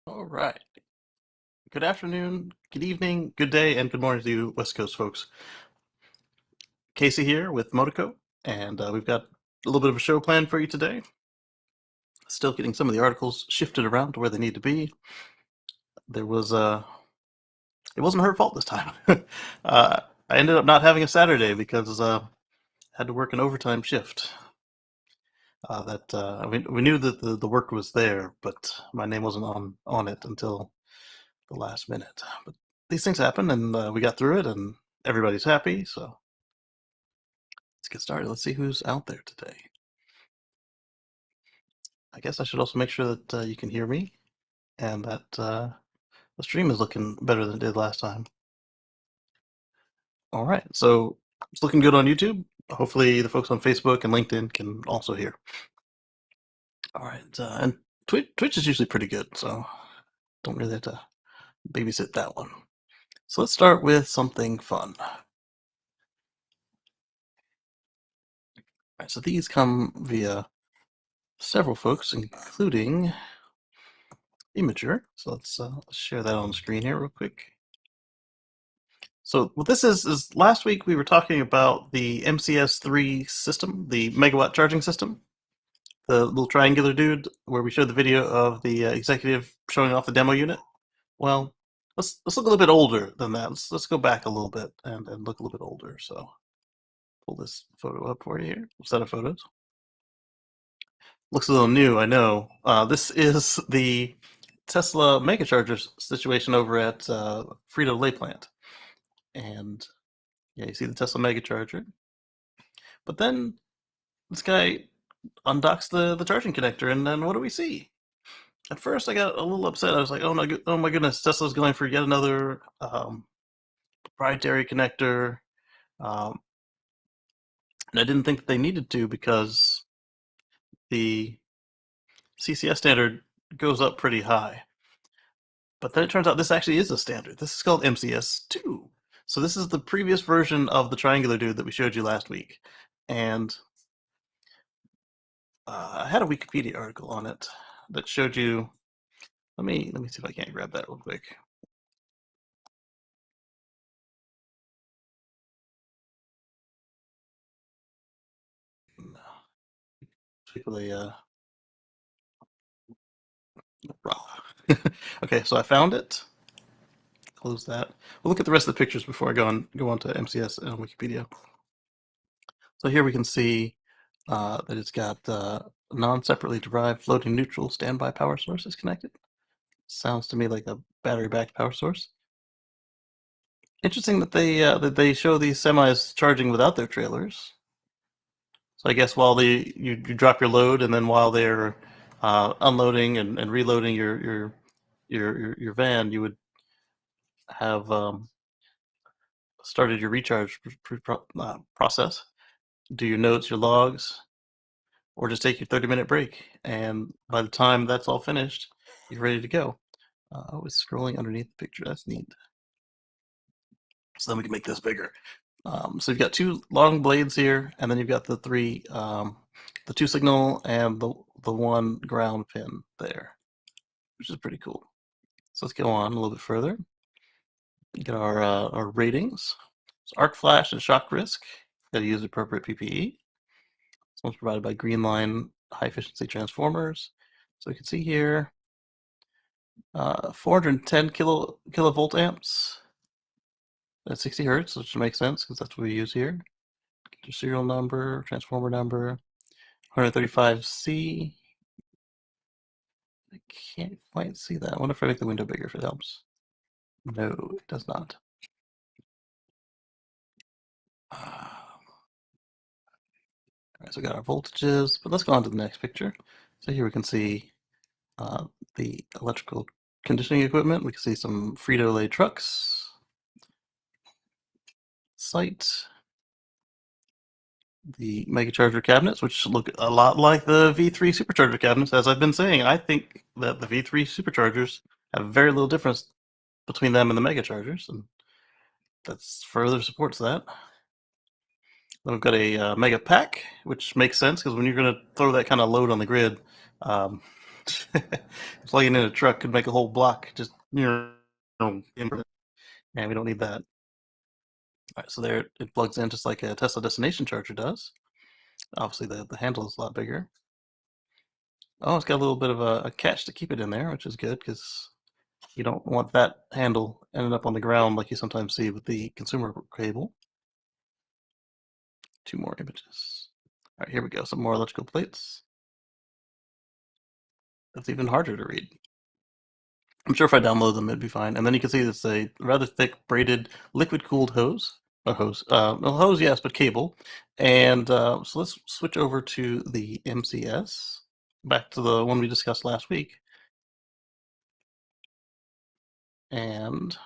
All right. Good afternoon, good evening, good day, and good morning to you West Coast folks. Casey here with Motico, and we've got a little bit of a show planned for you today. Still getting some of the articles shifted around to where they need to be. There was it wasn't her fault this time. I ended up not having a Saturday because I had to work an overtime shift. We knew that the work was there, but my name wasn't on it until the last minute. But these things happen, and we got through it, and everybody's happy. So let's get started. Let's see who's out there today. I guess I should also make sure that you can hear me and that the stream is looking better than it did last time. All right, so it's looking good on YouTube. Hopefully, the folks on Facebook and LinkedIn can also hear. All right, and Twitch is usually pretty good, so don't really have to babysit that one. So let's start with something fun. All right, so these come via several folks, including Imager. So let's share that on the screen here real quick. So what this is last week we were talking about the MCS3 system, the megawatt charging system, the little triangular dude where we showed the video of the executive showing off the demo unit. Well, let's look a little bit older than that. Let's go back a little bit and look a little bit older. So pull this photo up for you here. Set of photos. Looks a little new, I know. This is the Tesla megacharger situation over at Frito-Lay plant. And yeah, you see the Tesla megacharger. But then this guy undocks the charging connector, and then what do we see? At first, I got a little upset. I was like, oh my goodness, Tesla's going for yet another proprietary connector. And I didn't think that they needed to because the CCS standard goes up pretty high. But then it turns out this actually is a standard. This is called MCS2. So this is the previous version of the triangular dude that we showed you last week. And I had a Wikipedia article on it that showed you. Let me see if I can't grab that real quick. Particularly, okay, so I found it. Close that. We'll look at the rest of the pictures before I go on to MCS and Wikipedia. So here we can see that it's got non-separately derived floating neutral standby power sources connected. Sounds to me like a battery-backed power source. Interesting that they show these semis charging without their trailers. So I guess while you drop your load, and then while they're unloading and reloading your van, you would have started your recharge process, do your notes, your logs, or just take your 30-minute break. And by the time that's all finished, you're ready to go. I was scrolling underneath the picture. That's neat. So then we can make this bigger. So you've got two long blades here, and then you've got the three, the two signal and the one ground pin there, which is pretty cool. So let's go on a little bit further. Get our ratings. So arc flash and shock risk. Got to use appropriate PPE. This one's provided by Greenline high efficiency transformers. So we can see here 410 kilovolt amps at 60 hertz, which makes sense because that's what we use here. Get your serial number, transformer number, 135C. I can't quite see that. I wonder if I make the window bigger if it helps. No, it does not. All right, so we got our voltages, but let's go on to the next picture. So here we can see the electrical conditioning equipment. We can see some Frito-Lay trucks, site, the megacharger cabinets, which look a lot like the V3 supercharger cabinets. As I've been saying, I think that the V3 superchargers have very little difference between them and the megachargers, and that's further supports that. Then we've got a mega pack, which makes sense because when you're going to throw that kind of load on the grid, Plugging in a truck could make a whole block just impermanent, and we don't need that. All right, so there it plugs in just like a Tesla destination charger does. Obviously, the handle is a lot bigger. Oh, it's got a little bit of a catch to keep it in there, which is good because you don't want that handle ending up on the ground like you sometimes see with the consumer cable. Two more images. All right, here we go. Some more electrical plates. That's even harder to read. I'm sure if I download them, it'd be fine. And then you can see it's a rather thick braided liquid-cooled hose. A hose. Well, hose, yes, but cable. And so let's switch over to the MCS. Back to the one we discussed last week. And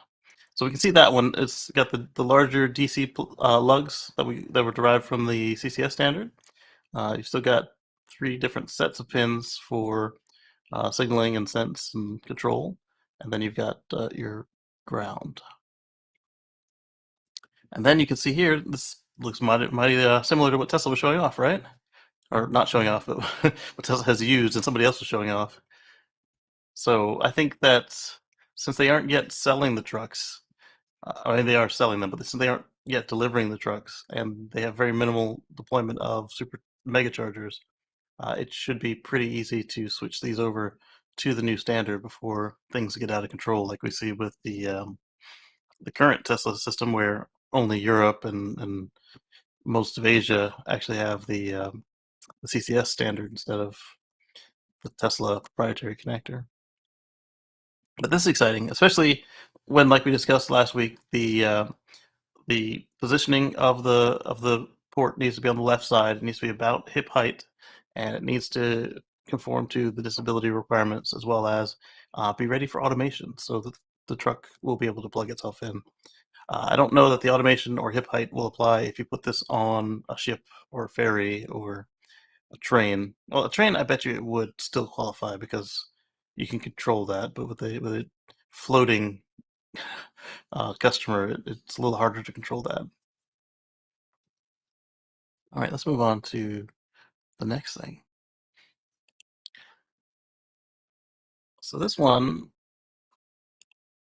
so we can see that one. It's got the larger DC lugs that were derived from the CCS standard. You've still got three different sets of pins for signaling and sense and control, and then you've got your ground. And then you can see here, this looks mighty similar to what Tesla was showing off, right? Or not showing off, but what Tesla has used and somebody else was showing off. So I think that since they aren't yet selling the trucks, I mean, they are selling them, but since they aren't yet delivering the trucks and they have very minimal deployment of super mega chargers, it should be pretty easy to switch these over to the new standard before things get out of control, like we see with the current Tesla system, where only Europe and most of Asia actually have the CCS standard instead of the Tesla proprietary connector. But this is exciting, especially when, like we discussed last week, the positioning of the port needs to be on the left side. It needs to be about hip height, and it needs to conform to the disability requirements as well as be ready for automation, so that the truck will be able to plug itself in. I don't know that the automation or hip height will apply if you put this on a ship or a ferry or a train. Well, a train, I bet you it would still qualify because you can control that, but with a floating customer, it's a little harder to control that. All right, let's move on to the next thing. So this one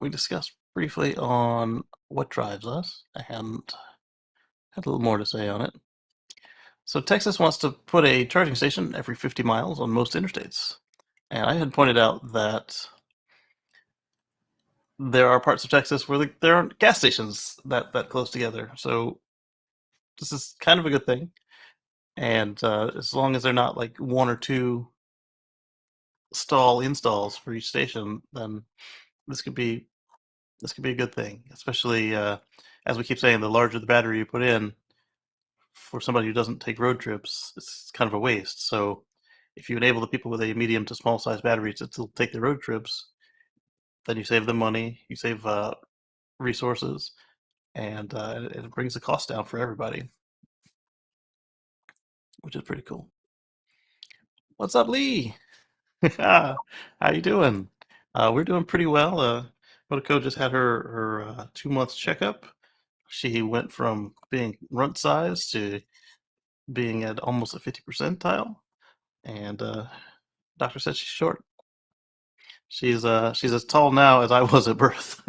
we discussed briefly on what drives us and had a little more to say on it. So Texas wants to put a charging station every 50 miles on most interstates. And I had pointed out that there are parts of Texas where there aren't gas stations that close together. So this is kind of a good thing. And as long as they're not like one or two stall installs for each station, then this could be a good thing, especially as we keep saying, the larger the battery you put in, for somebody who doesn't take road trips, it's kind of a waste. So if you enable the people with a medium to small size battery to still take the road trips, then you save them money, you save resources, and it brings the cost down for everybody, which is pretty cool. What's up, Lee? How you doing? We're doing pretty well. Motoko just had her 2 months checkup. She went from being runt size to being at almost a 50 percentile, and doctor said she's short. She's as tall now as I was at birth.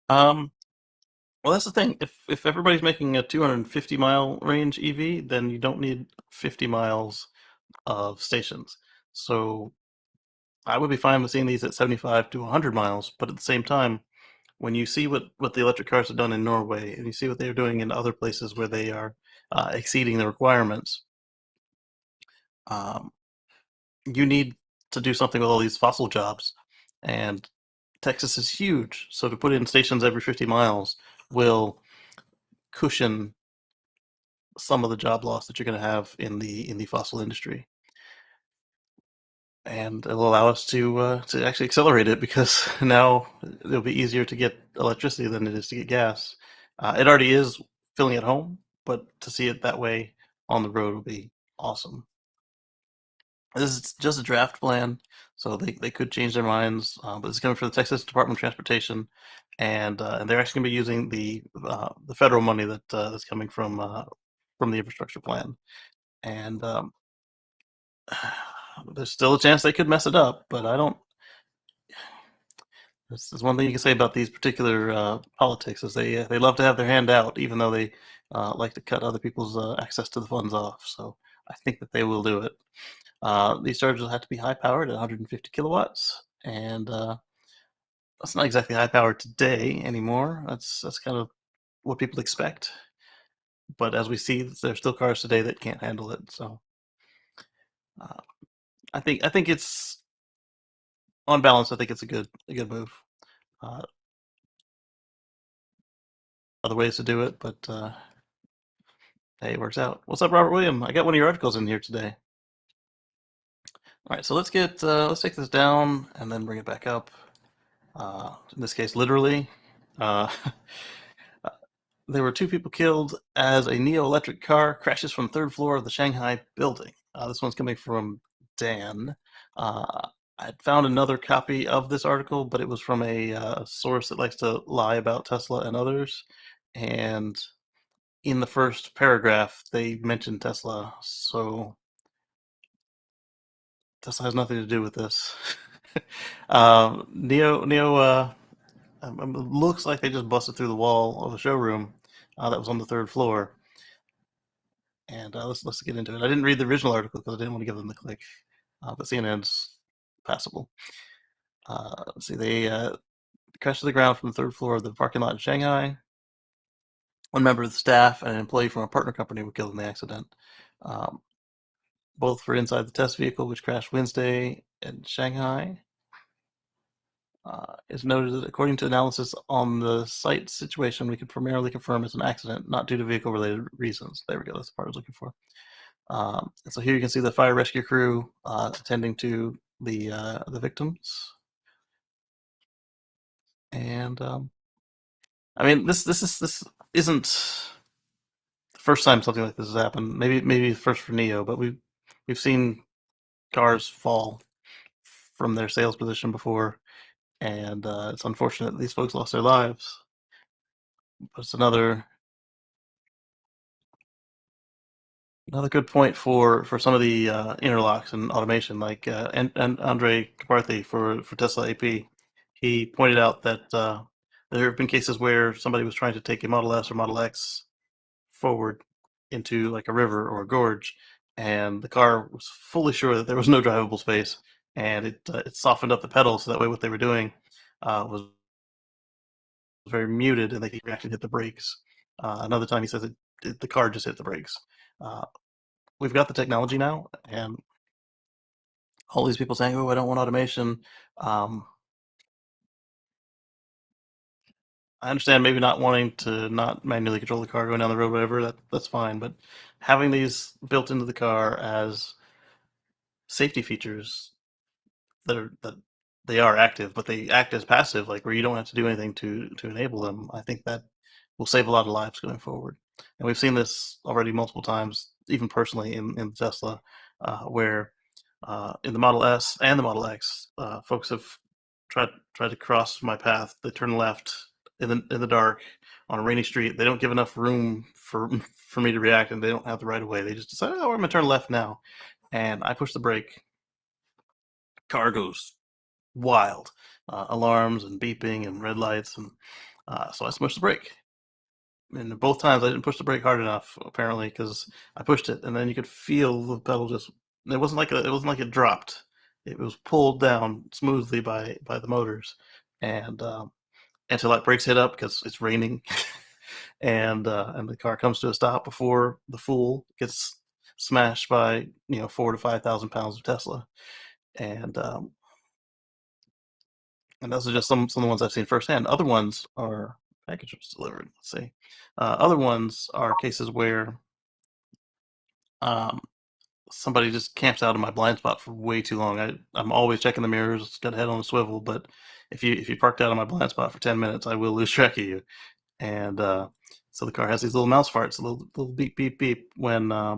um, well, that's the thing. If everybody's making a 250-mile range EV, then you don't need 50 miles of stations. So I would be fine with seeing these at 75 to 100 miles, but at the same time, when you see what the electric cars have done in Norway, and you see what they're doing in other places where they are exceeding the requirements, um, you need to do something with all these fossil jobs. And Texas is huge, so to put in stations every 50 miles will cushion some of the job loss that you're going to have in the fossil industry, and it'll allow us to actually accelerate it because now it'll be easier to get electricity than it is to get gas. It already is filling at home, but to see it that way on the road would be awesome. This is just a draft plan, so they could change their minds, but it's coming from the Texas Department of Transportation, and they're actually going to be using the federal money that's coming from the infrastructure plan. And there's still a chance they could mess it up, but I don't. This is one thing you can say about these particular politics is they love to have their hand out, even though they like to cut other people's access to the funds off. So I think that they will do it. These chargers will have to be high powered at 150 kilowatts, and that's not exactly high powered today anymore. That's kind of what people expect. But as we see, there's still cars today that can't handle it. So uh, I think it's on balance. I think it's a good move. Uh, Other ways to do it, but hey, it works out. What's up, Robert William? I got one of your articles in here today. All right, so let's take this down and then bring it back up. In this case, literally. Uh, there were two people killed as a Neo-electric car crashes from the third floor of the Shanghai building. This one's coming from Dan. I had found another copy of this article, but it was from a source that likes to lie about Tesla and others. And in the first paragraph, they mentioned Tesla, so Tesla has nothing to do with this. Neo looks like they just busted through the wall of a showroom that was on the third floor. And let's get into it. I didn't read the original article because I didn't want to give them the click, but CNN's passable. Let's see, they crashed to the ground from the third floor of the parking lot in Shanghai. One member of the staff and an employee from a partner company were killed in the accident. Um, both were inside the test vehicle, which crashed Wednesday in Shanghai. It's noted that according to analysis on the site situation, we can primarily confirm it's an accident, not due to vehicle-related reasons. There we go. That's the part I was looking for. So here you can see the fire rescue crew attending to the victims, and I mean this isn't the first time something like this has happened. Maybe the first for Neo, but we've seen cars fall from their sales position before, and it's unfortunate these folks lost their lives. But it's another good point for some of the interlocks and automation, like and Andre Kaparthy for Tesla AP. He pointed out that there have been cases where somebody was trying to take a Model S or Model X forward into like a river or a gorge, and the car was fully sure that there was no drivable space, and it softened up the pedals so that way what they were doing was very muted, and they could actually hit the brakes. Another time he says the car just hit the brakes. Uh, we've got the technology now, and all these people saying, "Oh, I don't want automation." Um, I understand maybe not wanting to not manually control the car going down the road, whatever. That's fine, but having these built into the car as safety features that they are active, but they act as passive, like where you don't have to do anything to enable them. I think that will save a lot of lives going forward, and we've seen this already multiple times, even personally in Tesla, where in the Model S and the Model X, folks have tried to cross my path. They turn left in the dark on a rainy street. They don't give enough room for me to react, and they don't have the right of way. They just decide, oh, I'm gonna turn left now, and I push the brake. Car goes wild, alarms and beeping and red lights, and so I smushed the brake. And both times I didn't push the brake hard enough, apparently, because I pushed it, and then you could feel the pedal just. It wasn't like it dropped. It was pulled down smoothly by the motors, and until that brakes hit up because it's raining, and the car comes to a stop before the fool gets smashed by 4 to 5 thousand pounds of Tesla, and and those are just some of the ones I've seen firsthand. Other ones are packages delivered. Let's see. Other ones are cases where um, somebody just camps out in my blind spot for way too long. I'm always checking the mirrors, got a head on a swivel, but if you parked out in my blind spot for 10 minutes, I will lose track of you. And so the car has these little mouse farts, a little beep beep beep when I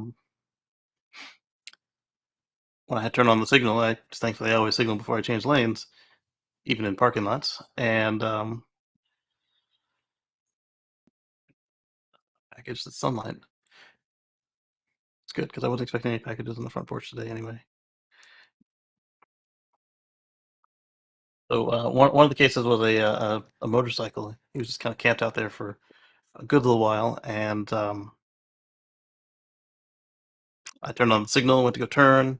had turned on the signal. I thankfully I always signal before I change lanes, even in parking lots. And package that's sunlight. It's good because I wasn't expecting any packages on the front porch today anyway. So one of the cases was a motorcycle. He was just kind of camped out there for a good little while, and I turned on the signal, went to go turn.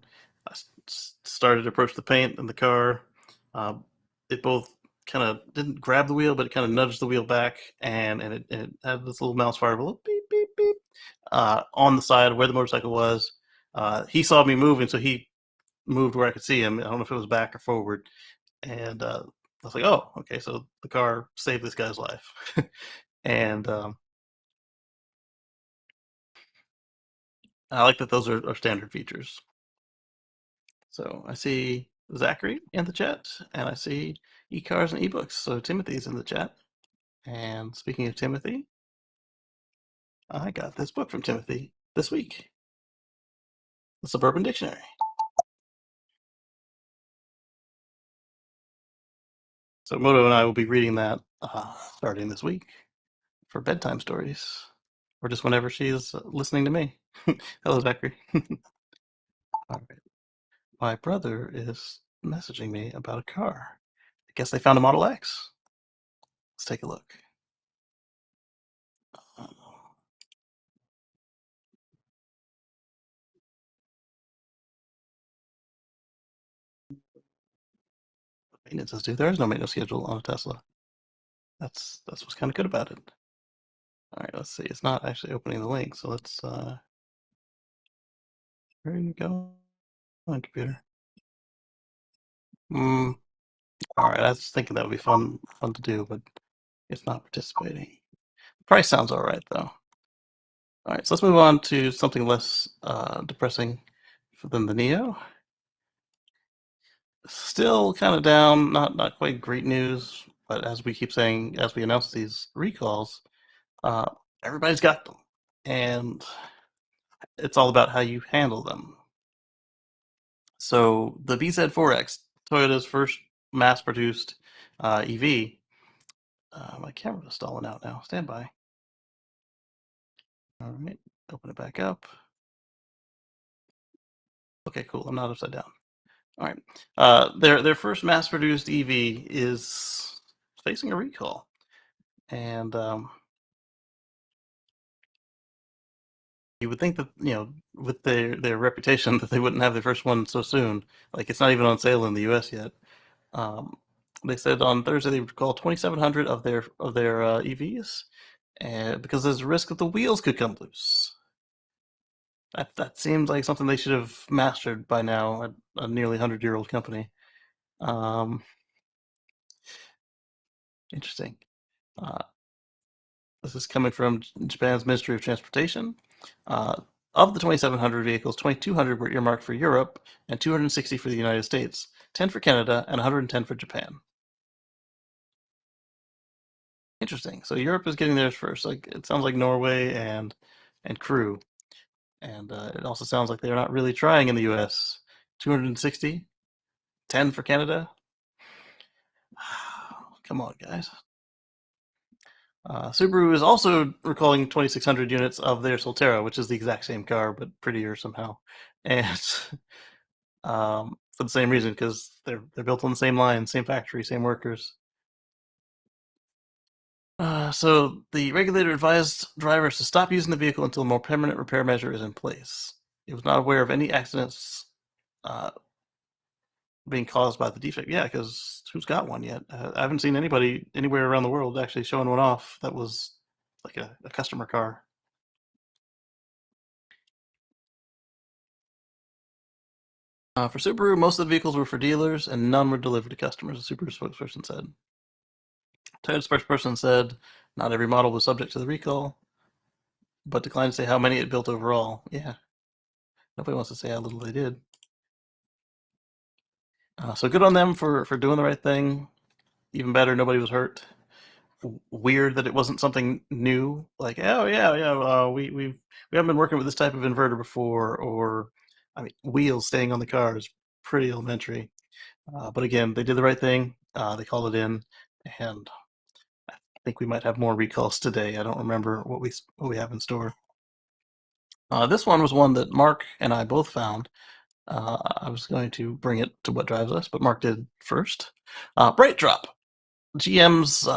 Started to approach the paint in the car. Uh, it both kind of didn't grab the wheel, but it kind of nudged the wheel back, and it had this little mouse fire, a little beep beep beep, on the side where the motorcycle was. He saw me moving, so he moved where I could see him. I don't know if it was back or forward, and I was like, "Oh, okay." So the car saved this guy's life, and I like that those are standard features. So I see Zachary in the chat, and I see e-cars and ebooks. So Timothy's in the chat. And speaking of Timothy, I got this book from Timothy this week, The Suburban Dictionary. So Moto and I will be reading that starting this week for bedtime stories, or just whenever she's listening to me. Hello, Zachary. All right. My brother is messaging me about a car. I guess they found a Model X. Let's take a look. Uh, Maintenance is due. There is no maintenance schedule on a Tesla. That's what's kind of good about it. All right, let's see. It's not actually opening the link, so let's. Where you go, on computer? All right, I was thinking that would be fun to do, but it's not participating. Price sounds all right though. All right, so let's move on to something less depressing than the Neo. Still kind of down, not quite great news, but as we keep saying, as we announce these recalls, uh, everybody's got them, and it's all about how you handle them. So the BZ4X, Toyota's first mass-produced EV. My camera's stalling out now. Stand by. All right, open it back up. Okay, cool. I'm not upside down. All right. Their first mass-produced EV is facing a recall, and you would think that with their reputation, that they wouldn't have their first one so soon. Like it's not even on sale in the U.S. yet. Um, they said on Thursday they would call 2,700 of their EVs, and because there's a risk that the wheels could come loose. That seems like something they should have mastered by now at a nearly 100-year-old company. Um, Interesting. Uh, this is coming from Japan's Ministry of Transportation. Uh, of the 2,700 vehicles, 2,200 were earmarked for Europe and 260 for the United States, 10 for Canada, and 110 for Japan. Interesting. So Europe is getting theirs first. Like it sounds like Norway and Crew, and it also sounds like they're not really trying in the U.S. 260, 10 for Canada. Come on, guys. Subaru is also recalling 2,600 units of their Solterra, which is the exact same car but prettier somehow, and for the same reason, because they're built on the same line, same factory, same workers. So the regulator advised drivers to stop using the vehicle until a more permanent repair measure is in place. It was not aware of any accidents being caused by the defect. Yeah, because who's got one yet? I haven't seen anybody anywhere around the world actually showing one off that was like a customer car. For Subaru, most of the vehicles were for dealers and none were delivered to customers, a Subaru spokesperson said. Toyota's spokesperson said not every model was subject to the recall, but declined to say how many it built overall. Yeah, nobody wants to say how little they did. So good on them for doing the right thing. Even better, nobody was hurt. Weird that it wasn't something new, like oh yeah, we haven't been working with this type of inverter before, or I mean wheels staying on the car is pretty elementary. But again, they did the right thing. They called it in, and I think we might have more recalls today. I don't remember what we have in store. This one was one that Mark and I both found. I was going to bring it to what drives us, but Mark did first. Bright Drop, GM's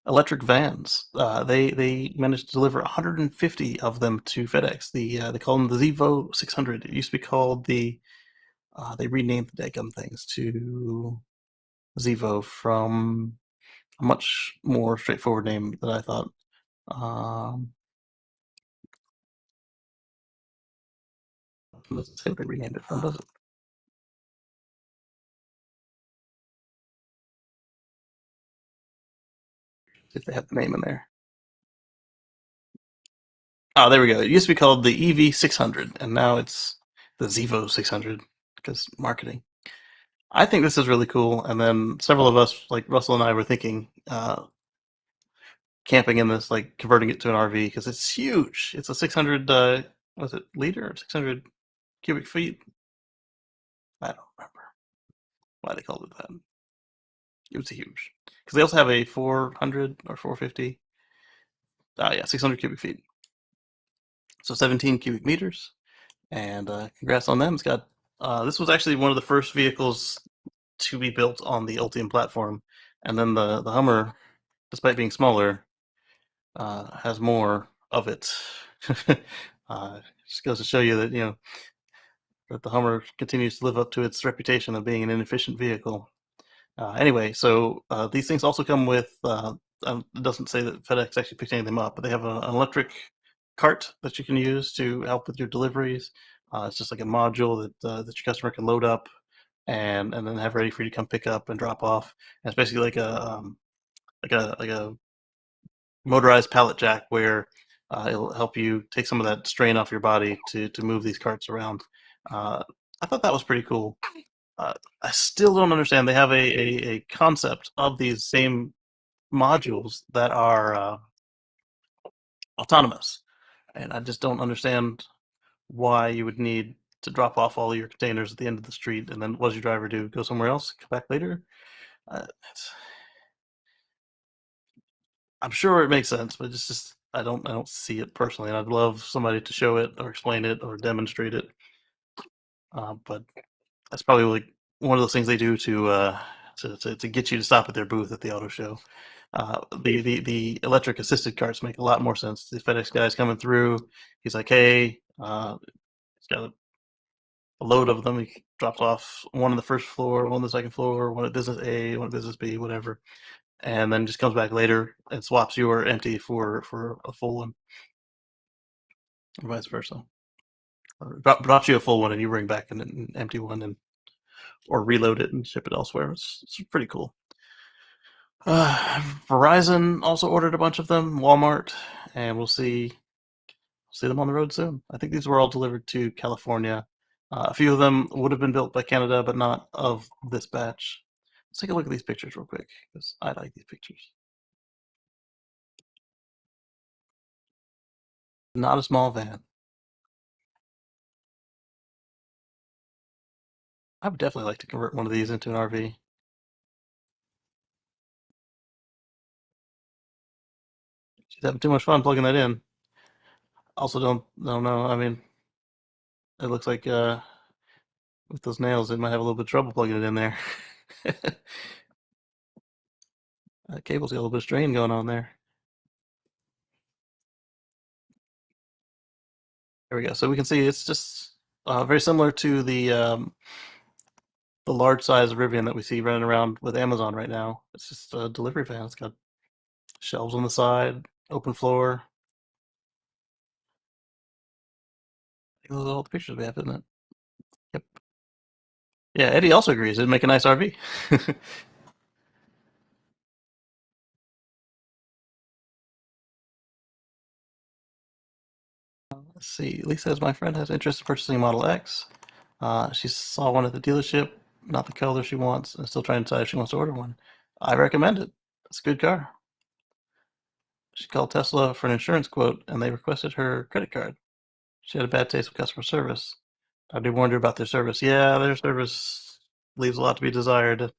electric vans. They managed to deliver 150 of them to FedEx. They call them the Zevo 600. It used to be called the. They renamed the Degum things to Zevo from a much more straightforward name than I thought. Doesn't say what they renamed it from, does it? If they have the name in there. Oh, there we go. It used to be called the EV600, and now it's the Zevo 600 because marketing. I think this is really cool. And then several of us, like Russell and I, were thinking camping in this, like converting it to an RV because it's huge. It's a 600, was it liter or 600 cubic feet? I don't remember why they called it that. It was huge because they also have a 400 or 450. Yeah, 600 cubic feet. So 17 cubic meters. And congrats on them. It's got this was actually one of the first vehicles to be built on the Ultium platform, and then the Hummer, despite being smaller, has more of it. Just goes to show you that that the Hummer continues to live up to its reputation of being an inefficient vehicle. Anyway, so these things also come with. It doesn't say that FedEx actually picked any of them up, but they have an electric cart that you can use to help with your deliveries. It's just like a module that your customer can load up and then have ready for you to come pick up and drop off. And it's basically like a motorized pallet jack where it'll help you take some of that strain off your body to move these carts around. I thought that was pretty cool. I still don't understand. They have a concept of these same modules that are autonomous, and I just don't understand why you would need to drop off all your containers at the end of the street, and then what does your driver do? Go somewhere else? Come back later? It's, I'm sure it makes sense, but it's just I don't see it personally, and I'd love somebody to show it or explain it or demonstrate it. But that's probably like one of those things they do to get you to stop at their booth at the auto show. The electric assisted carts make a lot more sense. The FedEx guy's coming through. He's like, hey, he's got a load of them. He drops off one on the first floor, one on the second floor, one at business A, one at business B, whatever, and then just comes back later and swaps your empty for a full one, or vice versa. Or drops you a full one and you bring back an empty one and or reload it and ship it elsewhere. It's pretty cool. Verizon also ordered a bunch of them. Walmart, and we'll see them on the road soon. I think these were all delivered to California. A few of them would have been built by Canada, but not of this batch. Let's take a look at these pictures real quick because I like these pictures. Not a small van. I would definitely like to convert one of these into an RV. She's having too much fun plugging that in. Also, don't know. I mean, it looks like with those nails, it might have a little bit of trouble plugging it in there. That cable's got a little bit of strain going on there. There we go. So we can see it's just very similar to the large size Rivian that we see running around with Amazon right now. It's just a delivery van. It's got shelves on the side, open floor. I think those are all the pictures we have, isn't it? Yep. Yeah, Eddie also agrees. It'd make a nice RV. Let's see. Lisa says my friend has interest in purchasing Model X. She saw one at the dealership, not the color she wants, and still trying to decide if she wants to order one. I recommend it. It's a good car. She called Tesla for an insurance quote, and they requested her credit card. She had a bad taste with customer service. I do wonder about their service. Yeah, their service leaves a lot to be desired.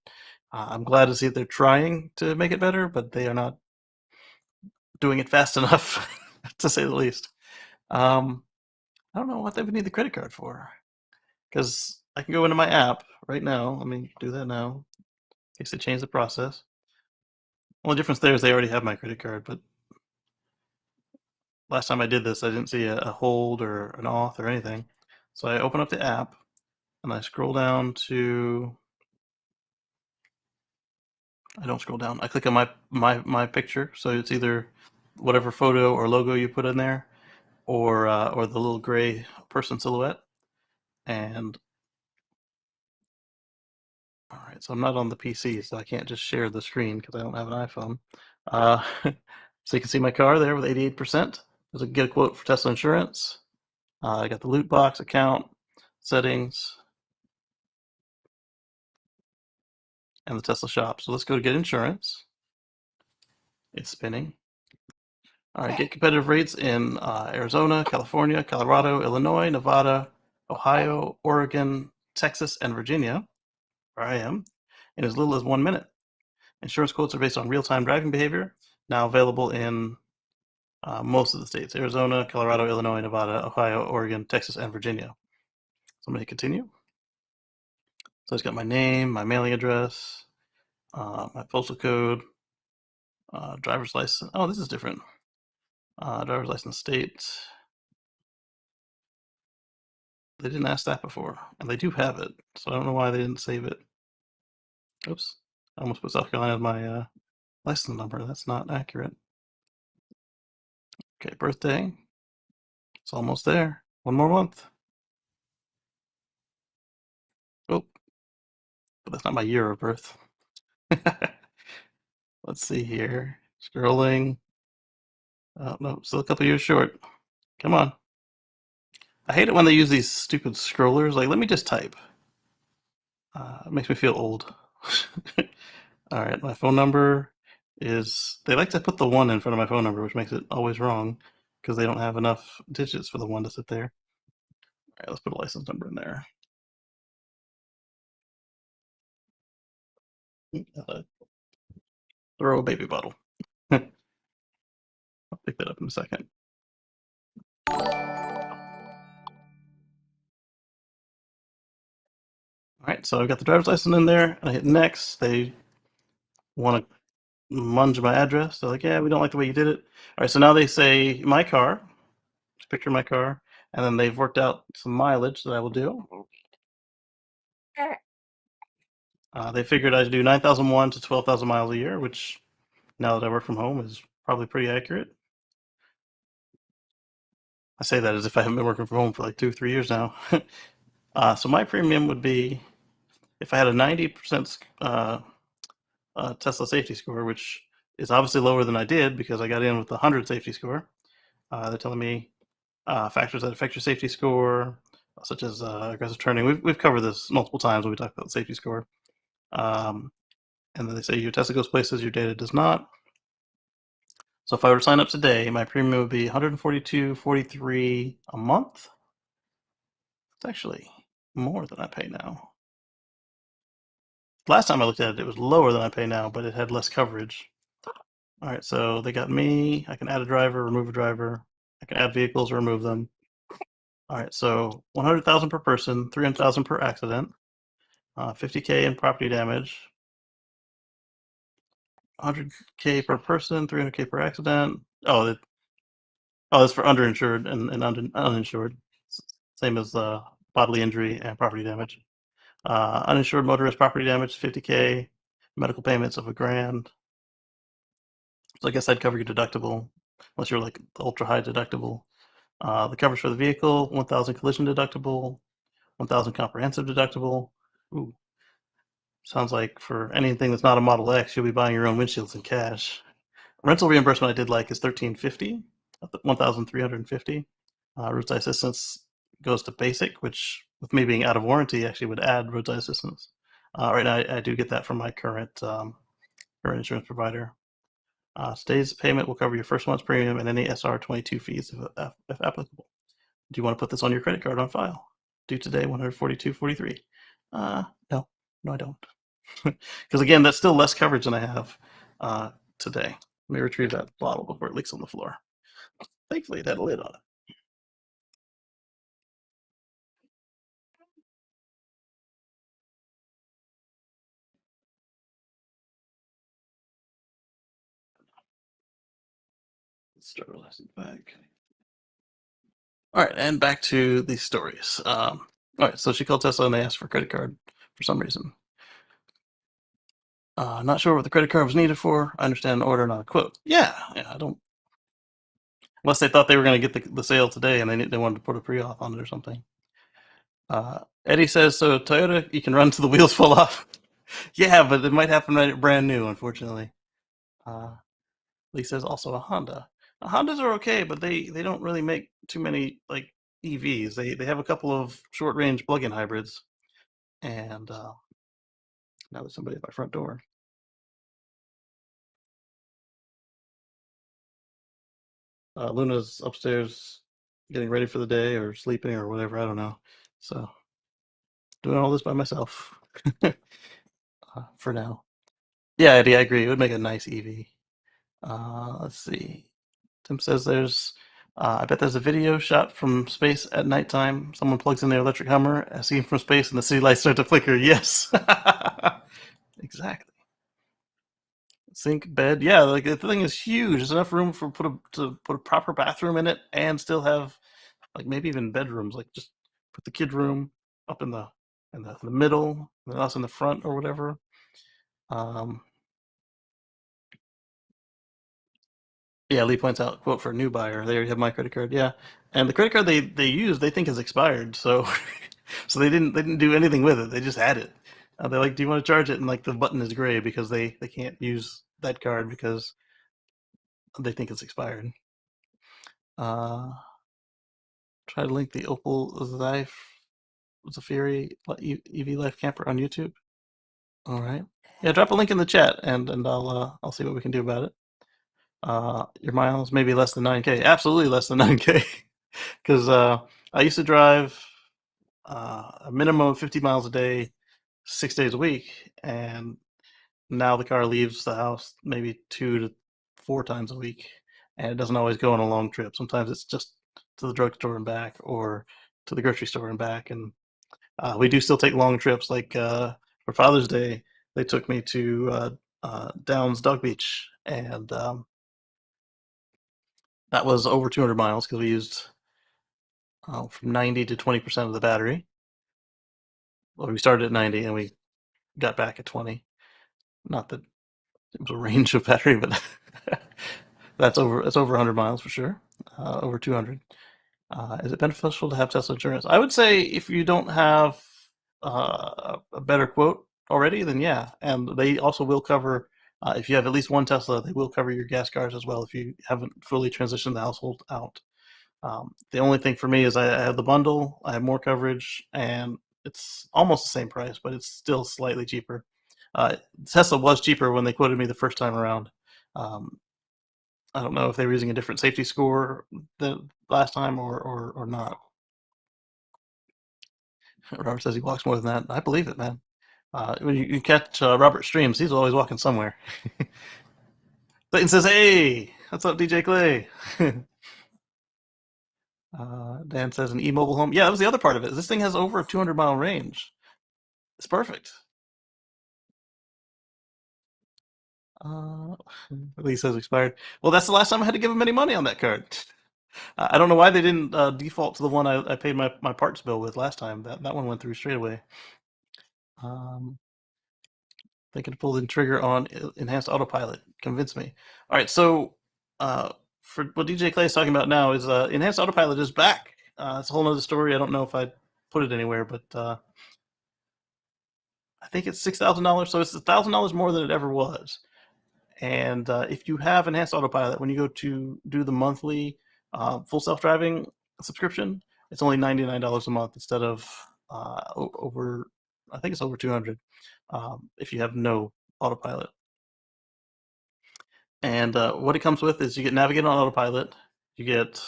I'm glad to see that they're trying to make it better, but they are not doing it fast enough, to say the least. I don't know what they would need the credit card for. because I can go into my app right now. Let me do that now in case they change the process. Only difference there is they already have my credit card, but last time I did this, I didn't see a hold or an auth or anything. So I open up the app and I scroll down to. I don't scroll down. I click on my picture, so it's either whatever photo or logo you put in there, or the little gray person silhouette. And all right, so I'm not on the PC, so I can't just share the screen because I don't have an iPhone. So you can see my car there with 88%. There's a get a quote for Tesla insurance. I got the loot box account settings and the Tesla shop. So let's go to get insurance. It's spinning. All right, get competitive rates in Arizona, California, Colorado, Illinois, Nevada, Ohio, Oregon, Texas, and Virginia, where I am, in as little as 1 minute. Insurance quotes are based on real-time driving behavior, now available in most of the states: Arizona, Colorado, Illinois, Nevada, Ohio, Oregon, Texas, and Virginia. So I'm going to continue. So it's got my name, my mailing address, my postal code, driver's license. Oh, this is different. Driver's license state. They didn't ask that before, and they do have it, so I don't know why they didn't save it. Oops, I almost put South Carolina as my license number. That's not accurate. Okay, birthday. It's almost there. 1 more month. Oh, but that's not my year of birth. Let's see here. Scrolling. Oh, no, still a couple years short. Come on. I hate it when they use these stupid scrollers. Like, let me just type. It makes me feel old. All right, my phone number is. They like to put the 1 in front of my phone number, which makes it always wrong because they don't have enough digits for the 1 to sit there. All right, let's put a license number in there. Throw a baby bottle. I'll pick that up in a second. All right, so I've got the driver's license in there, and I hit next. They want to munge my address. They're like, yeah, we don't like the way you did it. All right, so now they say my car, just picture my car, and then they've worked out some mileage that I will do. They figured I'd do 9,001 to 12,000 miles a year, which now that I work from home is probably pretty accurate. I say that as if I haven't been working from home for like 2 or 3 years now. So my premium would be, if I had a 90% Tesla safety score, which is obviously lower than I did because I got in with the 100 safety score. They're telling me factors that affect your safety score, such as aggressive turning. We've covered this multiple times when we talk about the safety score. And then they say your Tesla goes places your data does not. So if I were to sign up today, my premium would be $142.43 a month. It's actually more than I pay now. Last time I looked at it, it was lower than I pay now, but it had less coverage. All right, so they got me. I can add a driver, remove a driver. I can add vehicles or remove them. All right, so 100,000 per person, 300,000 per accident, 50K in property damage, 100K per person, 300K per accident. Oh, that's for underinsured and uninsured. Same as bodily injury and property damage. Uninsured motorist property damage, 50K. Medical payments of $1,000. So I guess I'd cover your deductible, unless you're like the ultra high deductible. The coverage for the vehicle, 1,000 collision deductible, 1,000 comprehensive deductible. Ooh, sounds like for anything that's not a Model X, you'll be buying your own windshields in cash. Rental reimbursement I did like is $1,350, 1,350. Roadside assistance goes to basic, which with me being out of warranty actually would add roadside assistance. Right now I do get that from my current insurance provider. Today's payment will cover your first month's premium and any SR22 fees if applicable. Do you want to put this on your credit card on file? Due today, 142.43. No, I don't. Because again, that's still less coverage than I have today. Let me retrieve that bottle before it leaks on the floor. Thankfully, it had a lid on it. Start elastic back. All right, and back to the stories. All right, so she called Tesla and they asked for a credit card for some reason. Not sure what the credit card was needed for. I understand an order, not a quote. Yeah, I don't. Unless they thought they were going to get the sale today and they wanted to put a pre-auth on it or something. Eddie says, so Toyota, you can run till the wheels fall off. Yeah, but it might happen right at brand new, unfortunately. Lee says also a Honda. Hondas are okay, but they don't really make too many like EVs. They have a couple of short range plug-in hybrids. And now there's somebody at my front door. Luna's upstairs getting ready for the day or sleeping or whatever. I don't know. So doing all this by myself for now. Yeah, Eddie, I agree. It would make a nice EV. Let's see. Tim says I bet there's a video shot from space at nighttime. Someone plugs in their electric Hummer, seen from space, and the city lights start to flicker. Yes. Exactly. Sink, bed. Yeah, like the thing is huge. There's enough room to put a proper bathroom in it and still have like maybe even bedrooms. Like just put the kid room up in the middle, and us in the front or whatever. Yeah, Lee points out, quote, for a new buyer. They already have my credit card. Yeah, and the credit card they use they think is expired, so so they didn't do anything with it. They just had it. They're like, do you want to charge it? And like the button is gray because they can't use that card because they think it's expired. Try to link the Opel Zafiri EV Life Camper on YouTube. All right. Yeah, drop a link in the chat and I'll see what we can do about it. Your miles maybe less than 9K. Absolutely less than 9K. Because I used to drive a minimum of 50 miles a day, 6 days a week, and now the car leaves the house maybe 2 to 4 times a week, and it doesn't always go on a long trip. Sometimes it's just to the drugstore and back, or to the grocery store and back. And we do still take long trips. Like for Father's Day, they took me to Downs Dog Beach, and that was over 200 miles because we used from 90 to 20% of the battery. Well, we started at 90 and we got back at 20. Not that it was a range of battery, but that's over 100 miles for sure. Over 200. Is it beneficial to have Tesla insurance? I would say if you don't have a better quote already, then yeah. And they also will cover, if you have at least one Tesla, they will cover your gas cars as well if you haven't fully transitioned the household out. The only thing for me is I have the bundle, I have more coverage, and it's almost the same price, but it's still slightly cheaper. Tesla was cheaper when they quoted me the first time around. Um, I don't know if they were using a different safety score the last time or not. Robert says he walks more than that. I believe it, man. When you catch Robert streams, he's always walking somewhere. Clayton says, "Hey, what's up, DJ Clay?" Dan says an e-mobile home. Yeah, that was the other part of it. This thing has over a 200-mile range. It's perfect. Uh, Lee says expired. Well, that's the last time I had to give him any money on that card. I don't know why they didn't default to the one I paid my parts bill with last time. That one went through straight away. They could pull the trigger on enhanced autopilot. Convince me. All right, so for what DJ Clay is talking about now is enhanced autopilot is back. It's a whole other story. I don't know if I put it anywhere, but I think it's $6,000. So it's $1,000 more than it ever was. And if you have enhanced autopilot, when you go to do the monthly full self-driving subscription, it's only $99 a month instead of over, I think it's over 200 if you have no autopilot. And what it comes with is you get navigate on autopilot, you get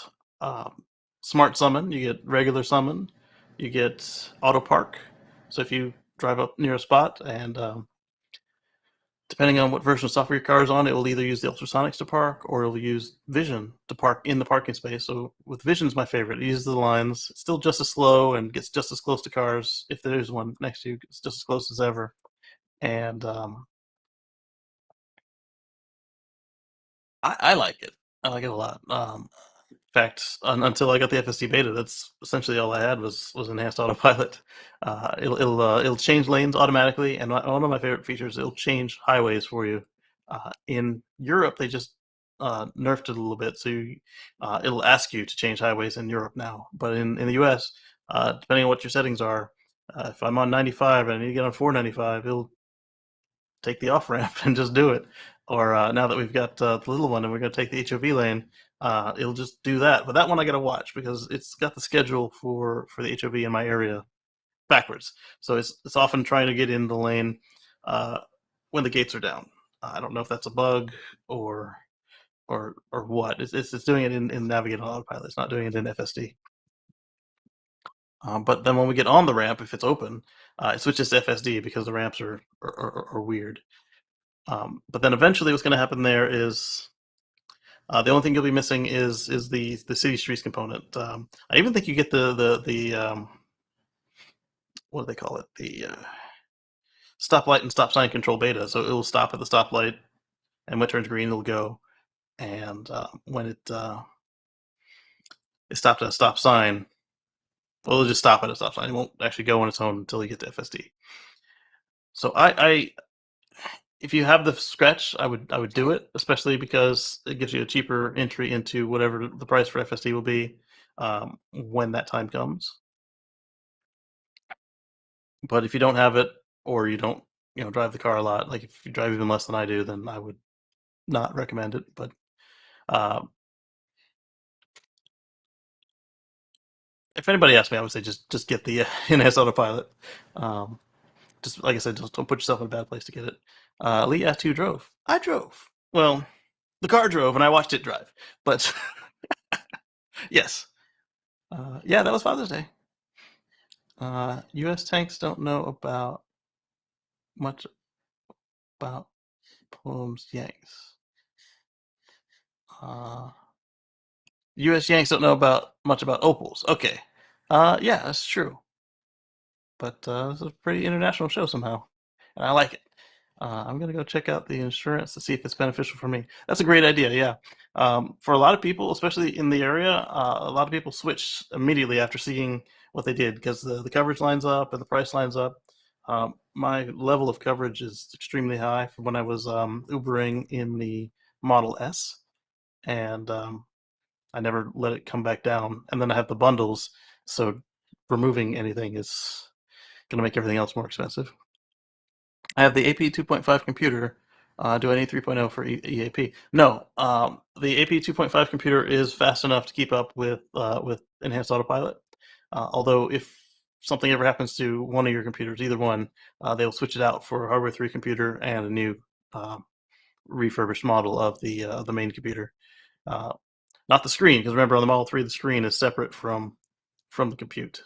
smart summon, you get regular summon, you get auto park. So if you drive up near a spot and depending on what version of software your car is on, it will either use the ultrasonics to park or it will use vision to park in the parking space. So with vision's my favorite. It uses the lines. It's still just as slow and gets just as close to cars. If there is one next to you, it's just as close as ever. And I like it. I like it a lot. In fact, until I got the FSD beta, that's essentially all I had was enhanced autopilot. It'll change lanes automatically, and one of my favorite features, it'll change highways for you. In Europe, they just nerfed it a little bit, so it'll ask you to change highways in Europe now. But in the US, depending on what your settings are, if I'm on 95 and I need to get on 495, it'll take the off ramp and just do it. Or now that we've got the little one and we're going to take the HOV lane, it'll just do that. But that one I got to watch because it's got the schedule for the HOV in my area backwards. So it's often trying to get in the lane uh, when the gates are down. I don't know if that's a bug or or what. It's doing it in Navigate on Autopilot. It's not doing it in FSD. But then when we get on the ramp, if it's open, it switches to FSD because the ramps are weird. But then eventually, what's going to happen there is the only thing you'll be missing is the city streets component. I even think you get the what do they call it? The stoplight and stop sign control beta. So it will stop at the stoplight, and when it turns green, it'll go. And when it stopped at a stop sign, well, it'll just stop at a stop sign. It won't actually go on its own until you get to FSD. So I if you have the scratch, I would do it, especially because it gives you a cheaper entry into whatever the price for FSD will be when that time comes. But if you don't have it, or you don't, drive the car a lot, like if you drive even less than I do, then I would not recommend it. But um, if anybody asks me, I would say just get the enhanced autopilot. Um, just like I said, just don't put yourself in a bad place to get it. Lee asked who drove. I drove. Well, the car drove, and I watched it drive. But yes, yeah, that was Father's Day. U.S. tanks don't know about much about Plum's Yanks. Uh, U.S. Yanks don't know about much about opals. Okay, yeah, that's true. But this is a pretty international show somehow, and I like it. I'm gonna go check out the insurance to see if it's beneficial for me. That's a great idea. Yeah, for a lot of people, especially in the area, a lot of people switch immediately after seeing what they did because the coverage lines up and the price lines up. My level of coverage is extremely high from when I was Ubering in the Model S, and I never let it come back down. And then I have the bundles, so removing anything is going to make everything else more expensive. I have the AP 2.5 computer. Do I need 3.0 for EAP? No. The AP 2.5 computer is fast enough to keep up with enhanced autopilot. Although if something ever happens to one of your computers, either one, they'll switch it out for a Hardware 3 computer and a new refurbished model of the main computer. Uh, Not the screen, because remember on the Model 3, the screen is separate from the compute.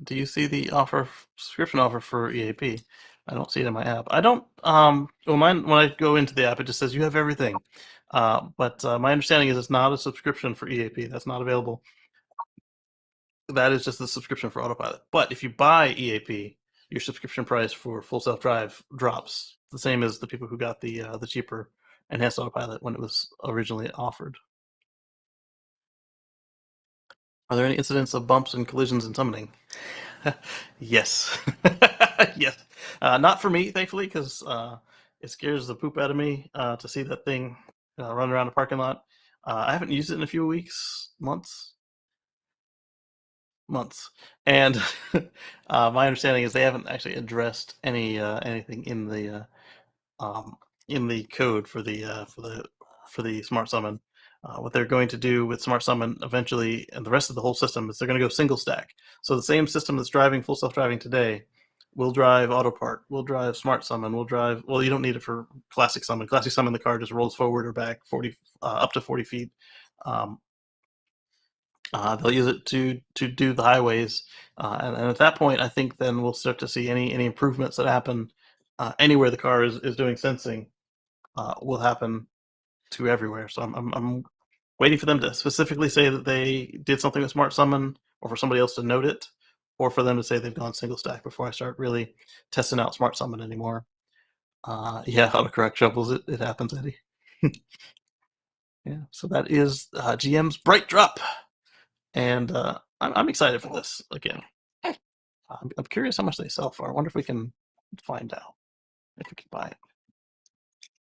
Do you see the subscription offer for EAP? I don't see it in my app. I don't. Well, mine when I go into the app, it just says you have everything. But my understanding is it's not a subscription for EAP. That's not available. That is just the subscription for Autopilot. But if you buy EAP, your subscription price for Full Self Drive drops the same as the people who got the cheaper Enhanced Autopilot when it was originally offered. Are there any incidents of bumps and collisions and summoning? Yes. Yes. Not for me, thankfully, because it scares the poop out of me to see that thing run around the parking lot. I haven't used it in a few weeks, months, and my understanding is they haven't actually addressed anything in the code for the smart summon. What they're going to do with smart summon eventually, and the rest of the whole system, is they're going to go single stack. So the same system that's driving full self driving today will drive auto park, will drive smart summon, will drive. Well, you don't need it for classic summon. Classic summon, the car just rolls forward or back 40 up to 40 feet. Um, they'll use it to do the highways, and at that point, I think then we'll start to see any improvements that happen anywhere the car is doing sensing will happen to everywhere. So I'm waiting for them to specifically say that they did something with Smart Summon, or for somebody else to note it, or for them to say they've gone single stack before I start really testing out Smart Summon anymore. Yeah, autocorrect shovels. It happens, Eddie. Yeah, so that is GM's Bright Drop, and I'm excited for this again. I'm curious how much they sell for. I wonder if we can find out if we can buy it.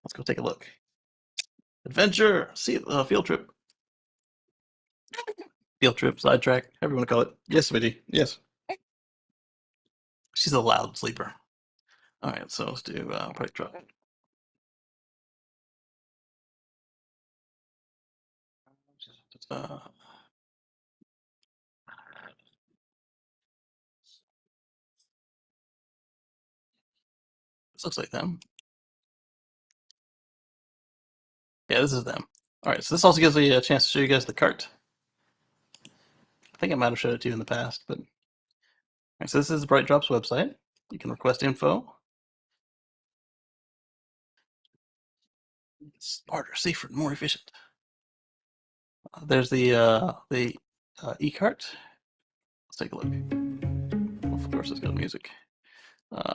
Let's go take a look. Adventure, see field trip, sidetrack, however you want to call it. Yes, Smitty. Yes, she's a loud sleeper. All right, so let's do Bright Drop. Uh, this looks like them. Yeah, this is them. All right, so this also gives me a chance to show you guys the cart. I think I might have showed it to you in the past, but all right, so this is Bright Drop's website. You can request info. Smarter, safer, more efficient. There's the e-cart. Let's take a look. Of course, it's got music. Uh,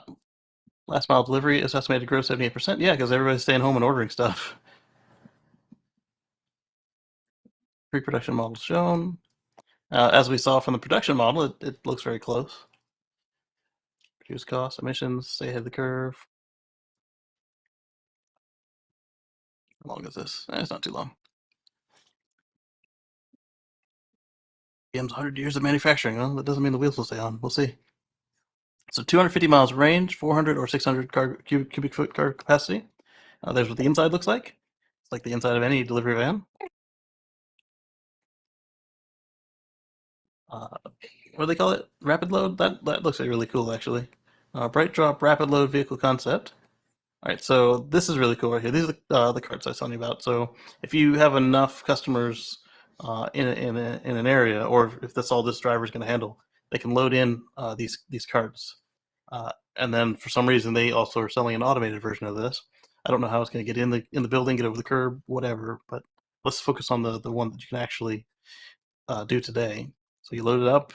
last mile delivery is estimated to grow 78%. Yeah, because everybody's staying home and ordering stuff. Pre-production models shown. As we saw from the production model, it looks very close. Reduce costs, emissions, stay ahead of the curve. How long is this? It's not too long. GM's 100 years of manufacturing. Well, that doesn't mean the wheels will stay on. We'll see. So 250 miles range, 400 or 600 cubic foot car capacity. There's what the inside looks like. It's like the inside of any delivery van. What do they call it? Rapid load? That looks like really cool, actually. Bright drop rapid load vehicle concept. All right, so this is really cool right here. These are the carts I was telling you about. So if you have enough customers in an area, or if that's all this driver is going to handle, they can load in these carts. And then for some reason they also are selling an automated version of this. I don't know how it's going to get in the building, get over the curb, whatever. But let's focus on the one that you can actually do today. So you load it up,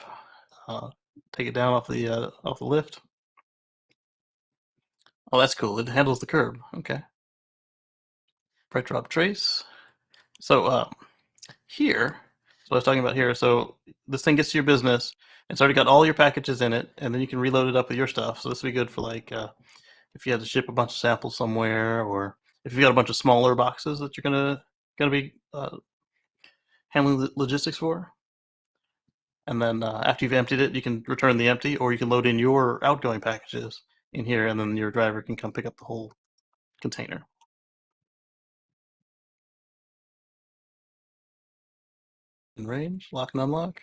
uh, take it down off the lift. Oh, that's cool. It handles the curb. Okay. Bright drop trace. So here, so I was talking about here. So this thing gets to your business. It's already got all your packages in it, and then you can reload it up with your stuff. So this would be good for like if you had to ship a bunch of samples somewhere, or if you got a bunch of smaller boxes that you're gonna be handling the logistics for. And then after you've emptied it, you can return the empty, or you can load in your outgoing packages in here, and then your driver can come pick up the whole container. In range, lock and unlock.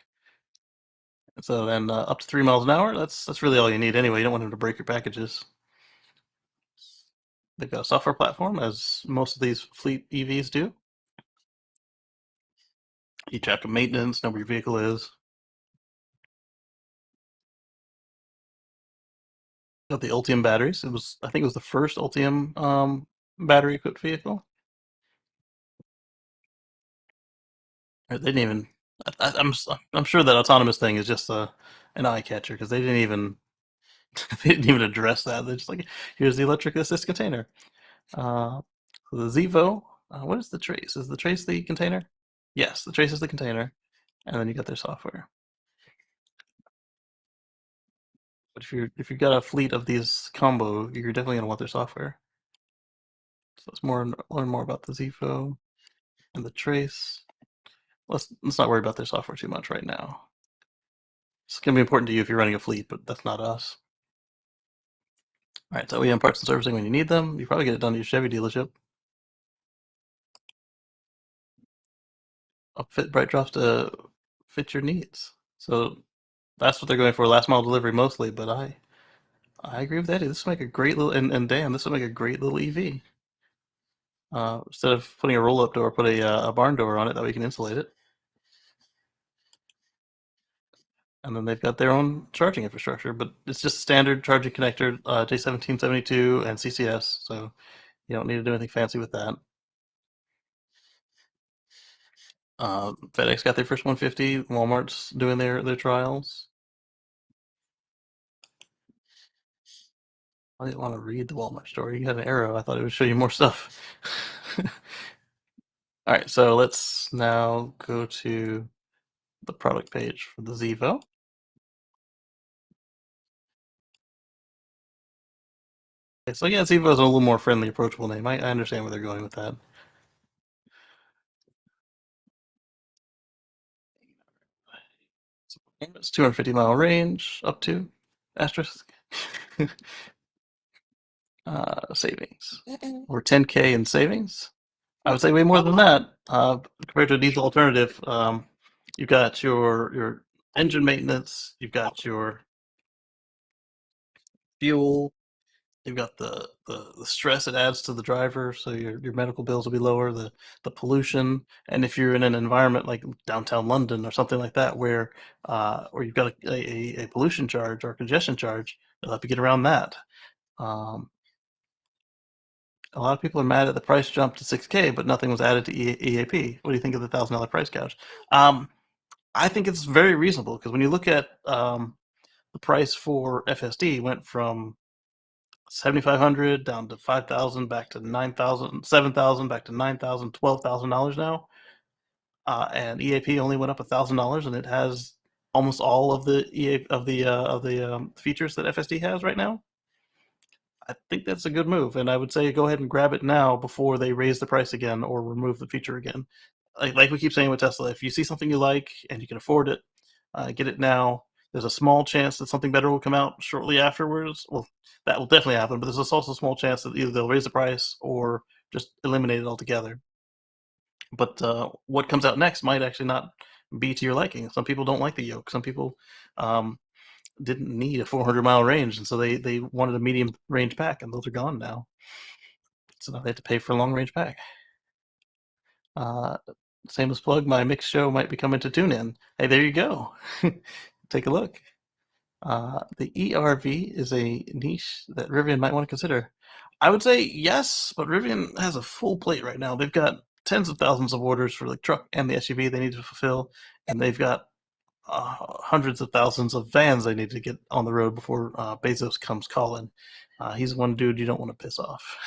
So then up to 3 miles an hour. That's really all you need anyway. You don't want them to break your packages. They've got a software platform, as most of these fleet EVs do. You track the maintenance, know where your vehicle is. Got the Ultium batteries. I think it was the first Ultium battery equipped vehicle. They didn't even. I'm sure that autonomous thing is just an eye catcher, because they didn't even they didn't even address that. They're just like, here's the electric assist container. Uh, so the Zevo. What is the trace? Is the trace the container? Yes, the trace is the container, and then you got their software. But if you've got a fleet of these combo, you're definitely gonna want their software. So let's learn more about the Zevo and the trace. Let's not worry about their software too much right now. It's gonna be important to you if you're running a fleet, but that's not us. All right, so OEM parts and servicing when you need them. You probably get it done at your Chevy dealership. Upfit bright drops to fit your needs. So that's what they're going for, last mile delivery mostly. But I agree with Eddie. This would make a great little and Dan. This would make a great little EV. Instead of putting a roll up door, put a barn door on it that way you can insulate it. And then they've got their own charging infrastructure, but it's just a standard charging connector, J1772 and CCS. So you don't need to do anything fancy with that. FedEx got their first 150. Walmart's doing their trials. I didn't want to read the Walmart story. You had an arrow. I thought it would show you more stuff. All right, so let's now go to the product page for the Zevo. Okay, so yeah, Zevo is a little more friendly, approachable name. I understand where they're going with that. It's 250-mile range up to asterisk. Savings. Or 10K in savings. I would say way more than that. Compared to a diesel alternative, you've got your engine maintenance, you've got your fuel, you've got the stress it adds to the driver, so your medical bills will be lower, the pollution, and if you're in an environment like downtown London or something like that, where you've got a pollution charge or a congestion charge, you'll have to get around that. Um, a lot of people are mad at the price jump to 6K, but nothing was added to EAP. What do you think of the $1,000 price gouge? I think it's very reasonable because when you look at the price for FSD went from 7,500 down to 5,000, back to 9,000, 7,000, back to 9,000, $12,000 now, and EAP only went up $1,000, and it has almost all of the features that FSD has right now. I think that's a good move, and I would say go ahead and grab it now before they raise the price again or remove the feature again. Like we keep saying with Tesla, if you see something you like and you can afford it, get it now. There's a small chance that something better will come out shortly afterwards. Well, that will definitely happen, but there's also a small chance that either they'll raise the price or just eliminate it altogether. But what comes out next might actually not be to your liking. Some people don't like the yoke. Some people um, didn't need a 400-mile range, and so they wanted a medium range pack, and those are gone now. So now they have to pay for a long range pack. Uh, Same as plug, my mix show might be coming to TuneIn. Hey, there you go. Take a look. The ERV is a niche that Rivian might want to consider. I would say yes, but Rivian has a full plate right now. They've got tens of thousands of orders for the truck and the SUV they need to fulfill, and they've got hundreds of thousands of vans they need to get on the road before Bezos comes calling. He's one dude you don't want to piss off.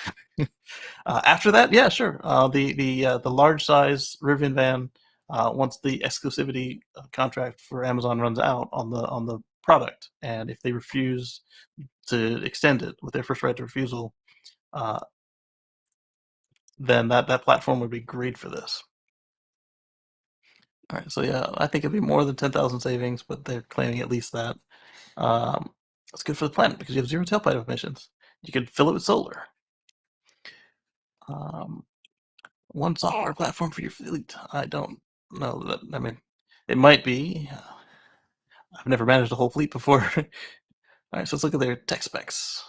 After that, yeah, sure. The large size Rivian van, once the exclusivity contract for Amazon runs out on the product, and if they refuse to extend it with their first right of refusal, uh, then that platform would be great for this. All right, so yeah, I think it'd be more than 10,000 savings, but they're claiming at least that. Um, it's good for the planet because you have zero tailpipe emissions. You could fill it with solar. Um, One software platform for your fleet. I don't know that. I mean, it might be. I've never managed a whole fleet before. All right, so let's look at their tech specs.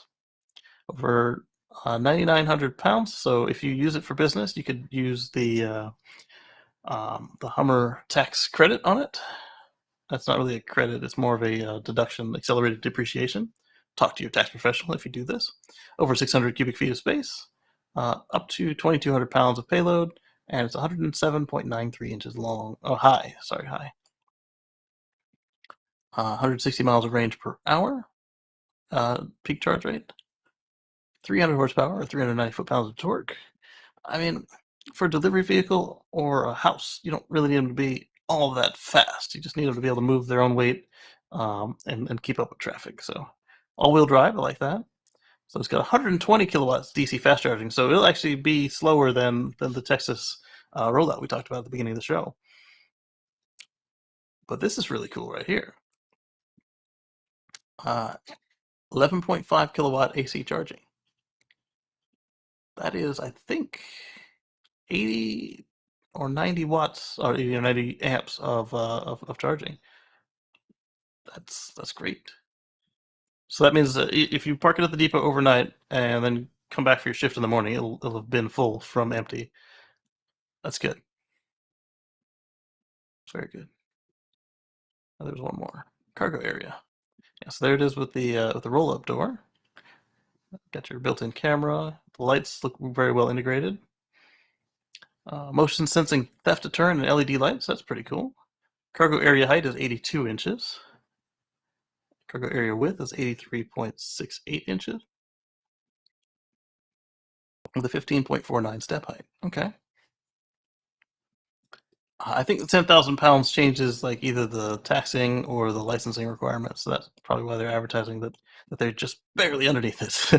Over 9,900 pounds. So if you use it for business, you could use the Hummer tax credit on it. That's not really a credit, it's more of a deduction, accelerated depreciation. Talk to your tax professional if you do this. Over 600 cubic feet of space, up to 2,200 pounds of payload, and it's 107.93 inches long. Oh, high. Sorry, high. 160 miles of range per hour, peak charge rate. 300 horsepower or 390 foot-pounds of torque. I mean, for a delivery vehicle or a house, you don't really need them to be all that fast. You just need them to be able to move their own weight and keep up with traffic. So all-wheel drive, I like that. So it's got 120 kilowatts DC fast charging. So it'll actually be slower than the Texas rollout we talked about at the beginning of the show. But this is really cool right here. 11.5 kilowatt AC charging. That is, I think, 80 or 90 watts or 80 or 90 amps of charging. That's great. So that means that if you park it at the depot overnight and then come back for your shift in the morning, it'll have been full from empty. That's good. It's very good. Oh, there's one more cargo area. Yeah, so there it is with the roll-up door. Got your built-in camera. The lights look very well integrated. Motion sensing theft deterrent and LED lights. That's pretty cool. Cargo area height is 82 inches. Cargo area width is 83.68 inches with a 15.49 step height. Okay. I think the 10,000 pounds changes like either the taxing or the licensing requirements. So that's probably why they're advertising that they're just barely underneath this.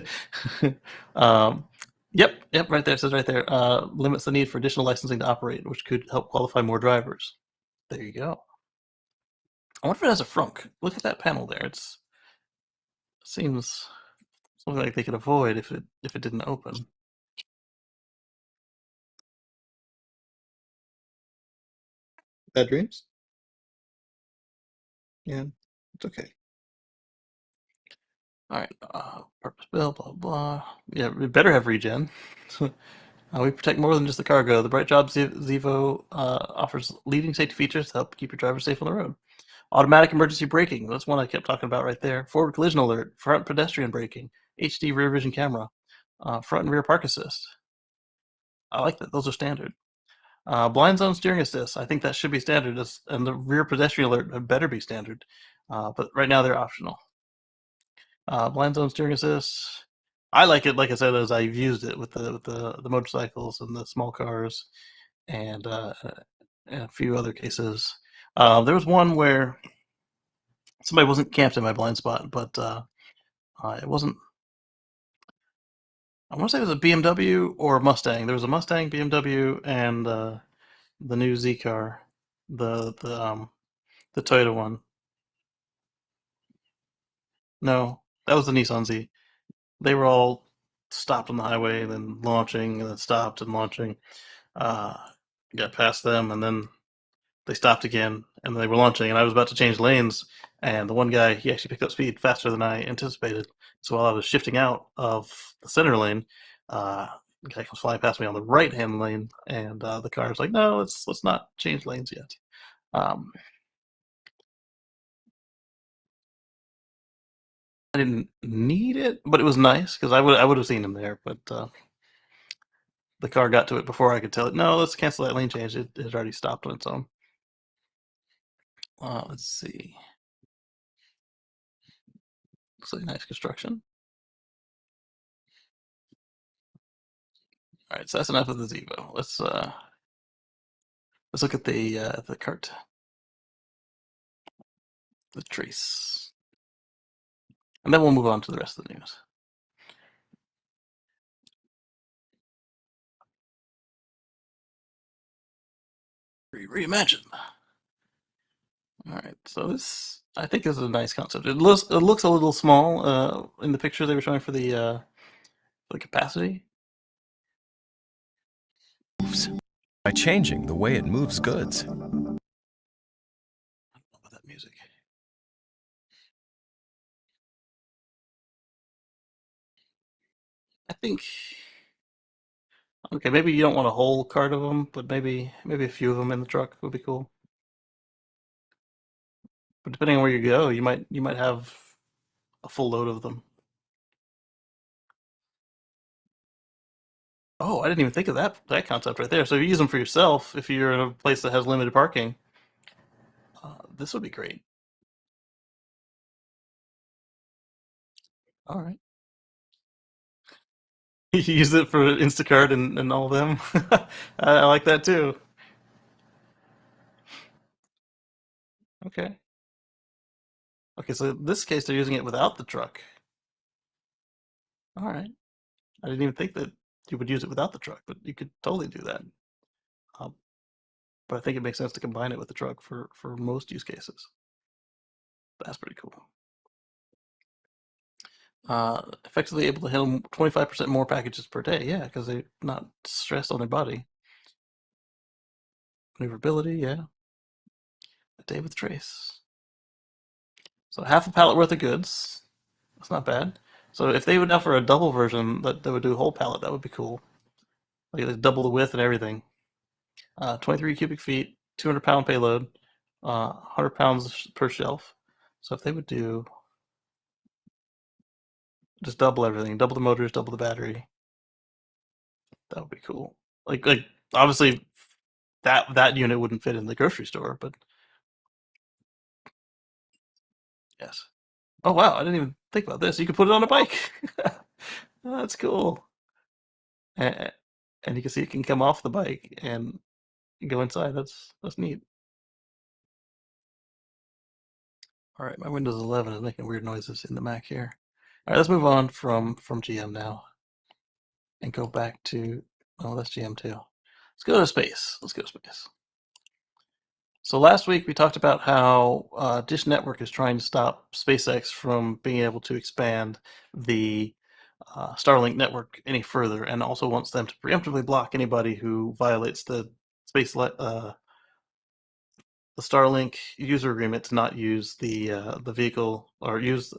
um, yep, right there. It says right there, limits the need for additional licensing to operate, which could help qualify more drivers. There you go. I wonder if it has a frunk. Look at that panel there. It seems something like they could avoid if it didn't open. Bad dreams? Yeah, it's okay. All right, purpose build, blah blah. Yeah, we better have regen. We protect more than just the cargo. The Bright Job Zevo offers leading safety features to help keep your driver safe on the road. Automatic emergency braking. That's one I kept talking about right there. Forward collision alert. Front pedestrian braking. HD rear vision camera. Front and rear park assist. I like that. Those are standard. Blind zone steering assist. I think that should be standard, and the rear pedestrian alert better be standard. But right now they're optional. Blind zone steering assist. I like it, like I said, as I've used it with the motorcycles and the small cars, and a few other cases. There was one where somebody wasn't camped in my blind spot, but it wasn't. I want to say it was a BMW or a Mustang. There was a Mustang, BMW, and the new Z car, the Toyota one. No, that was the Nissan Z. They were all stopped on the highway, then launching, and then stopped and launching. Uh, got past them, and then they stopped again, and they were launching, and I was about to change lanes, and the one guy, he actually picked up speed faster than I anticipated. So while I was shifting out of the center lane, the guy comes flying past me on the right-hand lane, and the car's like, "No, let's not change lanes yet." Um, I didn't need it, but it was nice because I would have seen him there, but the car got to it before I could tell it. No, let's cancel that lane change. It had already stopped on its own. Let's see. Looks like nice construction. All right, so that's enough of the Zevo. Let's look at the cart, the trace, and then we'll move on to the rest of the news. Reimagine. All right, so this I think is a nice concept. It looks a little small in the picture they were showing for the capacity. By changing the way it moves goods. I don't know about that music. I think okay, maybe you don't want a whole cart of them, but maybe a few of them in the truck would be cool. But depending on where you go, you might have a full load of them. Oh, I didn't even think of that concept right there. So if you use them for yourself, if you're in a place that has limited parking, this would be great. All right. You use it for Instacart and all of them. I like that too. Okay. Okay, so in this case they're using it without the truck. All right. I didn't even think that you would use it without the truck, but you could totally do that. Um, but I think it makes sense to combine it with the truck for most use cases. That's pretty cool. Effectively able to handle 25% more packages per day. Yeah, because they're not stressed on their body. Maneuverability, yeah. A day with trace. So half a pallet worth of goods. That's not bad. So if they would offer a double version that would do a whole pallet, that would be cool. Like they double the width and everything. 23 cubic feet, 200-pound payload, 100 pounds per shelf. So if they would do just double everything, double the motors, double the battery, that would be cool. Like obviously that unit wouldn't fit in the grocery store, but yes. Oh wow, I didn't even think about this. You could put it on a bike. That's cool. And, and you can see it can come off the bike, and go inside. That's neat. All right, my Windows 11 is making weird noises in the Mac here. All right, let's move on from GM now and go back to, oh, that's GM too. Let's go to space. Let's go to space. So last week we talked about how Dish Network is trying to stop SpaceX from being able to expand the Starlink network any further, and also wants them to preemptively block anybody who violates the the Starlink user agreement to not use the vehicle or use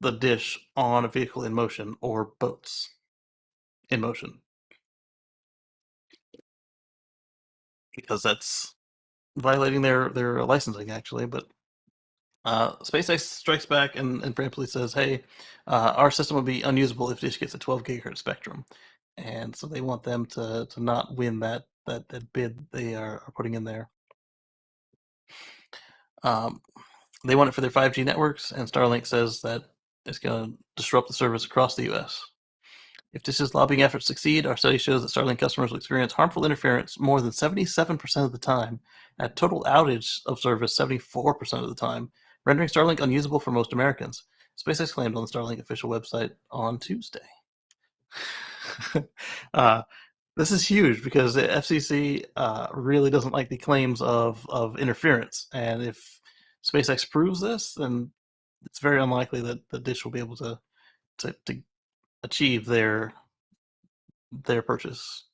the dish on a vehicle in motion or boats in motion, because that's violating their licensing actually. But SpaceX strikes back and preemptively says, "Hey, our system will be unusable if Dish gets a 12 gigahertz spectrum," and so they want them to not win that bid they are putting in there. Um, they want it for their 5G networks, and Starlink says that it's going to disrupt the service across the U.S. If Dish's lobbying efforts succeed, our study shows that Starlink customers will experience harmful interference more than 77% of the time, at total outage of service 74% of the time, rendering Starlink unusable for most Americans. SpaceX claimed on the Starlink official website on Tuesday. uh, this is huge because the FCC really doesn't like the claims of interference, and if SpaceX proves this, then it's very unlikely that the Dish will be able to achieve their purchase.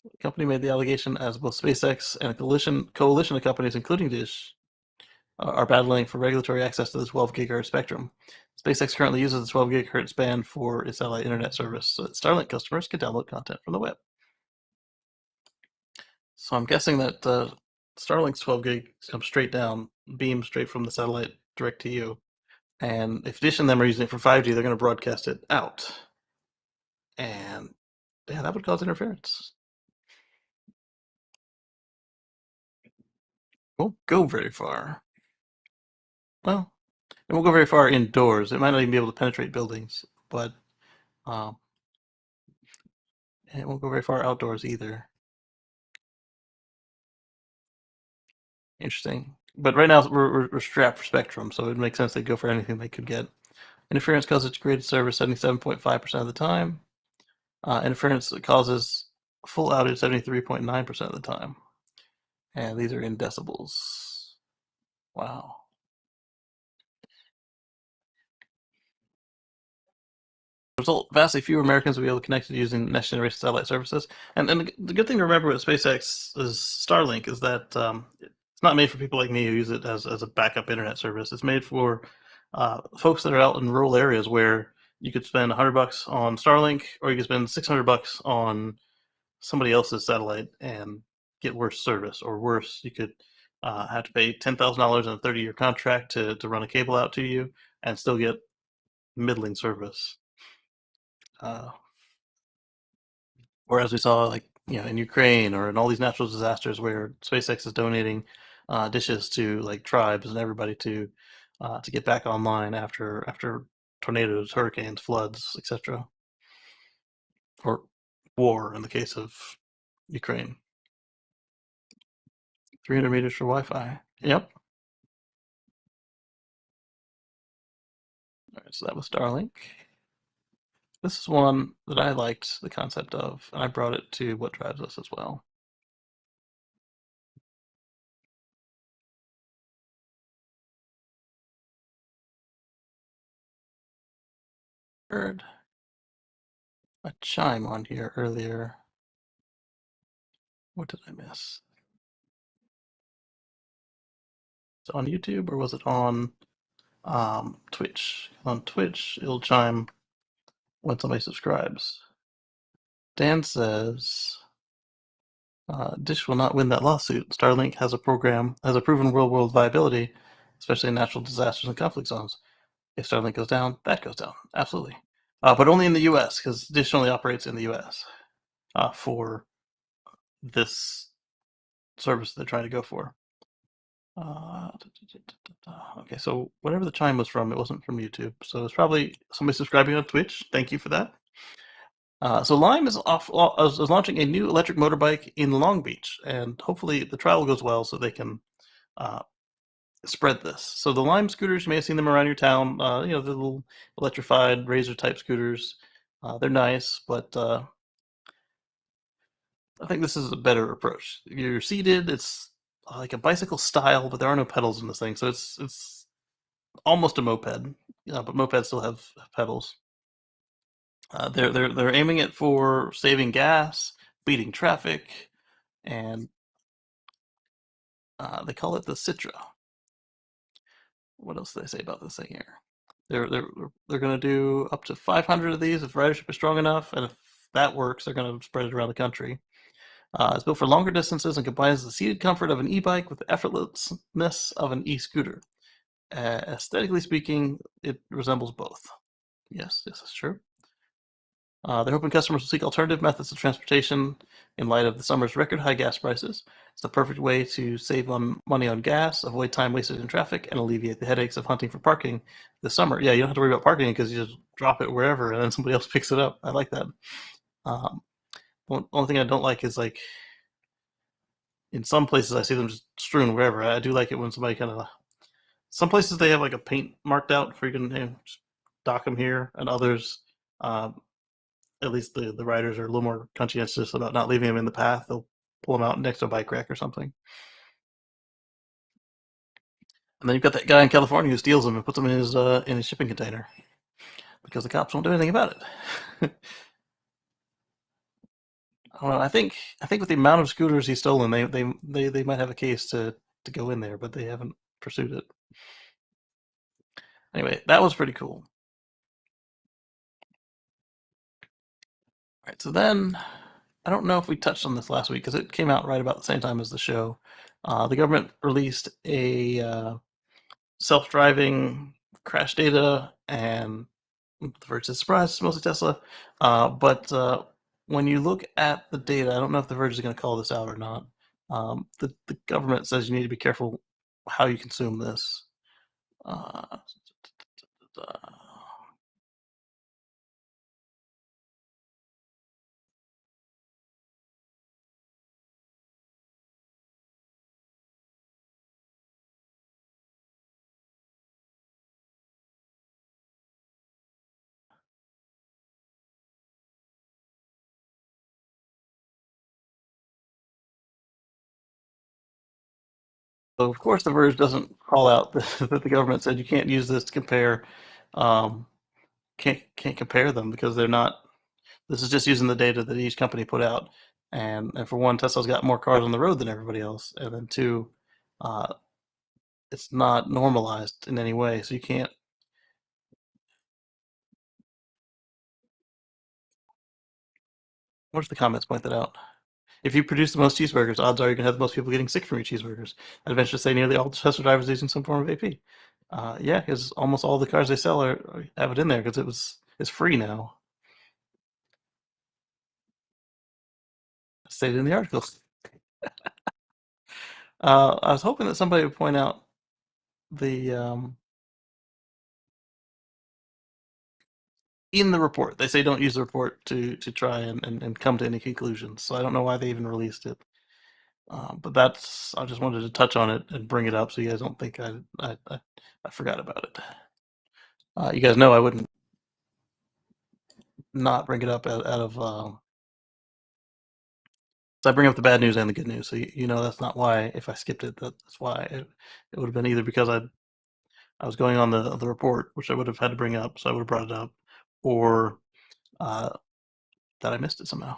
The company made the allegation as both SpaceX and a coalition of companies, including Dish, are battling for regulatory access to the 12 gigahertz spectrum. SpaceX currently uses the 12 gigahertz band for its satellite internet service, so that Starlink customers can download content from the web. So I'm guessing that Starlink's 12 gig comes straight down, beamed straight from the satellite direct to you. And if Dish and them are using it for 5G, they're going to broadcast it out. And yeah, that would cause interference. Won't go very far. Well, it won't go very far indoors. It might not even be able to penetrate buildings, but um, it won't go very far outdoors either. Interesting. But right now we're strapped for spectrum, so it would make sense they'd go for anything they could get. Interference causes degraded service 77.5% of the time. Interference causes full outage 73.9% of the time. And these are in decibels. Wow. Result, vastly fewer Americans will be able to connect to using next generation satellite services. And the good thing to remember with SpaceX is Starlink is that it's not made for people like me who use it as a backup internet service. It's made for folks that are out in rural areas where you could spend $100 on Starlink, or you could spend $600 on somebody else's satellite and get worse service, or worse, you could have to pay $10,000 in a 30-year contract to run a cable out to you and still get middling service. Or as we saw, like in Ukraine or in all these natural disasters, where SpaceX is donating dishes to like tribes and everybody to get back online after tornadoes, hurricanes, floods, etc., or war in the case of Ukraine. 300 meters for Wi-Fi. Yep. All right, so that was Starlink. This is one that I liked the concept of, and I brought it to What Drives Us as well. Heard a chime on here earlier. What did I miss? Was it on YouTube or was it on Twitch? On Twitch, it'll chime when somebody subscribes. Dan says, Dish will not win that lawsuit. Starlink has a proven real-world viability, especially in natural disasters and conflict zones. If Starlink goes down, that goes down. Absolutely. But only in the U.S., because Dish only operates in the U.S. For this service they're trying to go for. Okay, so whatever the chime was from, it wasn't from YouTube. So it's probably somebody subscribing on Twitch. Thank you for that. So Lime is launching a new electric motorbike in Long Beach, and hopefully the trial goes well so they can uh, spread this. So the Lime scooters, you may have seen them around your town. The little electrified razor type scooters. They're nice, but I think this is a better approach. You're seated. It's like a bicycle style, but there are no pedals in this thing, so it's almost a moped. But mopeds still have pedals. They're aiming it for saving gas, beating traffic, and they call it the Citra. What else do they say about this thing here? They're going to do up to 500 of these if ridership is strong enough, and if that works, they're going to spread it around the country. It's built for longer distances and combines the seated comfort of an e-bike with the effortlessness of an e-scooter. Aesthetically speaking, it resembles both. Yes, that's true. They're hoping customers will seek alternative methods of transportation in light of the summer's record high gas prices. It's the perfect way to save money on gas, avoid time wasted in traffic, and alleviate the headaches of hunting for parking this summer. Yeah, you don't have to worry about parking because you just drop it wherever and then somebody else picks it up. I like that. Only thing I don't like is like in some places I see them just strewn wherever. I do like it when somebody kind of some places they have like a paint marked out for you can just dock them here, and others at least the riders are a little more conscientious about not leaving them in the path. They'll pull them out next to a bike rack or something. And then you've got that guy in California who steals them and puts them in his shipping container because the cops won't do anything about it. I don't know. I think with the amount of scooters he's stolen, they might have a case to go in there, but they haven't pursued it. Anyway, that was pretty cool. All right, so then I don't know if we touched on this last week because it came out right about the same time as the show. The government released a self-driving crash data, and the Verge says, surprise, it's mostly Tesla. But when you look at the data, I don't know if the Verge is going to call this out or not. The government says you need to be careful how you consume this. So of course, the Verge doesn't call out that the government said you can't use this to compare, um, can't compare them because they're not. This is just using the data that each company put out, and for one, Tesla's got more cars on the road than everybody else, and then two, uh, it's not normalized in any way, so you can't. What if the comments point that out? If you produce the most cheeseburgers, odds are you're gonna have the most people getting sick from your cheeseburgers. I'd venture to say nearly all Tesla drivers are using some form of AP. Yeah, because almost all the cars they sell have it in there because it's free now. Stated in the article. I was hoping that somebody would point out the in the report. They say don't use the report to try and come to any conclusions. So I don't know why they even released it. But that's I just wanted to touch on it and bring it up so you guys don't think I forgot about it. You guys know I wouldn't not bring it up out of. So I bring up the bad news and the good news. So you know that's not why. If I skipped it, that's why it would have been either because I was going on the report, which I would have had to bring up, so I would have brought it up, or uh, that I missed it somehow.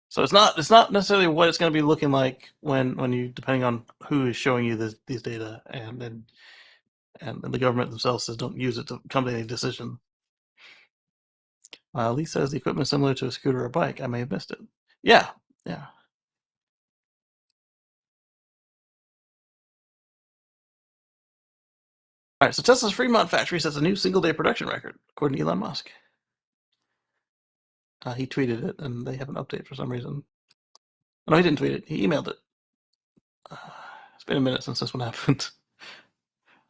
So it's not necessarily what it's going to be looking like when you depending on who is showing you these data and the government themselves says don't use it to come to any decision. Lee says the equipment is similar to a scooter or bike. I may have missed it. Yeah, yeah. All right, so Tesla's Fremont factory sets a new single-day production record, according to Elon Musk. He tweeted it, and they have an update for some reason. No, he didn't tweet it. He emailed it. It's been a minute since this one happened.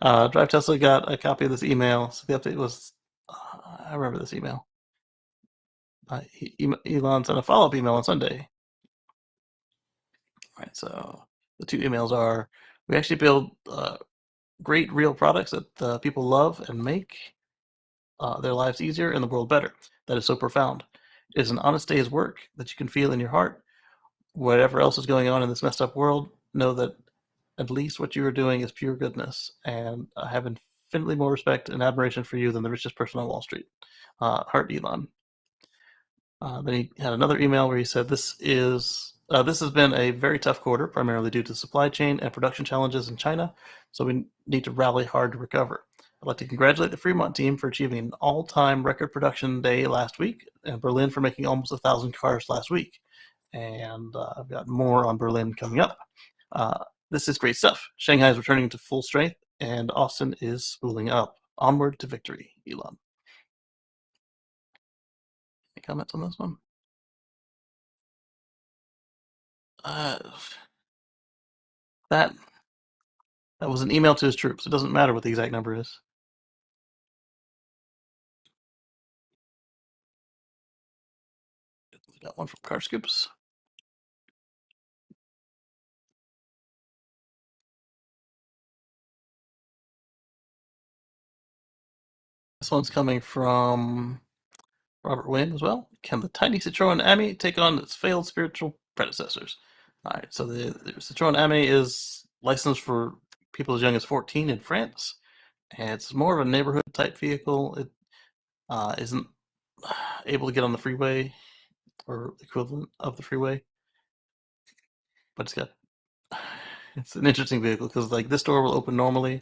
Drive Tesla got a copy of this email. So the update was, I remember this email. Elon sent a follow-up email on Sunday. All right, so the two emails are: we actually build great real products that people love and make their lives easier and the world better. That is so profound. It is an honest day's work that you can feel in your heart. Whatever else is going on in this messed up world, know that at least what you are doing is pure goodness, and I have infinitely more respect and admiration for you than the richest person on Wall Street. Heart, Elon. Then he had another email where he said, this has been a very tough quarter, primarily due to supply chain and production challenges in China, so we need to rally hard to recover. I'd like to congratulate the Fremont team for achieving an all-time record production day last week, and Berlin for making almost 1,000 cars last week. And I've got more on Berlin coming up. This is great stuff. Shanghai is returning to full strength, and Austin is spooling up. Onward to victory, Elon. Any comments on this one? That was an email to his troops. It doesn't matter what the exact number is. Got one from Car Scoops. This one's coming from Robert Wynn as well. Can the tiny Citroen Ami take on its failed spiritual predecessors? All right, so the Citroen Ami is licensed for people as young as 14 in France. And it's more of a neighborhood type vehicle. It isn't able to get on the freeway or equivalent of the freeway, but it's an interesting vehicle because like this door will open normally,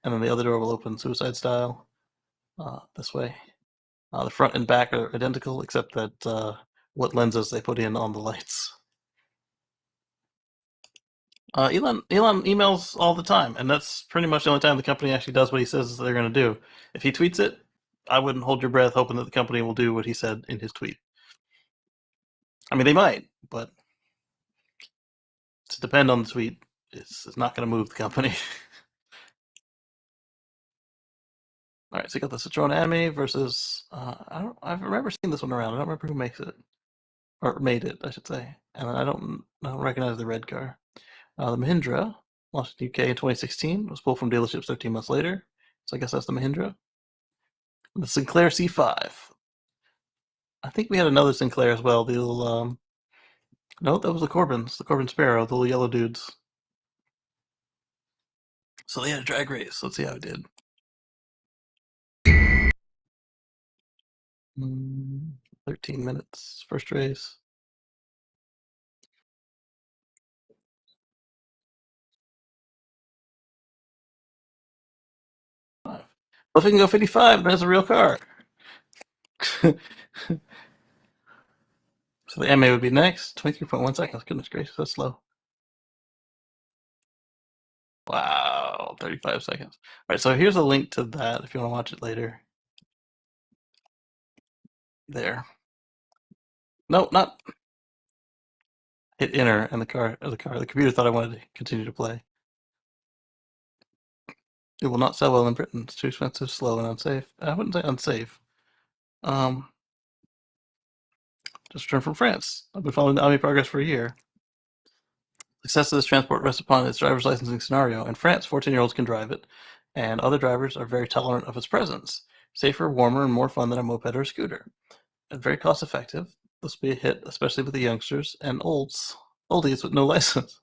and then the other door will open suicide style this way. The front and back are identical, except that what lenses they put in on the lights. Elon emails all the time, and that's pretty much the only time the company actually does what he says they're going to do. If he tweets it, I wouldn't hold your breath hoping that the company will do what he said in his tweet. I mean, they might, but to depend on the tweet is not going to move the company. All right, so you got the Citroen Ami versus I remember seeing this one around. I don't remember who makes it or made it, I should say, and I don't recognize the red car. The Mahindra, launched in the UK in 2016, was pulled from dealerships 13 months later. So I guess that's the Mahindra. The Sinclair C5. I think we had another Sinclair as well. The little no, that was the Corbins, the Corbin Sparrow, the little yellow dudes. So they had a drag race. Let's see how it did. 13 minutes, first race. Well, if we can go 55, then it's a real car. So the MA would be next. 23.1 seconds. Goodness gracious, that's slow. Wow, 35 seconds. All right, so here's a link to that if you want to watch it later. There. No, not hit enter and the computer thought I wanted to continue to play. It will not sell well in Britain. It's too expensive, slow, and unsafe. I wouldn't say unsafe. Just returned from France. I've been following the Ami progress for a year. Success of this transport rests upon its driver's licensing scenario. In France, 14-year-olds can drive it, and other drivers are very tolerant of its presence. Safer, warmer, and more fun than a moped or a scooter. And very cost-effective. This will be a hit, especially with the youngsters and oldies with no license.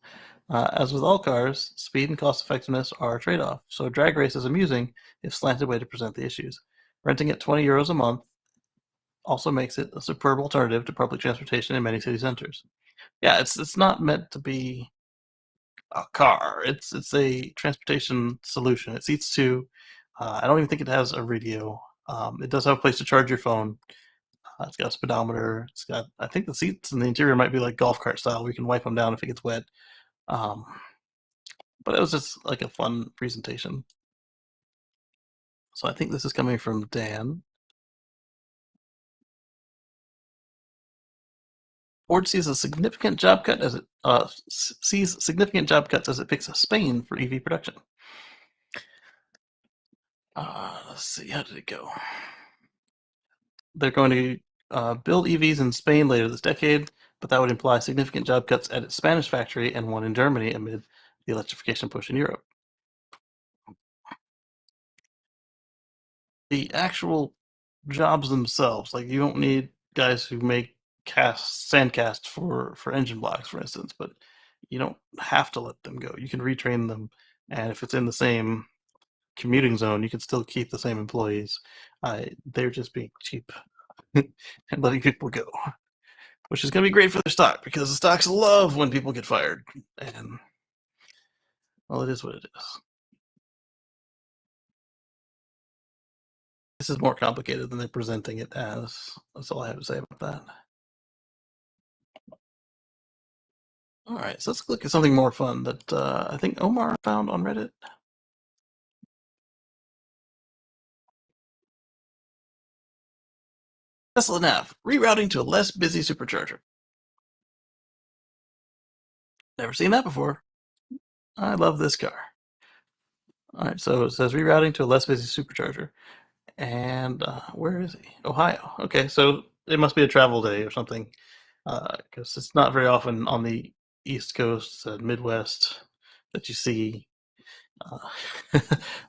As with all cars, speed and cost-effectiveness are a trade-off, so a drag race is amusing if slanted way to present the issues. Renting at €20 a month also makes it a superb alternative to public transportation in many city centers. Yeah, it's not meant to be a car. It's a transportation solution. It seats two. I don't even think it has a radio. It does have a place to charge your phone. It's got a speedometer. It's got, I think the seats in the interior might be like golf cart style, where you can wipe them down if it gets wet. But it was just like a fun presentation. So I think this is coming from Dan. Ford sees significant job cuts as it picks Spain for EV production. Let's see, how did it go? They're going to build EVs in Spain later this decade, but that would imply significant job cuts at its Spanish factory and one in Germany amid the electrification push in Europe. The actual jobs themselves, like you don't need guys who make sand casts for engine blocks, for instance, but you don't have to let them go. You can retrain them, and if it's in the same commuting zone, you can still keep the same employees. They're just being cheap and letting people go, which is going to be great for their stock because the stocks love when people get fired. And well, it is what it is. This is more complicated than they're presenting it as. That's all I have to say about that. All right, so let's look at something more fun that I think Omar found on Reddit. Tesla nav, rerouting to a less busy supercharger. Never seen that before. I love this car. All right, so it says rerouting to a less busy supercharger. And where is he? Ohio. Okay, so it must be a travel day or something, because it's not very often on the East Coast, Midwest, that you see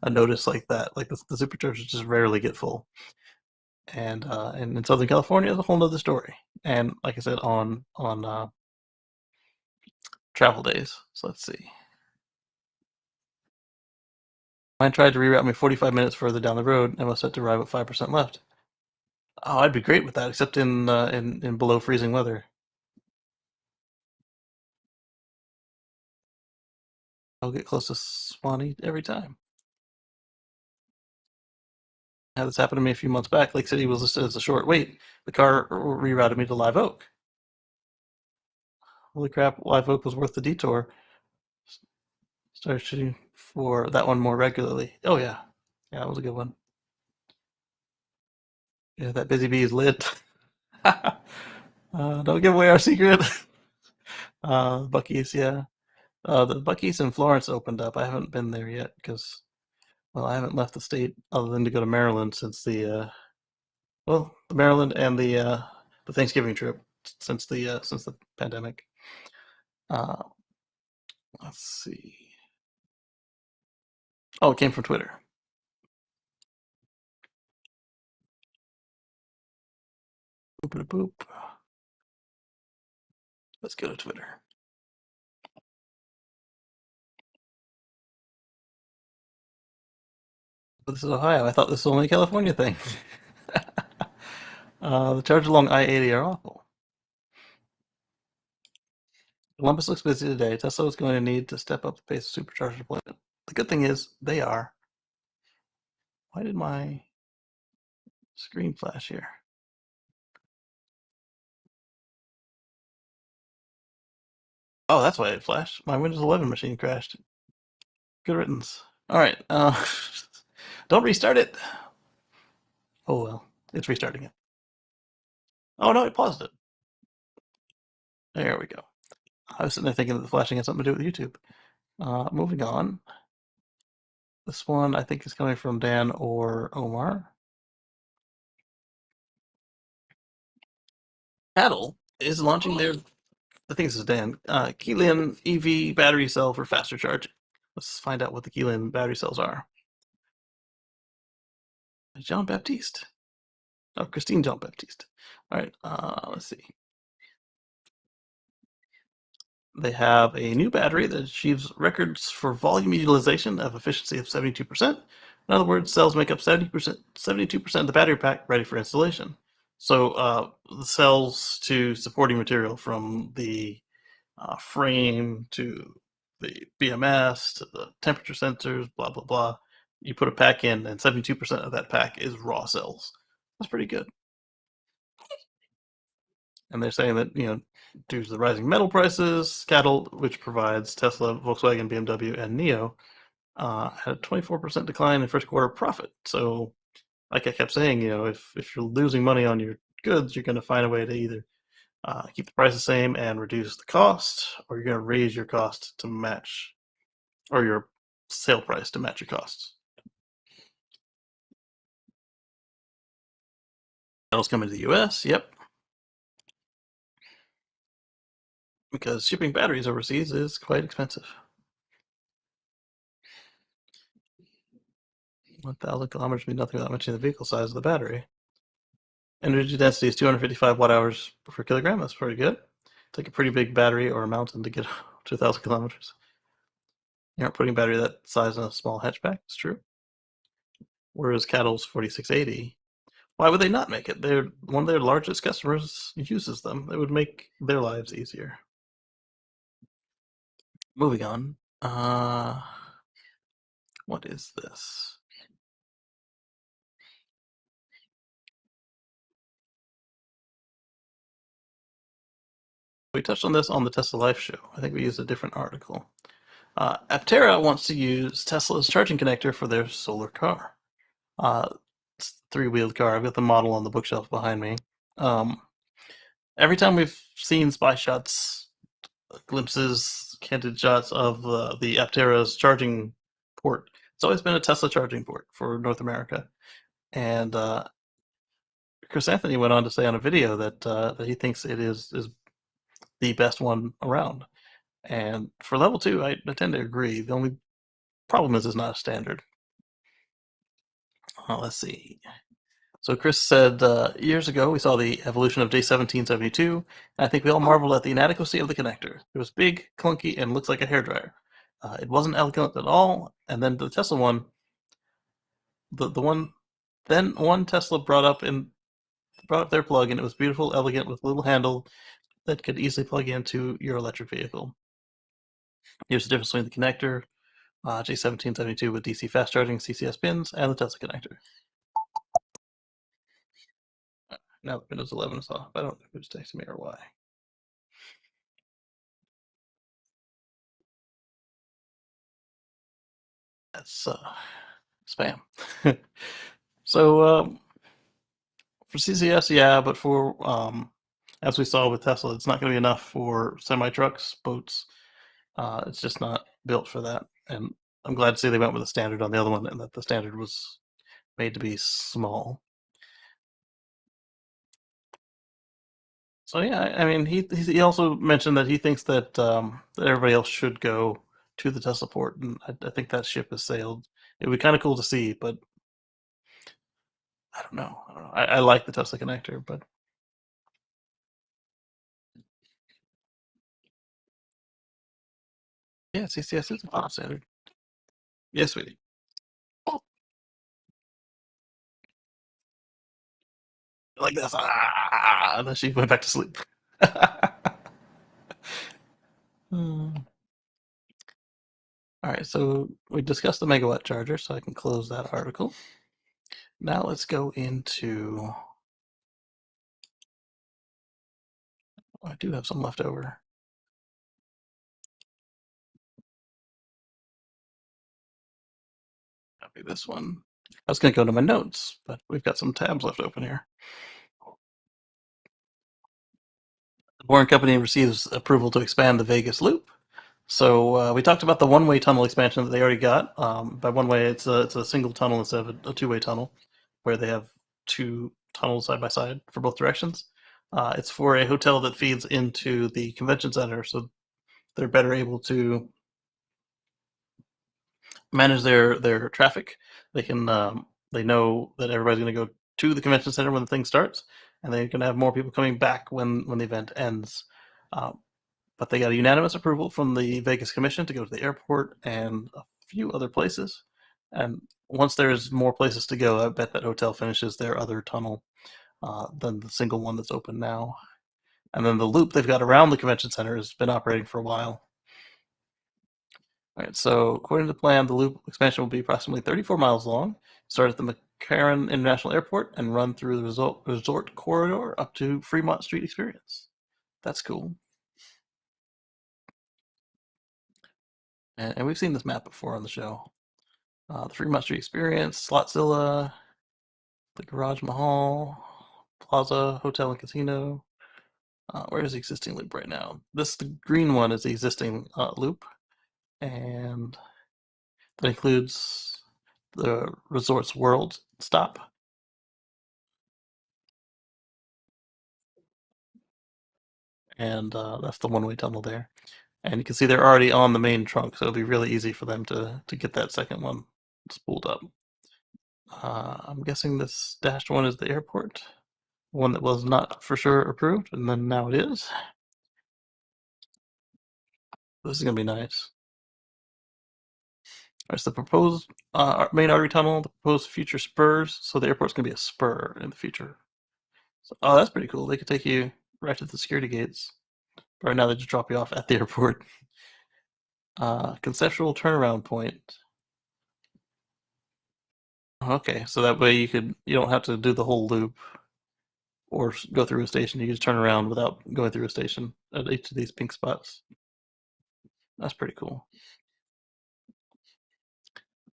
a notice like that. Like the superchargers just rarely get full. And in Southern California, it's a whole nother story. And like I said, on travel days. So let's see. Mine tried to reroute me 45 minutes further down the road and was set to arrive at 5% left. Oh, I'd be great with that, except in below freezing weather. I'll get close to Swanee every time. Had this happen to me a few months back. Lake City was listed as a short wait. The car rerouted me to Live Oak. Holy crap, Live Oak was worth the detour. Started shooting for that one more regularly. Oh yeah. Yeah, that was a good one. Yeah, that busy bee is lit. Don't give away our secret. Buc-ee's, yeah. The Buc-ee's in Florence opened up. I haven't been there yet because, well, I haven't left the state other than to go to Maryland since the Maryland and the Thanksgiving trip since the pandemic. Uh, let's see. Oh, it came from Twitter. Boop boop. Let's go to Twitter. But this is Ohio. I thought this was only a California thing. The charges along I-80 are awful. Columbus looks busy today. Tesla is going to need to step up the pace of supercharger deployment. The good thing is they are. Why did my screen flash here? Oh, that's why it flashed. My Windows 11 machine crashed. Good riddance. All right. Don't restart it. Oh well, it's restarting it. Oh no, it paused it. There we go. I was sitting there thinking that the flashing had something to do with YouTube. Moving on. This one I think is coming from Dan or Omar. Cattle is launching their, I think this is Dan, Kilian EV battery cell for faster charging. Let's find out what the Kilian battery cells are. Jean Baptiste. Oh, Christine Jean Baptiste. All right, let's see. They have a new battery that achieves records for volume utilization of efficiency of 72%. In other words, cells make up 72% of the battery pack ready for installation. So the cells to supporting material from the frame to the BMS to the temperature sensors, blah, blah, blah. You put a pack in, and 72% of that pack is raw cells. That's pretty good. And they're saying that, due to the rising metal prices, cattle, which provides Tesla, Volkswagen, BMW, and NIO, had a 24% decline in first quarter profit. So, like I kept saying, if you're losing money on your goods, you're going to find a way to either keep the price the same and reduce the cost, or you're going to raise your cost to match, or your sale price to match your costs. Metals coming to the US, yep. Because shipping batteries overseas is quite expensive. 1,000 kilometers means nothing without mentioning the vehicle size of the battery. Energy density is 255 watt hours per kilogram. That's pretty good. Take a pretty big battery or a mountain to get to 1,000 kilometers. You aren't putting a battery that size in a small hatchback. It's true. Whereas Cattle's 4680, why would they not make it? They're one of their largest customers uses them. It would make their lives easier. Moving on. What is this? We touched on this on the Tesla Life show. I think we used a different article. Aptera wants to use Tesla's charging connector for their solar car. It's a three-wheeled car. I've got the model on the bookshelf behind me. Every time we've seen spy shots, glimpses, candid shots of the Aptera's charging port, it's always been a Tesla charging port for North America. And Chris Anthony went on to say on a video that he thinks it is the best one around. And for level 2, I tend to agree. The only problem is it's not a standard. Let's see. So Chris said, years ago we saw the evolution of J1772, and I think we all marveled at the inadequacy of the connector. It was big, clunky, and looks like a hairdryer. It wasn't elegant at all, and then the Tesla one, one Tesla brought up their plug, and it was beautiful, elegant, with a little handle that could easily plug into your electric vehicle. Here's the difference between the connector, J1772 with DC fast charging CCS pins, and the Tesla connector. Now that Windows 11 is off, I don't know who's texting me or why. That's spam. So for CCS, yeah, but for as we saw with Tesla, it's not going to be enough for semi trucks, boats. It's just not built for that. And I'm glad to see they went with a standard on the other one, and that the standard was made to be small. So yeah, I mean, he also mentioned that he thinks that that everybody else should go to the Tesla port, and I think that ship has sailed. It would be kind of cool to see, but I don't know. I like the Tesla connector, but yeah, CCS is a pop standard. Yes, sweetie. Like this, and then she went back to sleep. Hmm. All right, so we discussed the megawatt charger, so I can close that article. Now let's go into. Oh, I do have some left over. Copy this one. I was going to go to my notes, but we've got some tabs left open here. The Boring Company receives approval to expand the Vegas Loop. So we talked about the one-way tunnel expansion that they already got. By one-way, it's a single tunnel instead of a two-way tunnel, where they have two tunnels side by side for both directions. It's for a hotel that feeds into the convention center, so they're better able to manage their traffic. They know that everybody's going to go to the convention center when the thing starts, and they're going to have more people coming back when the event ends. But they got a unanimous approval from the Vegas Commission to go to the airport and a few other places. And once there's more places to go, I bet that hotel finishes their other tunnel than the single one that's open now. And then the loop they've got around the convention center has been operating for a while. All right, so according to the plan, the loop expansion will be approximately 34 miles long, start at the McCarran International Airport, and run through the resort corridor up to Fremont Street Experience. That's cool. And we've seen this map before on the show. The Fremont Street Experience, Slotzilla, the Garage Mahal, Plaza Hotel and Casino. Where is the existing loop right now? The green one is the existing loop, and that includes the Resorts World stop. and that's the one-way tunnel there. And you can see they're already on the main trunk, so it'll be really easy for them to get that second one spooled up. I'm guessing this dashed one is the airport, one that was not for sure approved, and then now it is. This is gonna be nice. It's the proposed main artery tunnel, the proposed future spurs. So the airport's gonna be a spur in the future. So, oh, that's pretty cool. They could take you right to the security gates. Right now, they just drop you off at the airport. Conceptual turnaround point. Okay, so that way you don't have to do the whole loop or go through a station. You can just turn around without going through a station at each of these pink spots. That's pretty cool.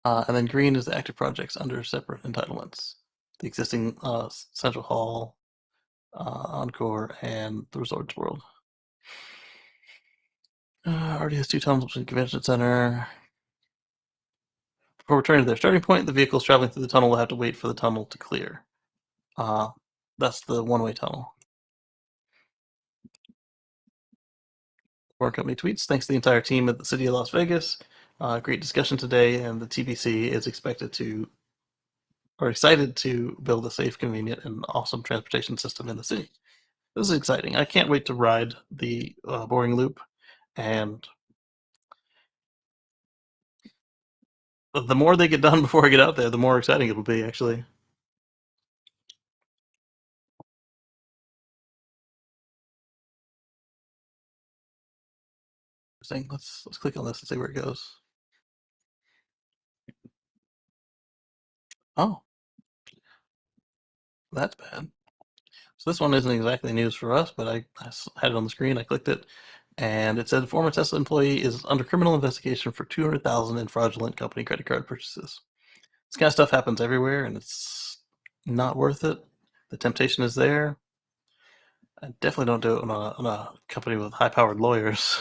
And then green is the active projects under separate entitlements. The existing Central Hall, Encore, and the Resorts World. Already has 2 tunnels between the convention center. Before returning to their starting point, the vehicles traveling through the tunnel will have to wait for the tunnel to clear. That's the one-way tunnel. Foreign Company tweets, thanks to the entire team at the City of Las Vegas. Great discussion today, and the TBC is excited to build a safe, convenient, and awesome transportation system in the city. This is exciting. I can't wait to ride the boring loop, and the more they get done before I get out there, the more exciting it'll be, actually. Let's click on this and see where it goes. Oh, that's bad. So this one isn't exactly news for us, but I had it on the screen. I clicked it, and it said former Tesla employee is under criminal investigation for $200,000 in fraudulent company credit card purchases. This kind of stuff happens everywhere, and it's not worth it. The temptation is there. I definitely don't do it on a company with high-powered lawyers.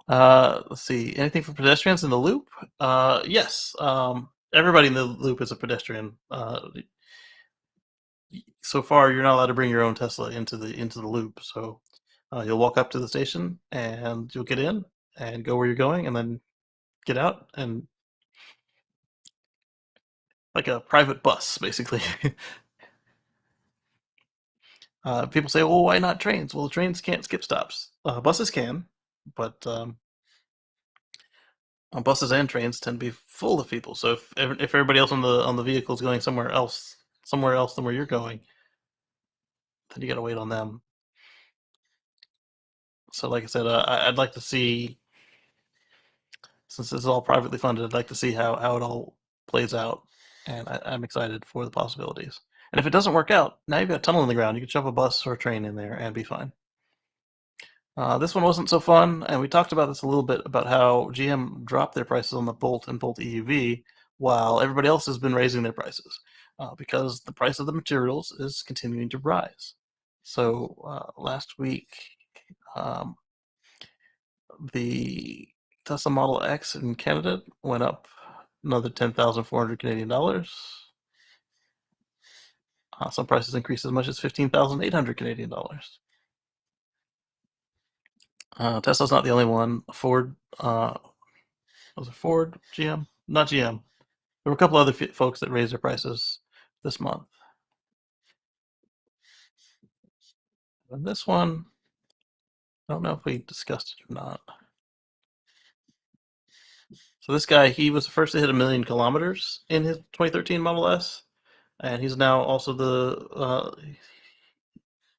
Let's see. Anything for pedestrians in the loop? Yes. Everybody in the loop is a pedestrian. So far, you're not allowed to bring your own Tesla into the loop. So you'll walk up to the station and you'll get in and go where you're going, and then get out, and like a private bus, basically. People say, "Well, why not trains?" Well, trains can't skip stops. Buses can, but buses and trains tend to be full of people. So if everybody else on the vehicle is going somewhere else than where you're going, then you got to wait on them. So, like I said, I'd like to see, since this is all privately funded, I'd like to see how it all plays out, and I'm excited for the possibilities. And if it doesn't work out, now you've got a tunnel in the ground. You can shove a bus or a train in there and be fine. This one wasn't so fun, and we talked about this a little bit about how GM dropped their prices on the Bolt and Bolt EUV while everybody else has been raising their prices because the price of the materials is continuing to rise. So last week, the Tesla Model X in Canada went up another 10,400 Canadian dollars. Some prices increased as much as 15,800 Canadian dollars. Tesla's not the only one. Ford, was it Ford? GM? Not GM. There were a couple other folks that raised their prices this month. And this one, I don't know if we discussed it or not. So this guy, he was the first to hit 1 million kilometers in his 2013 Model S, and he's now also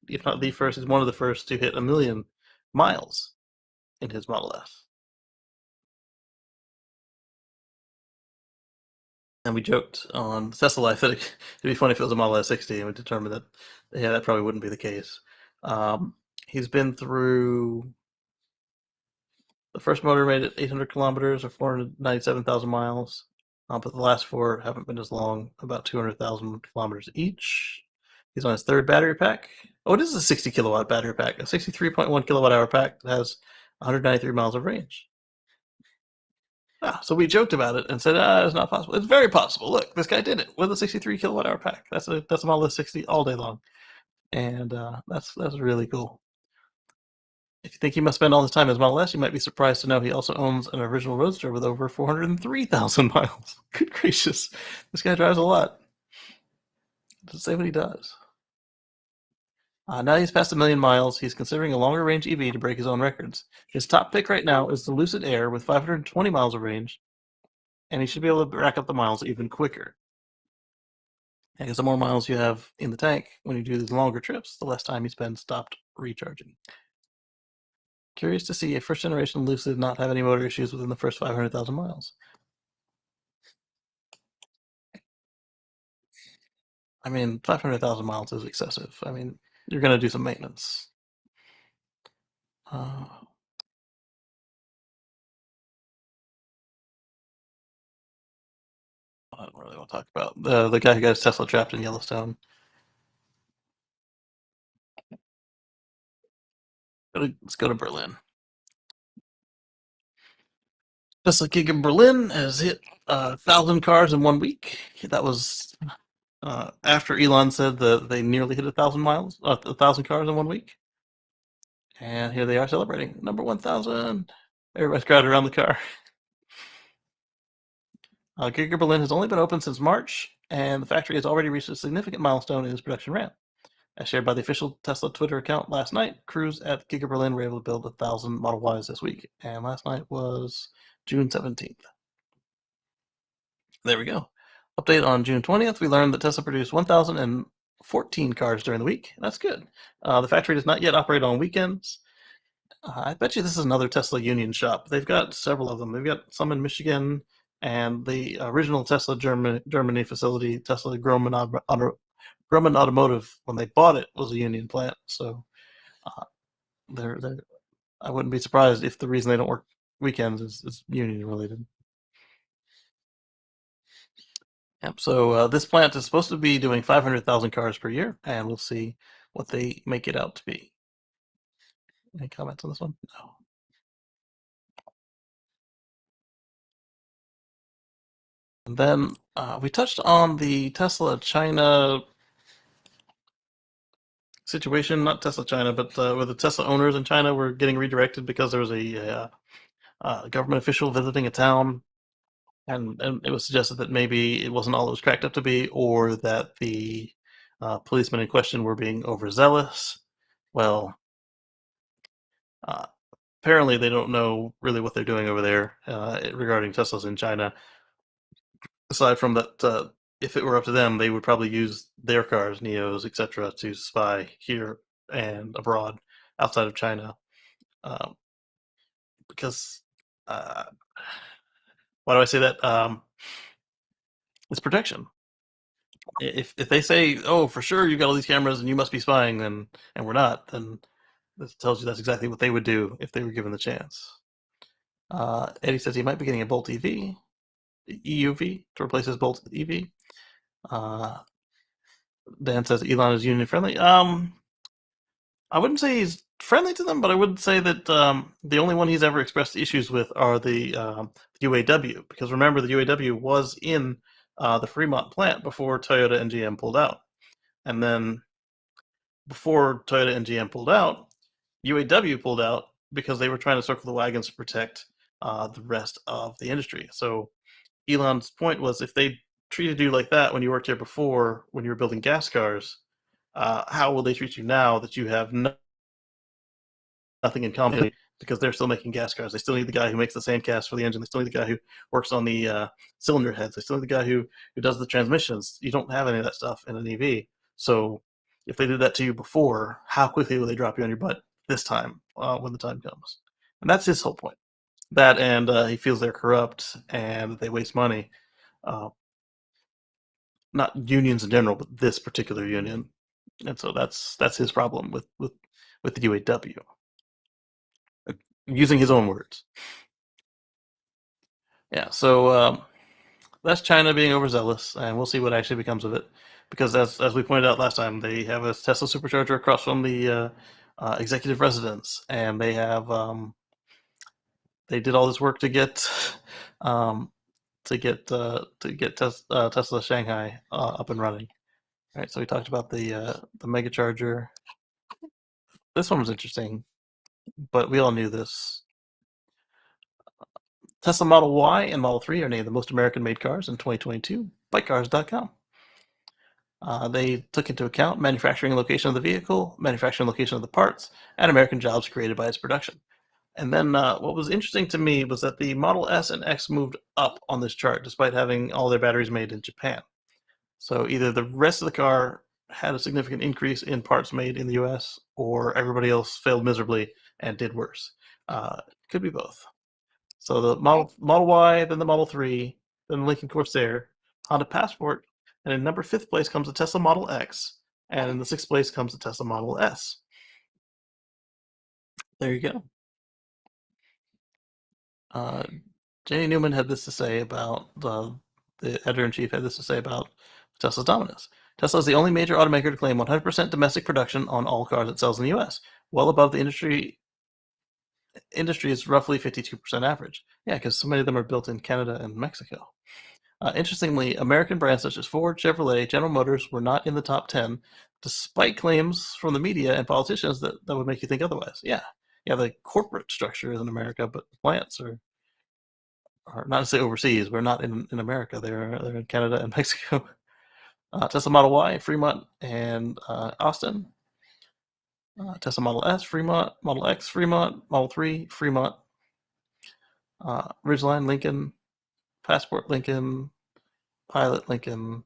if not the first, he's one of the first to hit 1 million miles in his Model S. And we joked on Tesla Life that it'd be funny if it was a Model S60, and we determined that, yeah, that probably wouldn't be the case. He's been through, the first motor made it 800 kilometers or 497,000 miles, but the last 4 haven't been as long, about 200,000 kilometers each. He's on his 3rd battery pack. Oh, it is a 60 kilowatt battery pack, a 63.1 kilowatt hour pack that has 193 miles of range. So we joked about it and said, it's not possible. It's very possible. Look, this guy did it with a 63 kilowatt hour pack. That's a Model S 60 all day long, and that's really cool. If you think he must spend all his time in his Model S, you might be surprised to know he also owns an original Roadster with over 403,000 miles. Good gracious. This guy drives a lot. Doesn't say what he does. Now he's passed 1,000,000 miles. He's considering a longer range EV to break his own records. His top pick right now is the Lucid Air with 520 miles of range, and he should be able to rack up the miles even quicker. Because the more miles you have in the tank when you do these longer trips, the less time you spend stopped recharging. Curious to see a first generation Lucid not have any motor issues within the first 500,000 miles. I mean, 500,000 miles is excessive. I mean, you're going to do some maintenance. Uh, I don't really want to talk about the guy who got his Tesla trapped in Yellowstone. Let's go to Berlin. Tesla gig in Berlin has hit 1,000 cars in 1 week. That was after Elon said that they nearly hit 1,000 miles, 1,000 cars in 1 week. And here they are celebrating number 1,000. Everybody's crowded around the car. Giga Berlin has only been open since March, and the factory has already reached a significant milestone in its production ramp. As shared by the official Tesla Twitter account last night, crews at Giga Berlin were able to build 1,000 Model Ys this week, and last night was June 17th. There we go. Update on June 20th, we learned that Tesla produced 1,014 cars during the week. That's good. The factory does not yet operate on weekends. I bet you this is another Tesla union shop. They've got several of them. They've got some in Michigan, and the original Tesla Germany facility, Tesla Grumman Automotive, when they bought it, was a union plant. So they're I wouldn't be surprised if the reason they don't work weekends is union related. Yep. So this plant is supposed to be doing 500,000 cars per year, and we'll see what they make it out to be. Any comments on this one? No. And then we touched on the Tesla China situation, not Tesla China, but where the Tesla owners in China were getting redirected because there was a government official visiting a town, and it was suggested that maybe it wasn't all it was cracked up to be, or that the policemen in question were being overzealous. Well, apparently they don't know really what they're doing over there regarding Teslas in China. Aside from that, if it were up to them, they would probably use their cars, Neos, etc., to spy here and abroad outside of China. Because why do I say that? It's protection. If they say, "Oh, for sure, you got all these cameras and you must be spying," then and we're not, then this tells you that's exactly what they would do if they were given the chance. Eddie says he might be getting a Bolt EUV to replace his Bolt EV. Dan says Elon is union friendly. I wouldn't say he's friendly to them, but I would say that the only one he's ever expressed issues with are the UAW, because remember the UAW was in the Fremont plant before Toyota and GM pulled out, and then before Toyota and GM pulled out, UAW pulled out because they were trying to circle the wagons to protect the rest of the industry. So Elon's point was, if they treated you like that when you worked here before, when you were building gas cars, how will they treat you now that you have nothing in common? Because they're still making gas cars. They still need the guy who makes the sandcast for the engine. They still need the guy who works on the cylinder heads. They still need the guy who does the transmissions. You don't have any of that stuff in an EV. So if they did that to you before, how quickly will they drop you on your butt this time when the time comes? And that's his whole point. That, and he feels they're corrupt and that they waste money. Not unions in general, but this particular union. And so that's his problem with the UAW. Using his own words. Yeah, so that's China being overzealous, and we'll see what actually becomes of it. Because as we pointed out last time, they have a Tesla supercharger across from the executive residence, and they have they did all this work to get Tesla Shanghai up and running. All right, so we talked about the mega charger. This one was interesting. but we all knew this. Tesla Model Y and Model 3 are named the most American-made cars in 2022 by Cars.com. They took into account manufacturing location of the vehicle, manufacturing location of the parts, and American jobs created by its production. And then what was interesting to me was that the Model S and X moved up on this chart despite having all their batteries made in Japan. So either the rest of the car had a significant increase in parts made in the US, or everybody else failed miserably and did worse. Could be both. So the Model Y, then the Model 3, then the Lincoln Corsair, Honda Passport, and in number 5th place comes the Tesla Model X, and in the 6th place comes the Tesla Model S. There you go. Janie Newman had this to say about the editor-in-chief had this to say about Tesla's dominance. Tesla is the only major automaker to claim 100% domestic production on all cars it sells in the U.S., well above the industry is roughly 52% average. Yeah, because so many of them are built in Canada and Mexico. Interestingly, American brands such as Ford, Chevrolet, General Motors were not in the top 10, despite claims from the media and politicians that would make you think otherwise. Yeah, the corporate structure is in America, but plants are not to say overseas. We're not in America. They're in Canada and Mexico. Tesla Model Y, Fremont and Austin. Tesla Model S, Fremont. Model X, Fremont. Model 3, Fremont. Ridgeline, Lincoln. Passport, Lincoln. Pilot, Lincoln.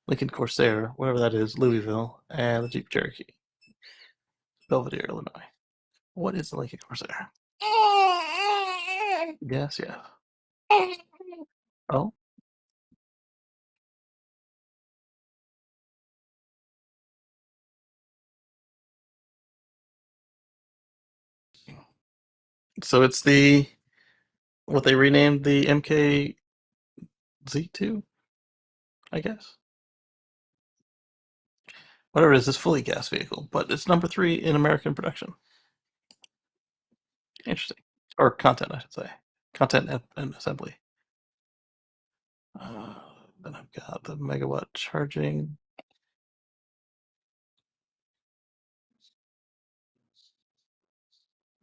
Lincoln Corsair, whatever that is, Louisville, and the Jeep Cherokee, Belvedere, Illinois. What is the Lincoln Corsair? Yes, yeah. Oh, so it's what they renamed the MKZ2, I guess. Whatever it is, this fully gas vehicle, but it's number 3 in American production. Interesting. Or content, I should say. Content and assembly. Then I've got the megawatt charging.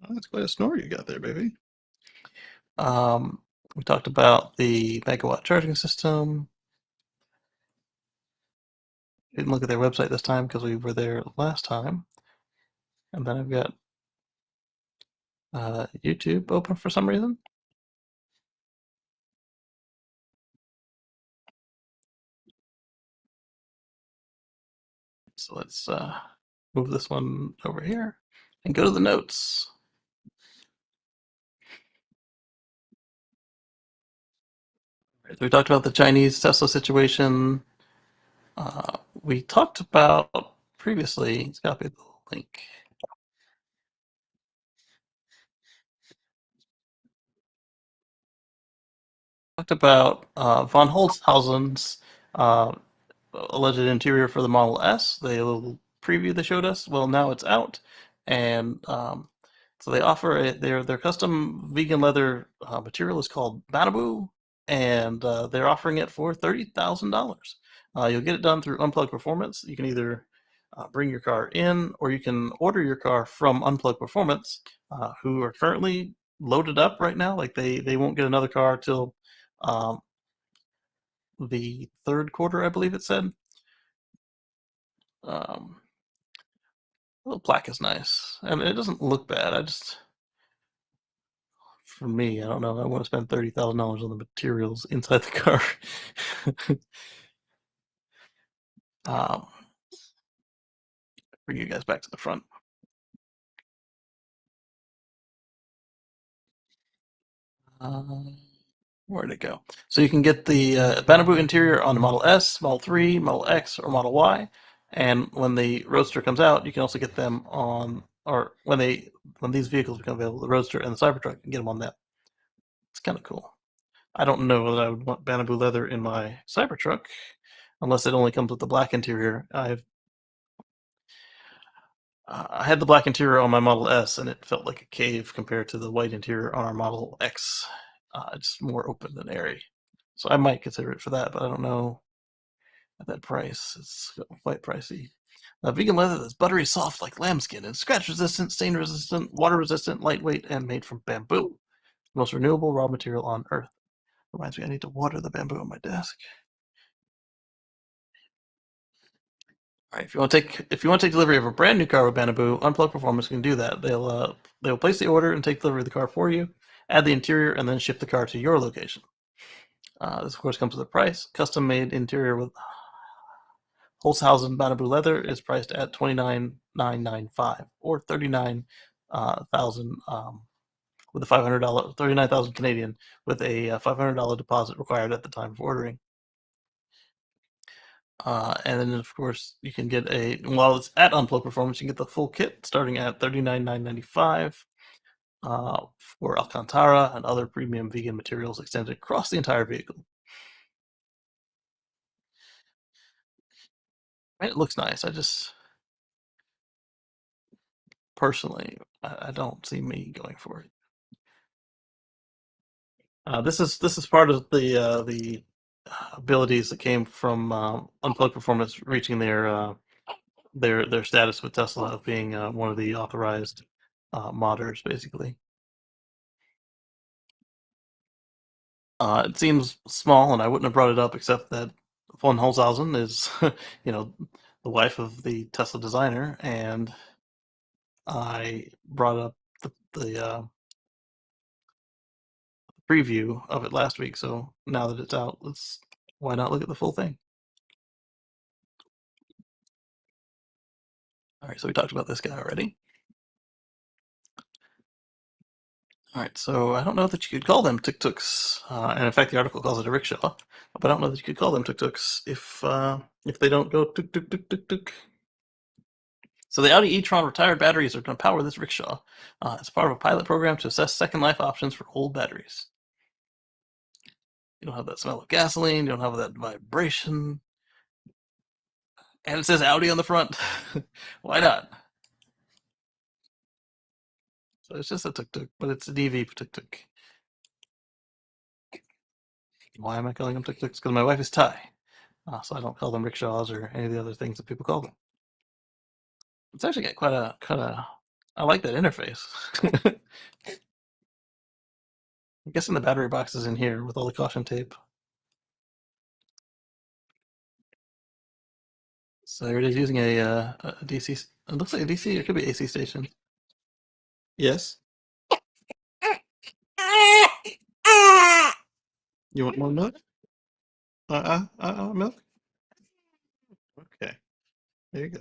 Oh, that's quite a snore you got there, baby. We talked about the megawatt charging system. Didn't look at their website this time because we were there last time. And then I've got YouTube open for some reason. So let's move this one over here and go to the notes. So we talked about the Chinese Tesla situation. We talked about previously, let's copy the link. Talked about von Holzhausen's alleged interior for the Model S. The little preview they showed us. Well, now it's out, and so they offer their custom vegan leather material is called Malibu, and they're offering it for $30,000. You'll get it done through Unplugged Performance. You can either bring your car in, or you can order your car from Unplugged Performance, who are currently loaded up right now. Like they won't get another car till the third quarter, I believe it said. The little plaque is nice, and it doesn't look bad. For me, I don't know. I want to spend $30,000 on the materials inside the car. um, Bring you guys back to the front. Where'd it go? So you can get the Malibu interior on the Model S, Model 3, Model X, or Model Y. And when the Roadster comes out, you can also get them on, or when these vehicles become available, the Roadster and the Cybertruck, you can get them on that. It's kind of cool. I don't know that I would want Malibu leather in my Cybertruck, unless it only comes with the black interior. I had the black interior on my Model S, and it felt like a cave compared to the white interior on our Model X. It's more open and airy. So I might consider it for that, but I don't know at that price. It's quite pricey. Vegan leather that's buttery soft like lambskin and scratch resistant, stain resistant, water resistant, lightweight, and made from bamboo. The most renewable raw material on Earth. Reminds me, I need to water the bamboo on my desk. All right, if you want to take delivery of a brand new car with bamboo, Unplugged Performance can do that. They'll place the order and take delivery of the car for you, add the interior, and then ship the car to your location. This of course comes with a price. Custom made interior with Holzhausen bamboo leather is priced at $29,995 or $39,000 with a $500 $39,000 Canadian with a $500 deposit required at the time of ordering. And then, of course, you can get while it's at Unplugged Performance, you can get the full kit starting at $39,995 for Alcantara and other premium vegan materials extended across the entire vehicle. And it looks nice. I just, personally, I don't see me going for it. This is part of the abilities that came from Unplugged Performance reaching their status with Tesla of being one of the authorized modders, basically. It seems small, and I wouldn't have brought it up except that von Holzhausen is, the wife of the Tesla designer, and I brought up the preview of it last week. So now that it's out, why not look at the full thing? All right, so we talked about this guy already. All right, so I don't know that you could call them tuk-tuks, and in fact, the article calls it a rickshaw. But I don't know that you could call them tuk-tuks if they don't go tuk-tuk-tuk-tuk-tuk. So the Audi e-tron retired batteries are going to power this rickshaw as part of a pilot program to assess second life options for old batteries. You don't have that smell of gasoline. You don't have that vibration. And it says Audi on the front. Why not? So it's just a tuk-tuk, but it's an EV tuk-tuk. Why am I calling them tuk-tuks? Because my wife is Thai. So I don't call them rickshaws or any of the other things that people call them. It's actually got quite a. I like that interface. I'm guessing the battery box is in here with all the caution tape. So it is using a DC. It looks like a DC. It could be AC station. Yes. You want more milk? Milk. Okay. There you go.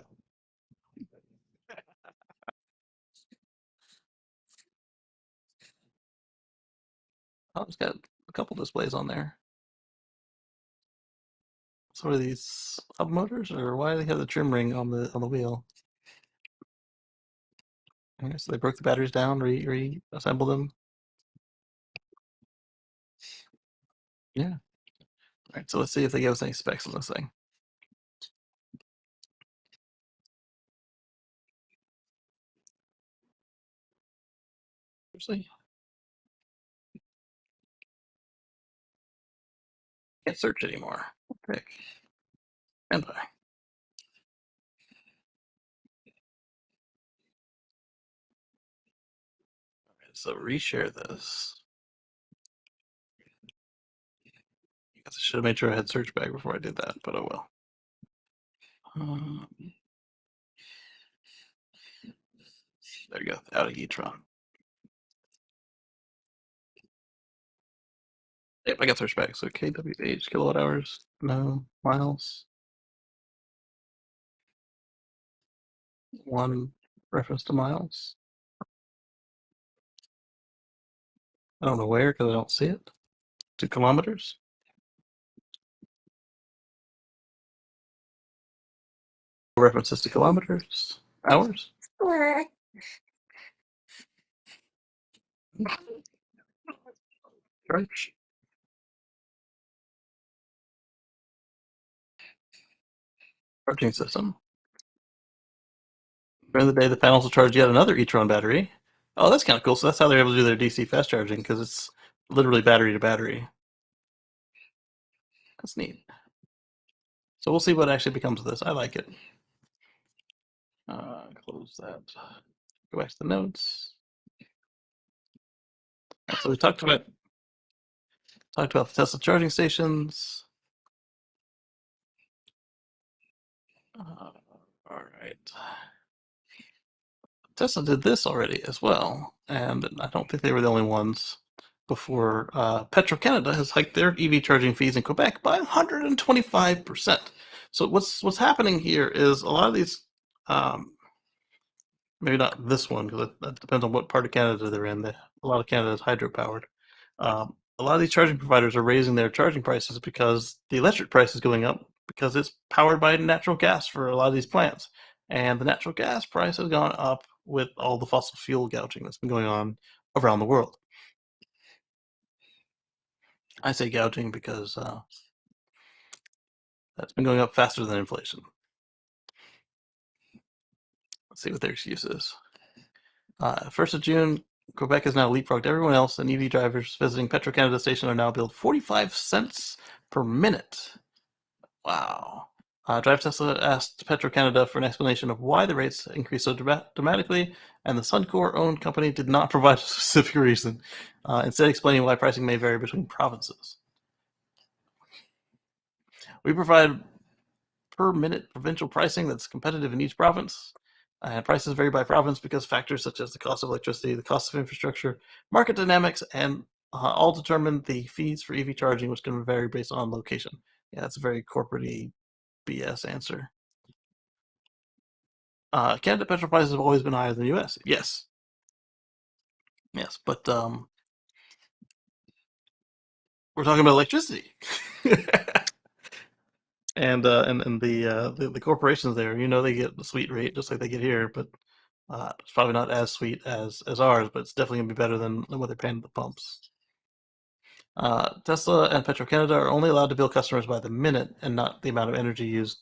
Oh, it's got a couple displays on there. So are these hub motors, or why do they have the trim ring on the wheel? Okay, so they broke the batteries down, reassembled them. Yeah. All right. So let's see if they give us any specs on this thing. Seriously? Can't search anymore. Okay. Stand by. So reshare this. I guess I should have made sure I had search bag before I did that, but oh well. There you go. Audi e-tron. Yep, I got search bag. So kWh, kilowatt hours, no miles. One reference to miles. I don't know where because I don't see it. 2 kilometers. References to kilometers, hours. Charge. Charging system. During the day, the panels will charge yet another e-tron battery. Oh, that's kind of cool. So that's how they're able to do their DC fast charging, because it's literally battery to battery. That's neat. So we'll see what actually becomes of this. I like it. Close that. Go back to the notes. So we talked about the Tesla charging stations. All right. Tesla did this already as well, and I don't think they were the only ones. Before Petro-Canada has hiked their EV charging fees in Quebec by 125%. So what's happening here is a lot of these, maybe not this one because that depends on what part of Canada they're in. A lot of Canada is hydropowered. A lot of these charging providers are raising their charging prices because the electric price is going up because it's powered by natural gas for a lot of these plants, and the natural gas price has gone up with all the fossil fuel gouging that's been going on around the world. I say gouging because that's been going up faster than inflation. Let's see what their excuse is. 1st of June, Quebec has now leapfrogged everyone else, and EV drivers visiting Petro-Canada station are now billed 45 cents per minute. Wow. Drive Tesla asked Petro-Canada for an explanation of why the rates increased so dramatically, and the Suncor-owned company did not provide a specific reason, instead explaining why pricing may vary between provinces. We provide per-minute provincial pricing that's competitive in each province. And prices vary by province because factors such as the cost of electricity, the cost of infrastructure, market dynamics, and all determine the fees for EV charging, which can vary based on location. Yeah, that's a very corporate-y BS answer. Canada petrol prices have always been higher than the U.S. Yes, but we're talking about electricity, and the corporations there, they get the sweet rate just like they get here, but it's probably not as sweet as ours, but it's definitely gonna be better than what they're paying at the pumps. Tesla and Petro-Canada are only allowed to bill customers by the minute and not the amount of energy used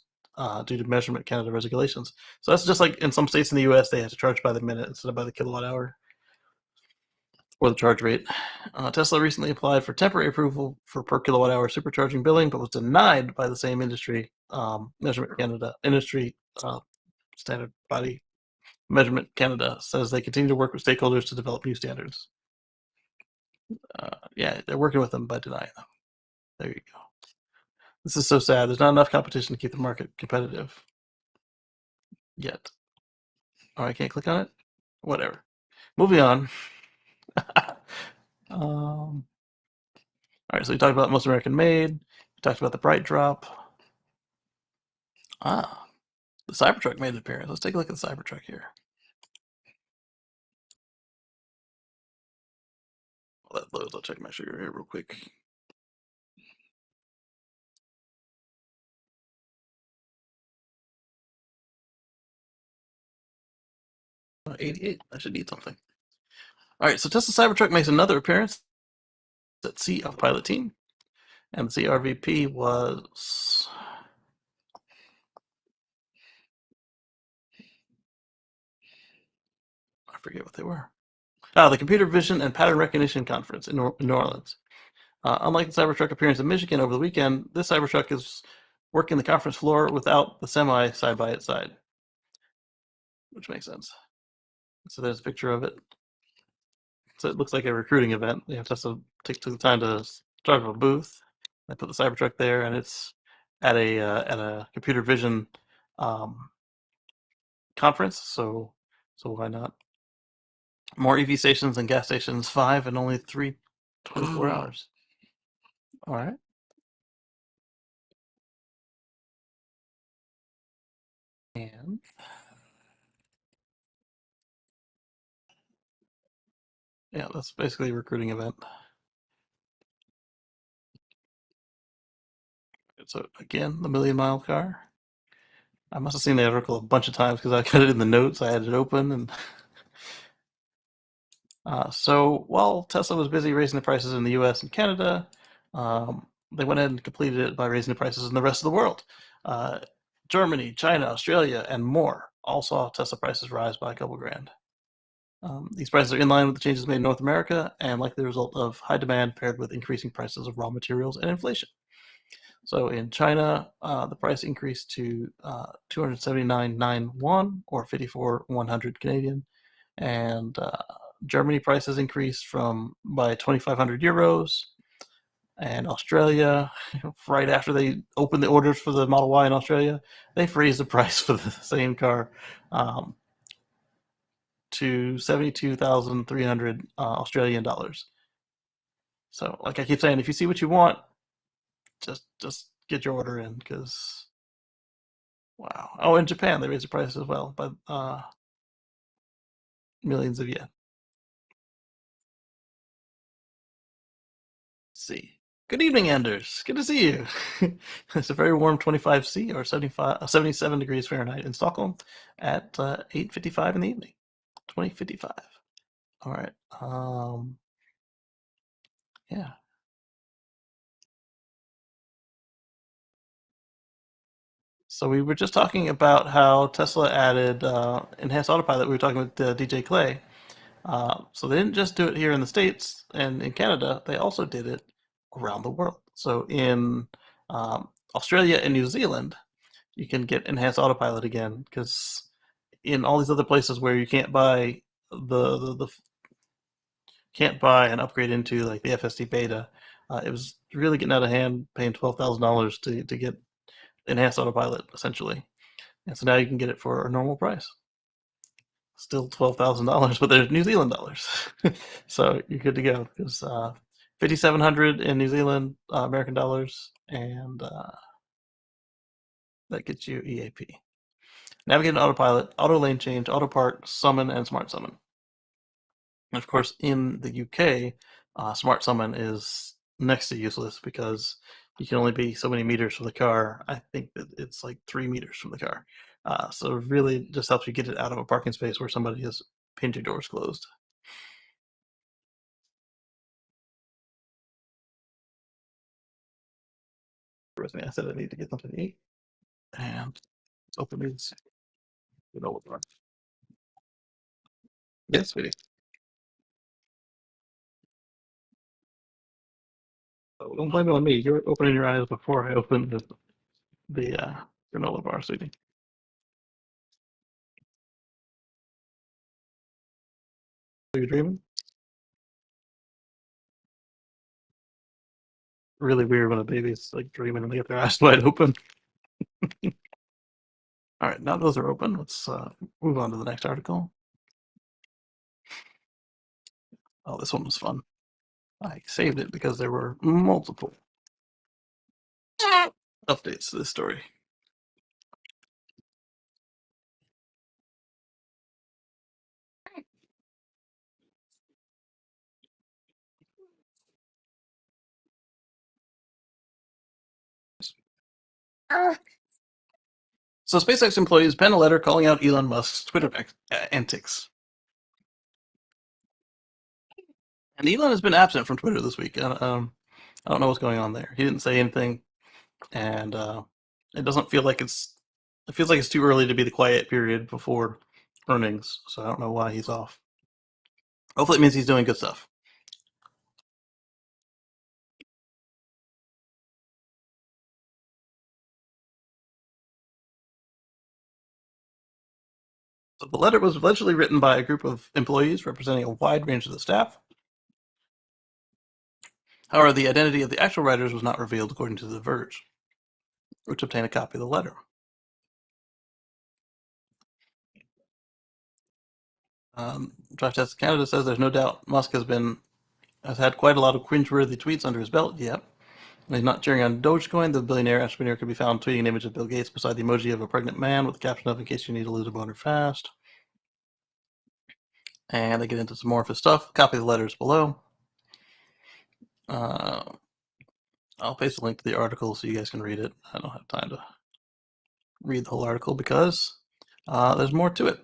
due to Measurement Canada regulations. So that's just like in some states in the U.S., they have to charge by the minute instead of by the kilowatt hour or the charge rate. Tesla recently applied for temporary approval for per kilowatt hour supercharging billing, but was denied by the same industry, Measurement Canada, industry standard body. Measurement Canada says they continue to work with stakeholders to develop new standards. Yeah, they're working with them by denying them. There you go. This is so sad. There's not enough competition to keep the market competitive yet. Oh, I can't click on it? Whatever. Moving on. All right, so we talked about most American made. We talked about the bright drop. The Cybertruck made an appearance. Let's take a look at the Cybertruck here. While that loads, I'll check my sugar here real quick. Oh, 88. I should need something. All right, so Tesla Cybertruck makes another appearance at Sea of Pilot Team, and the CRVP was I forget what they were. The Computer Vision and Pattern Recognition Conference in New Orleans. Unlike the Cybertruck appearance in Michigan over the weekend, this Cybertruck is working the conference floor without the semi side by its side, which makes sense. So there's a picture of it. So it looks like a recruiting event. You have to take the time to start up a booth. I put the Cybertruck there, and it's at a computer vision conference. So why not? More EV stations and gas stations, 5 in only 24 hours. All right. And yeah, that's basically a recruiting event. So again, the million mile car. I must have seen the article a bunch of times because I got it in the notes. I had it open, and so while Tesla was busy raising the prices in the U.S. and Canada, they went ahead and completed it by raising the prices in the rest of the world. Germany, China, Australia, and more all saw Tesla prices rise by a couple grand. These prices are in line with the changes made in North America and likely the result of high demand paired with increasing prices of raw materials and inflation. So in China, the price increased to 279.91 or 54,100 Canadian, and Germany prices increased by 2,500 euros, and Australia, right after they opened the orders for the Model Y in Australia, they raised the price for the same car um, to 72,300 Australian dollars. So, like I keep saying, if you see what you want, just get your order in because wow. Oh, in Japan they raised the price as well by millions of yen. Let's see. Good evening, Anders. Good to see you. It's a very warm 25°C or 77 degrees Fahrenheit in Stockholm at 8:55 in the evening. 20:55. All right. Yeah. So we were just talking about how Tesla added enhanced autopilot. We were talking with DJ Clay. So they didn't just do it here in the States and in Canada, they also did it around the world. So in Australia and New Zealand, you can get enhanced autopilot again because in all these other places where you can't buy the can't buy and upgrade into like the FSD beta, it was really getting out of hand, paying $12,000 to get enhanced autopilot essentially, and so now you can get it for a normal price. Still $12,000, but they're New Zealand dollars, so you're good to go. Because 5,700 in New Zealand American dollars, and that gets you EAP. Navigate an autopilot, auto lane change, auto park, summon, and smart summon. And of course, in the UK, smart summon is next to useless because you can only be so many meters from the car. I think that it's like 3 meters from the car. So it really just helps you get it out of a parking space where somebody has pinned your doors closed. With me, I said I need to get something to eat, and let's open these. You know what? Yes, sweetie. Oh, don't blame it on me. You're opening your eyes before I open the granola bar, sweetie. Are you dreaming? Really weird when a baby's like dreaming and they get their eyes wide open. All right, now those are open. Let's move on to the next article. Oh, this one was fun. I saved it because there were multiple updates to this story. So SpaceX employees pen a letter calling out Elon Musk's Twitter antics. And Elon has been absent from Twitter this week. I don't know what's going on there. He didn't say anything, and it doesn't feel like it's. It feels like it's too early to be the quiet period before earnings. So I don't know why he's off. Hopefully, it means he's doing good stuff. So the letter was allegedly written by a group of employees representing a wide range of the staff. However, the identity of the actual writers was not revealed, according to The Verge, which obtained a copy of the letter. Drive Test Canada says there's no doubt Musk has had quite a lot of cringeworthy tweets under his belt. Yep. He's not cheering on Dogecoin. The billionaire entrepreneur could be found tweeting an image of Bill Gates beside the emoji of a pregnant man with the caption of "In case you need to lose a boner fast." And they get into some more of his stuff. Copy the letters below. Uh, I'll paste a link to the article so you guys can read it. I don't have time to read the whole article because there's more to it.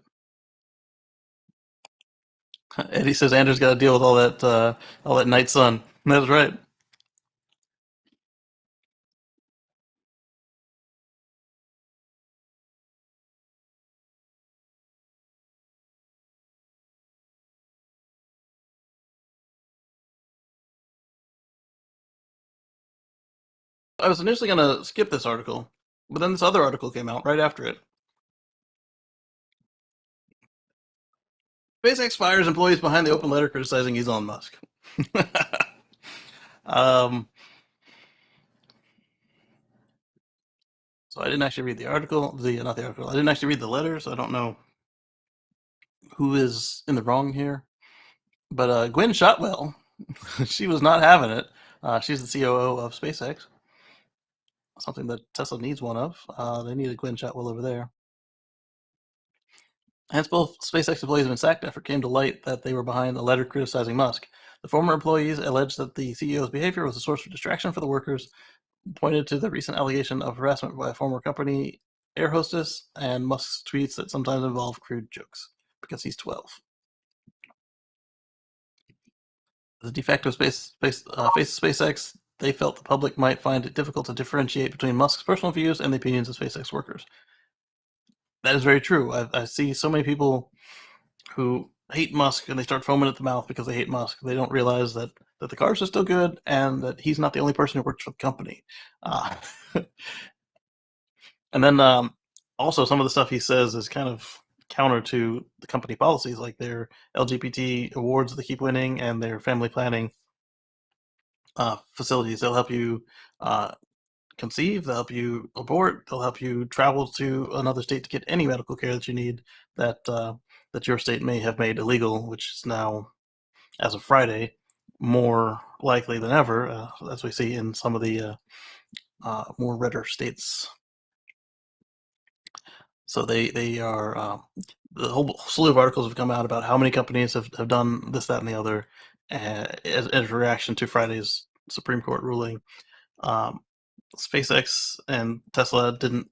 Eddie says Andrew's got to deal with all that night sun. That's right. I was initially going to skip this article, but then this other article came out right after it. SpaceX fires employees behind the open letter criticizing Elon Musk. um, so I didn't actually read the article. Not the article. I didn't actually read the letter, so I don't know who is in the wrong here. But Gwen Shotwell, she was not having it. She's the COO of SpaceX, something that Tesla needs one of. They need a Gwen Shotwell over there. Hence, both SpaceX employees have been sacked after it came to light that they were behind a letter criticizing Musk. The former employees alleged that the CEO's behavior was a source of distraction for the workers, pointed to the recent allegation of harassment by a former company air hostess, and Musk's tweets that sometimes involve crude jokes, because he's 12. The de facto face of SpaceX, they felt the public might find it difficult to differentiate between Musk's personal views and the opinions of SpaceX workers. That is very true. I see so many people who hate Musk and they start foaming at the mouth because they hate Musk. They don't realize that the cars are still good and that he's not the only person who works for the company. Uh, and then also some of the stuff he says is kind of counter to the company policies, like their LGBT awards they keep winning and their family planning facilities. They'll help you conceive, they'll help you abort, they'll help you travel to another state to get any medical care that you need that your state may have made illegal, which is now, as of Friday, more likely than ever, as we see in some of the more redder states. So they are the whole slew of articles have come out about how many companies have done this, that, and the other as a reaction to Friday's Supreme Court ruling. SpaceX and Tesla didn't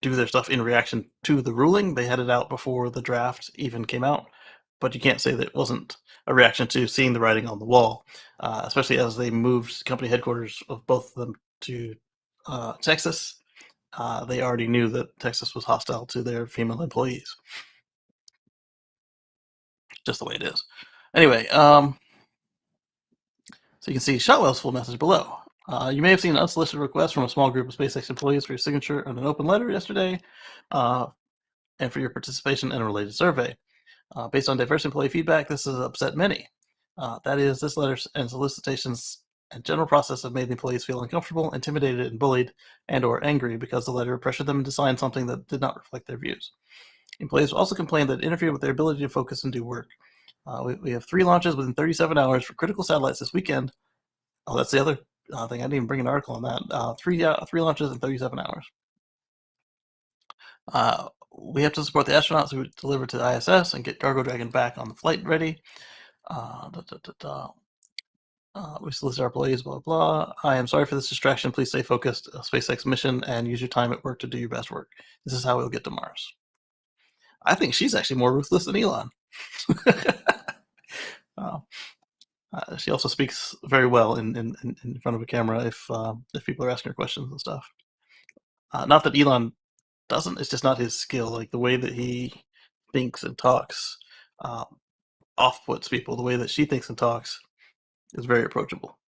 do their stuff in reaction to the ruling. They had it out before the draft even came out, but you can't say that it wasn't a reaction to seeing the writing on the wall, especially as they moved company headquarters of both of them to Texas. They already knew that Texas was hostile to their female employees. Just the way it is. Anyway, so you can see Shotwell's full message below. You may have seen an unsolicited request from a small group of SpaceX employees for your signature on an open letter yesterday, and for your participation in a related survey. Based on diverse employee feedback, this has upset many. That is, this letter and solicitations and general process have made the employees feel uncomfortable, intimidated, and bullied, and or angry because the letter pressured them to sign something that did not reflect their views. Employees also complained that it interfered with their ability to focus and do work. We have 3 launches within 37 hours for critical satellites this weekend. Oh, that's the other thing. I didn't even bring an article on that. Three launches in 37 hours. We have to support the astronauts who deliver to the ISS and get Cargo Dragon back on the flight ready. We solicit our employees, blah, blah. I am sorry for this distraction. Please stay focused. SpaceX mission and use your time at work to do your best work. This is how we'll get to Mars. I think she's actually more ruthless than Elon. She also speaks very well in front of a camera if people are asking her questions and stuff. Not that Elon doesn't, it's just not his skill. Like the way that he thinks and talks off-puts people. The way that she thinks and talks is very approachable.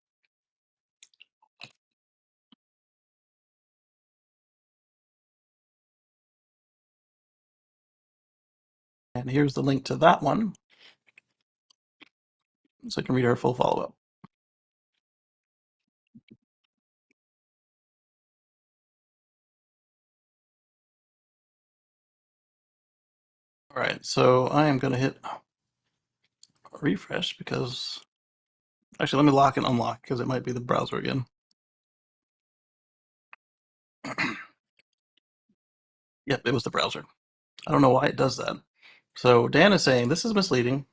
And here's the link to that one, so you can read her full follow-up. All right, so I am going to hit refresh because, actually, let me lock and unlock because it might be the browser again. Yep, it was the browser. I don't know why it does that. So Dan is saying this is misleading.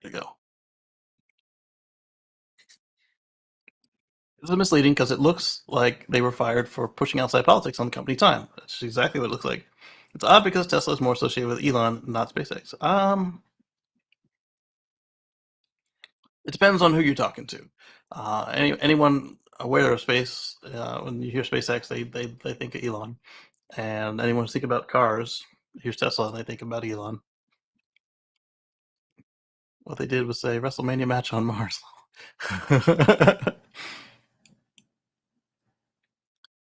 There you go. This is misleading because it looks like they were fired for pushing outside politics on the company time. That's exactly what it looks like. It's odd because Tesla is more associated with Elon, not SpaceX. It depends on who you're talking to. Anyone aware of space, when you hear SpaceX, they think of Elon. And anyone who's thinking about cars, here's Tesla, and they think about Elon. What they did was say WrestleMania match on Mars.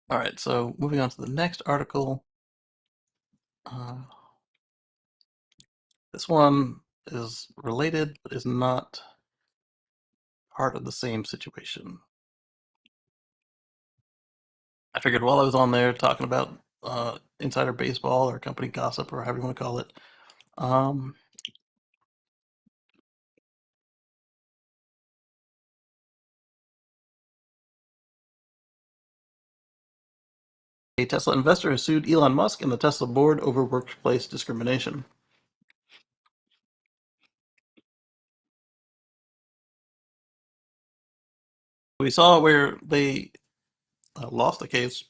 All right, so moving on to the next article. This one is related, but is not part of the same situation. I figured while I was on there talking about insider baseball or company gossip or however you want to call it, um, a Tesla investor has sued Elon Musk and the Tesla board over workplace discrimination. We saw where they lost the case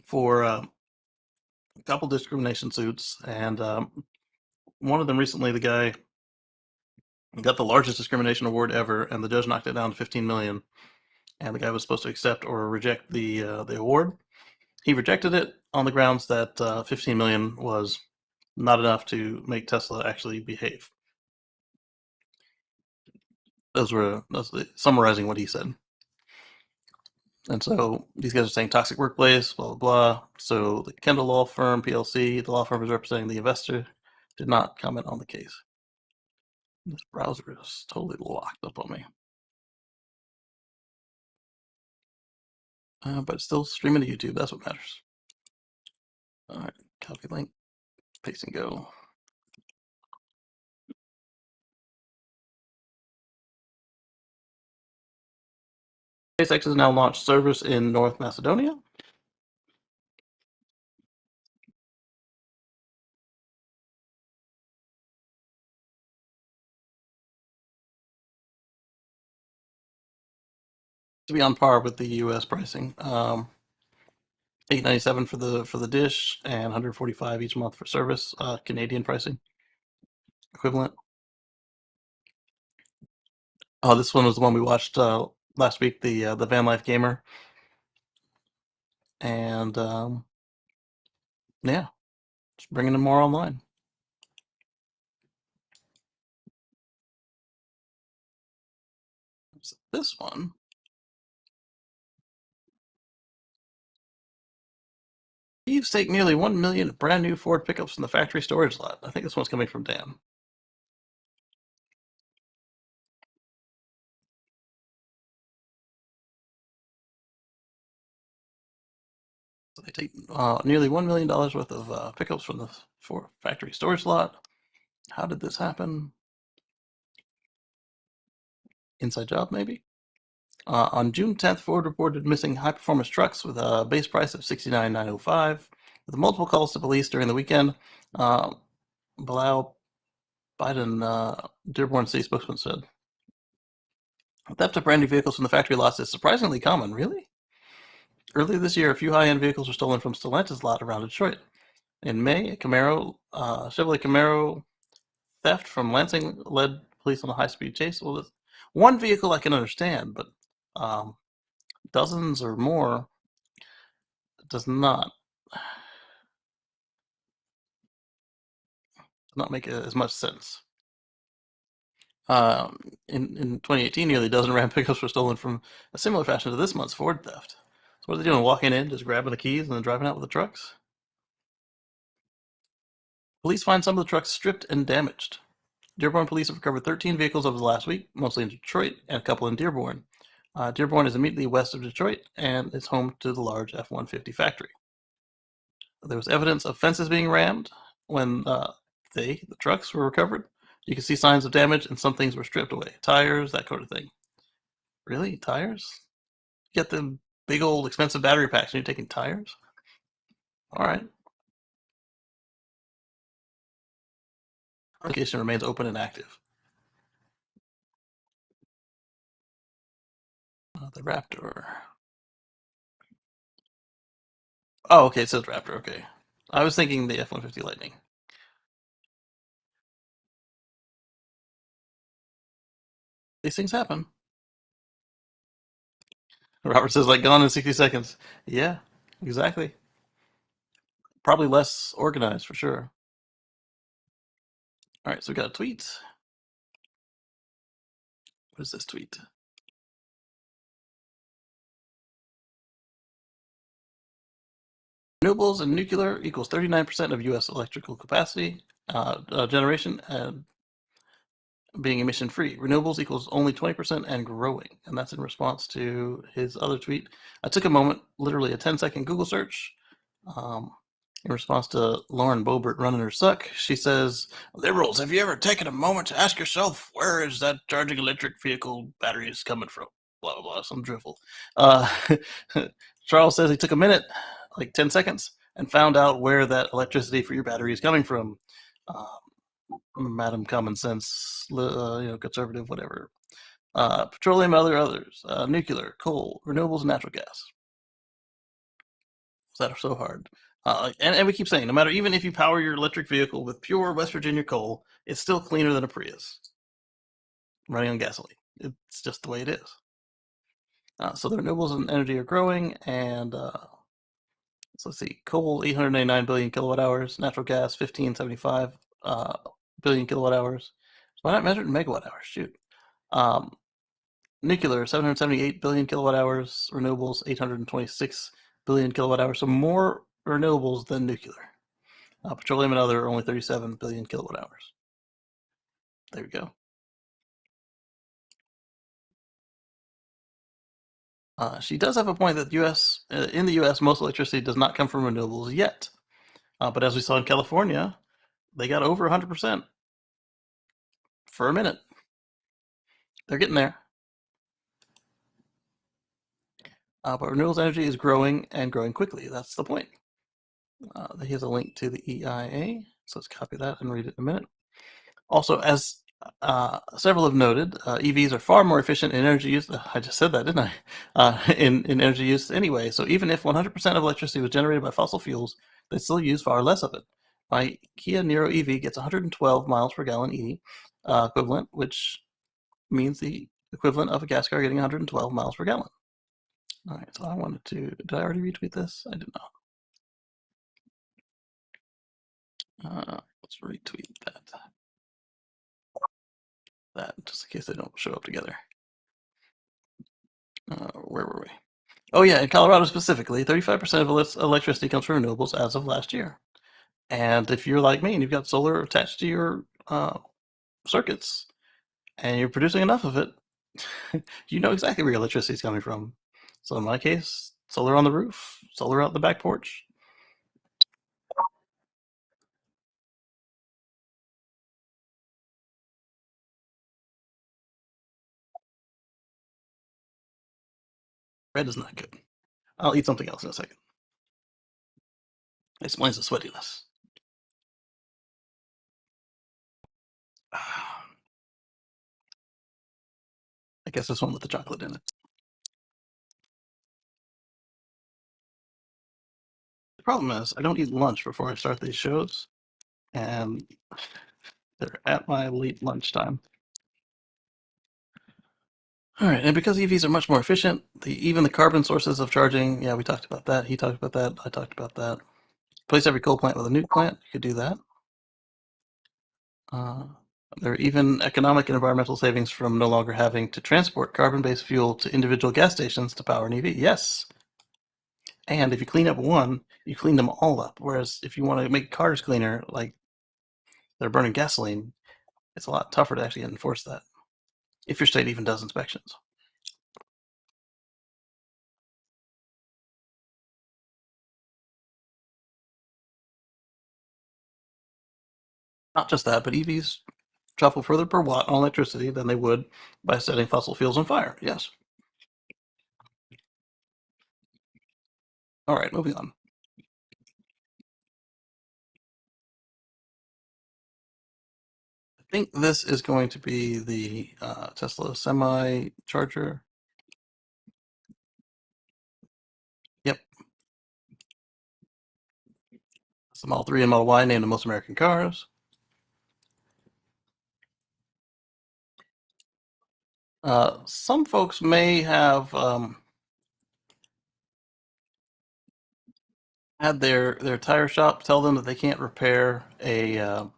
for a couple discrimination suits, and one of them recently, the guy got the largest discrimination award ever, and the judge knocked it down to 15 million. And the guy was supposed to accept or reject the award. He rejected it on the grounds that 15 million was not enough to make Tesla actually behave. That's summarizing what he said. And so these guys are saying toxic workplace, blah, blah, blah. So the Kendall Law Firm, PLC, the law firm is representing the investor, did not comment on the case. This browser is totally locked up on me. But it's still streaming to YouTube. That's what matters. All right, copy link, paste and go. SpaceX has now launched service in North Macedonia. To be on par with the U.S. pricing, $897 for the dish and $145 each month for service. Canadian pricing equivalent. Oh, this one was the one we watched last week, the Van Life Gamer, and yeah, just bringing them more online. So this one. Thieves take nearly 1 million brand new Ford pickups from the factory storage lot. I think this one's coming from Dan. So they take nearly $1 million worth of pickups from the factory storage lot. How did this happen? Inside job, maybe? On June 10th, Ford reported missing high-performance trucks with a base price of $69,905. With multiple calls to police during the weekend, Bilal Biden, Dearborn City spokesman, said. Theft of brand new vehicles from the factory lots is surprisingly common. Really? Earlier this year, a few high-end vehicles were stolen from Stellantis lot around Detroit. In May, a Chevrolet Camaro theft from Lansing led police on a high-speed chase. Well, one vehicle I can understand, but dozens or more does not make as much sense. In 2018, nearly a dozen Ram pickups were stolen from a similar fashion to this month's Ford theft. So what are they doing? Walking in, just grabbing the keys, and then driving out with the trucks? Police find some of the trucks stripped and damaged. Dearborn police have recovered 13 vehicles over the last week, mostly in Detroit and a couple in Dearborn. Dearborn is immediately west of Detroit and is home to the large F-150 factory. There was evidence of fences being rammed when the trucks were recovered. You can see signs of damage, and some things were stripped away. Tires, that sort of thing. Really? Tires? You get the big old expensive battery packs and you're taking tires? All right. Application remains open and active. The Raptor. Oh, okay, it says Raptor, okay. I was thinking the F-150 Lightning. These things happen. Robert says, like, gone in 60 seconds. Yeah, exactly. Probably less organized, for sure. All right, so we got a tweet. What is this tweet? Renewables and nuclear equals 39% of U.S. electrical capacity generation and being emission free. Renewables equals only 20% and growing. And that's in response to his other tweet. I took a moment, literally a 10-second Google search. In response to Lauren Boebert running her suck, she says, "Liberals, have you ever taken a moment to ask yourself where is that charging electric vehicle batteries coming from?" Blah, blah, blah, some drivel. Charles says he took a minute, like 10 seconds, and found out where that electricity for your battery is coming from. Madam Common Sense, conservative, whatever. Petroleum, others, nuclear, coal, renewables, and natural gas. That are so hard. And we keep saying, no matter, even if you power your electric vehicle with pure West Virginia coal, it's still cleaner than a Prius running on gasoline. It's just the way it is. So the renewables and energy are growing, and so let's see, coal 899 billion kilowatt hours, natural gas 1575 billion kilowatt hours. Why not measure it in megawatt hours? Shoot. Nuclear 778 billion kilowatt hours, renewables 826 billion kilowatt hours. So more renewables than nuclear. Petroleum and other are only 37 billion kilowatt hours. There we go. She does have a point that in the U.S., most electricity does not come from renewables yet. But as we saw in California, they got over 100% for a minute. They're getting there. But renewables energy is growing and growing quickly. That's the point. Here's a link to the EIA. So let's copy that and read it in a minute. Also, as several have noted, EVs are far more efficient in energy use. I just said that, didn't I? In energy use anyway. So even if 100% of electricity was generated by fossil fuels, they still use far less of it. My Kia Niro EV gets 112 miles per gallon equivalent, which means the equivalent of a gas car getting 112 miles per gallon. All right, so I wanted to, did I already retweet this? I did not. Let's retweet that just in case they don't show up together. Where were we? Oh yeah, in Colorado specifically, 35% of electricity comes from renewables as of last year. And if you're like me and you've got solar attached to your circuits and you're producing enough of it, you know exactly where your electricity is coming from. So in my case, solar on the roof, solar out the back porch. Red is not good. I'll eat something else in a second. It explains the sweatiness. I guess this one with the chocolate in it. The problem is I don't eat lunch before I start these shows, and they're at my late lunchtime. All right, and because EVs are much more efficient, even the carbon sources of charging, yeah, we talked about that. He talked about that. I talked about that. Replace every coal plant with a nuke plant. You could do that. There are even economic and environmental savings from no longer having to transport carbon-based fuel to individual gas stations to power an EV. Yes. And if you clean up one, you clean them all up. Whereas if you want to make cars cleaner, like they're burning gasoline, it's a lot tougher to actually enforce that. If your state even does inspections. Not just that, but EVs travel further per watt on electricity than they would by setting fossil fuels on fire. Yes. All right, moving on. I think this is going to be the Tesla semi charger. Yep. It's the Model 3 and Model Y, named the most American cars. Some folks may have had their tire shop tell them that they can't repair a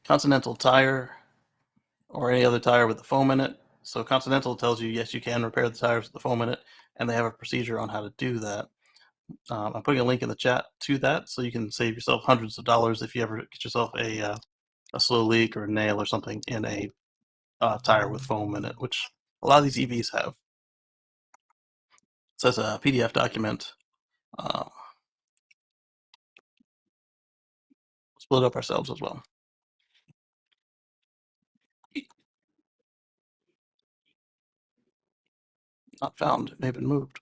Continental tire or any other tire with the foam in it. So Continental tells you, yes, you can repair the tires with the foam in it, and they have a procedure on how to do that. I'm putting a link in the chat to that, so you can save yourself hundreds of dollars if you ever get yourself a slow leak or a nail or something in a tire with foam in it, which a lot of these EVs have. It says a PDF document. Split up ourselves as well. Not found. It may have been moved.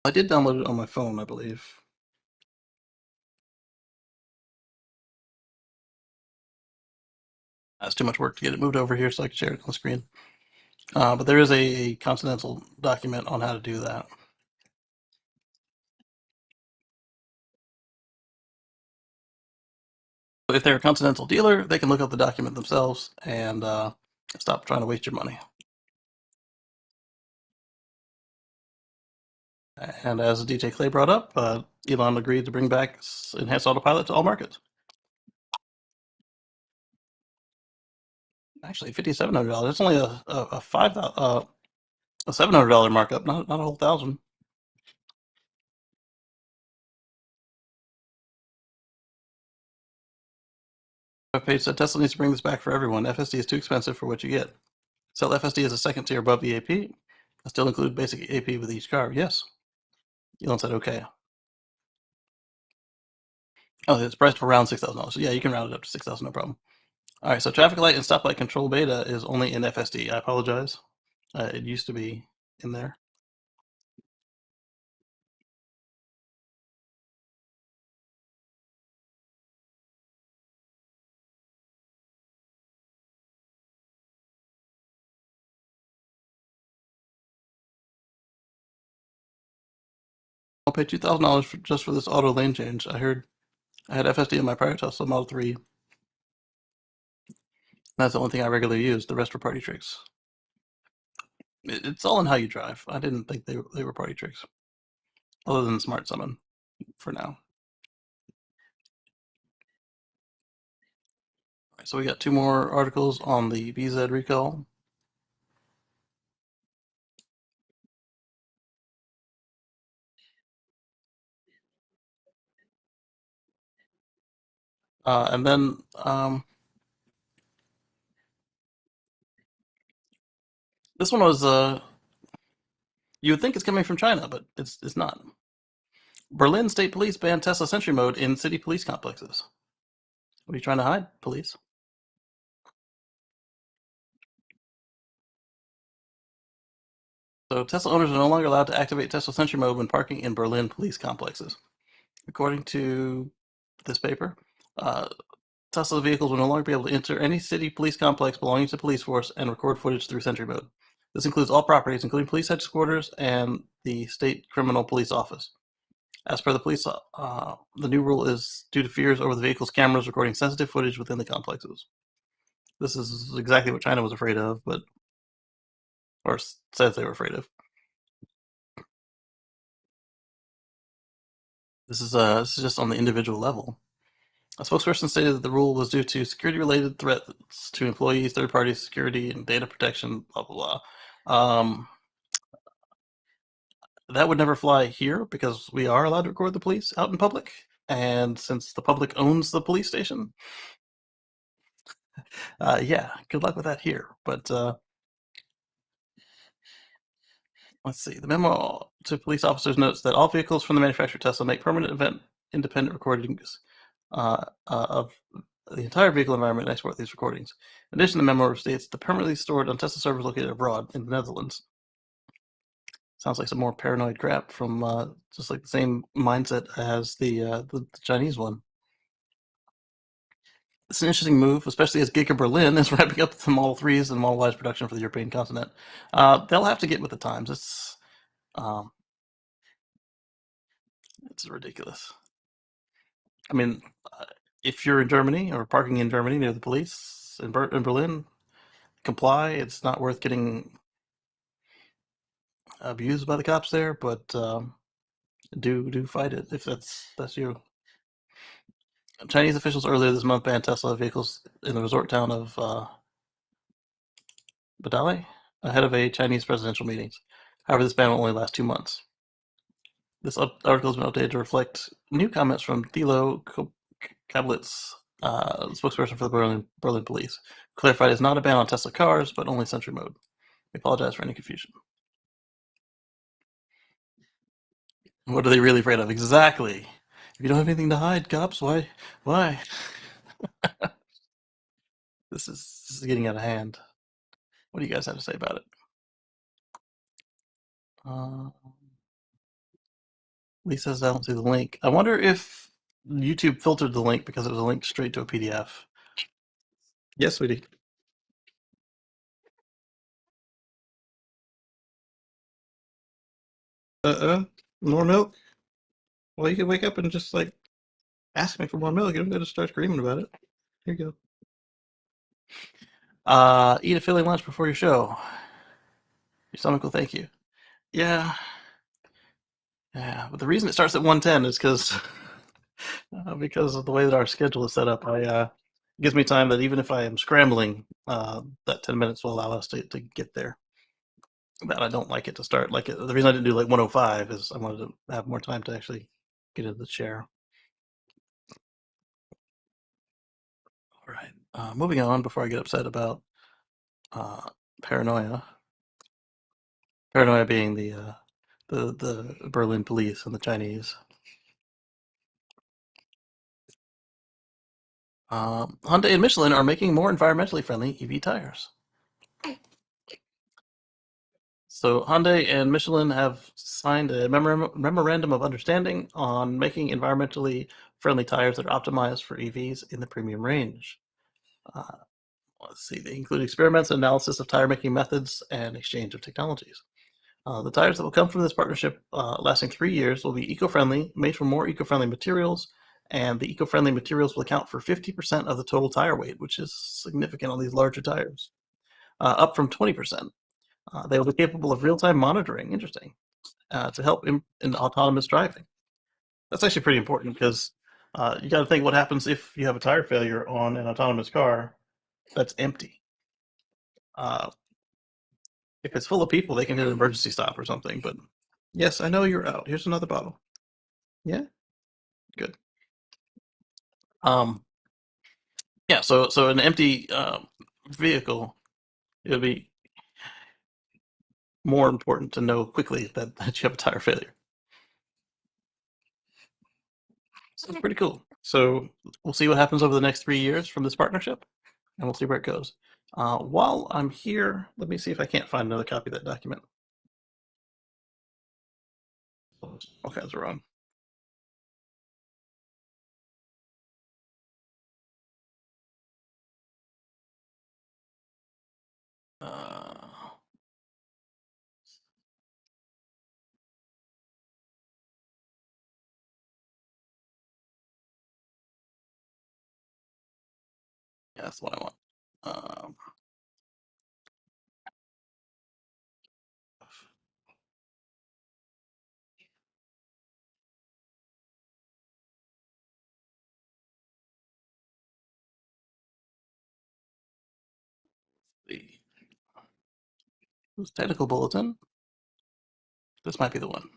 I did download it on my phone, I believe. That's too much work to get it moved over here so I can share it on the screen. But there is a Continental document on how to do that. If they're a Continental dealer, they can look up the document themselves and stop trying to waste your money. And as DJ Clay brought up, Elon agreed to bring back enhanced autopilot to all markets. Actually, $5,700. That's only a $700 markup, not a whole $1,000. Page said Tesla needs to bring this back for everyone. FSD is too expensive for what you get. Sell FSD as a second tier above EAP. I still include basic AP with each car. Yes. Elon said okay. Oh, it's priced for around $6,000. So yeah, you can round it up to $6,000, no problem. All right, so traffic light and stoplight control beta is only in FSD. I apologize. It used to be in there. I'll pay $2,000 just for this auto lane change. I heard I had FSD in my prior Tesla Model 3. That's the only thing I regularly use. The rest were party tricks. It's all in how you drive. I didn't think they were party tricks, other than Smart Summon for now. Right, so we got two more articles on the BZ recall. And then this one was you would think it's coming from China, but it's not. Berlin State Police banned Tesla Sentry Mode in city police complexes. What are you trying to hide, police? So Tesla owners are no longer allowed to activate Tesla Sentry Mode when parking in Berlin police complexes. According to this paper, Tesla vehicles will no longer be able to enter any city police complex belonging to the police force and record footage through Sentry Mode. This includes all properties, including police headquarters and the State Criminal Police Office. As per the police, the new rule is due to fears over the vehicle's cameras recording sensitive footage within the complexes. This is exactly what China was afraid of, or says they were afraid of. This is just on the individual level. A spokesperson stated that the rule was due to security-related threats to employees, third-party security, and data protection, blah, blah, blah. That would never fly here because we are allowed to record the police out in public. And since the public owns the police station, yeah, good luck with that here. But let's see. The memo to police officers notes that all vehicles from the manufacturer Tesla make permanent event independent recordings of the entire vehicle environment and export these recordings. In addition, the memo states the permanently stored on Tesla servers located abroad in the Netherlands. Sounds like some more paranoid crap from just like the same mindset as the Chinese one. It's an interesting move, especially as Giga Berlin is ramping up the Model 3s and Model Ys production for the European continent. They'll have to get with the times. It's ridiculous. I mean, if you're in Germany or parking in Germany near the police in Berlin, comply. It's not worth getting abused by the cops there, but do fight it if that's you. Chinese officials earlier this month banned Tesla vehicles in the resort town of Badali ahead of a Chinese presidential meetings. However, this ban will only last 2 months. This article has been updated to reflect new comments from Thilo Kablitz, spokesperson for the Berlin police. Clarified it's not a ban on Tesla cars, but only Sentry mode. We apologize for any confusion. What are they really afraid of? Exactly. If you don't have anything to hide, cops, why? Why? This is getting out of hand. What do you guys have to say about it? Lee says I don't see the link. I wonder if YouTube filtered the link because it was a link straight to a PDF. Yes, sweetie. More milk? Well, you can wake up and just like ask me for more milk. You don't got to start screaming about it. Here you go. Eat a filling lunch before your show. Your stomach will thank you. Yeah, yeah. But the reason it starts at 1:10 is because of the way that our schedule is set up. It gives me time that even if I am scrambling, that 10 minutes will allow us to get there. That I don't like it to start. Like the reason I didn't do like 1:05 is I wanted to have more time to actually get into the chair. All right. Moving on before I get upset about uh, paranoia. Paranoia being the Berlin police and the Chinese. Hyundai and Michelin are making more environmentally friendly EV tires. So Hyundai and Michelin have signed a memorandum of understanding on making environmentally friendly tires that are optimized for EVs in the premium range. Uh, let's see, they include experiments and analysis of tire making methods and exchange of technologies. The tires that will come from this partnership, lasting 3 years, will be eco-friendly, made from more eco-friendly materials, and the eco-friendly materials will account for 50% of the total tire weight, which is significant on these larger tires, up from 20%. They will be capable of real-time monitoring, interesting, to help in autonomous driving. That's actually pretty important because you got to think what happens if you have a tire failure on an autonomous car that's empty. Uh, if it's full of people, they can hit an emergency stop or something. But yes, I know you're out. Here's another bottle. Yeah, good. Um, yeah. So an empty vehicle, it would be more important to know quickly that you have a tire failure. So it's pretty cool. So we'll see what happens over the next 3 years from this partnership, and we'll see where it goes. While I'm here, let me see if I can't find another copy of that document. All kinds are wrong. Uh, yeah, that's what I want. Um, the this technical bulletin. This might be the one.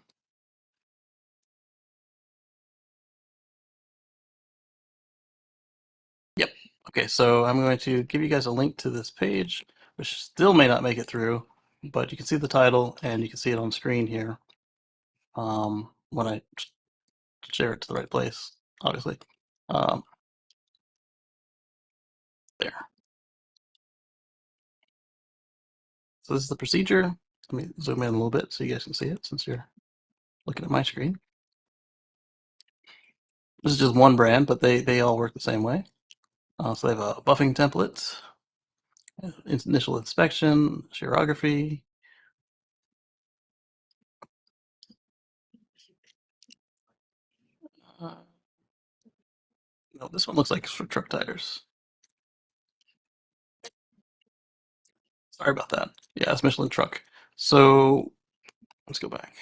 Yep. Okay, so I'm going to give you guys a link to this page, which still may not make it through, but you can see the title and you can see it on screen here when I share it to the right place, obviously. Um, there. So this is the procedure. Let me zoom in a little bit so you guys can see it since you're looking at my screen. This is just one brand, but they all work the same way. So they have a buffing template, initial inspection, xerography. No, this one looks like it's for truck tires. Sorry about that. Yeah, it's Michelin truck. So let's go back.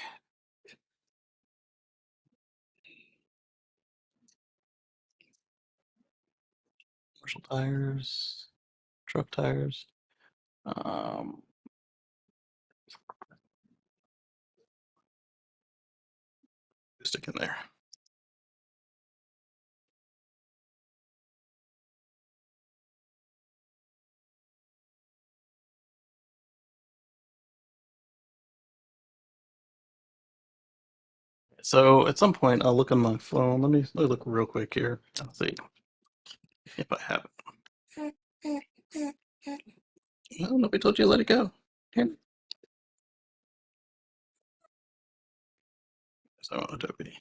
Commercial tires, truck tires. Um, stick in there. So at some point, I'll look on my phone. Let me look real quick here. I'll see if I have it. No, nobody told you to let it go. Here. So Adobe.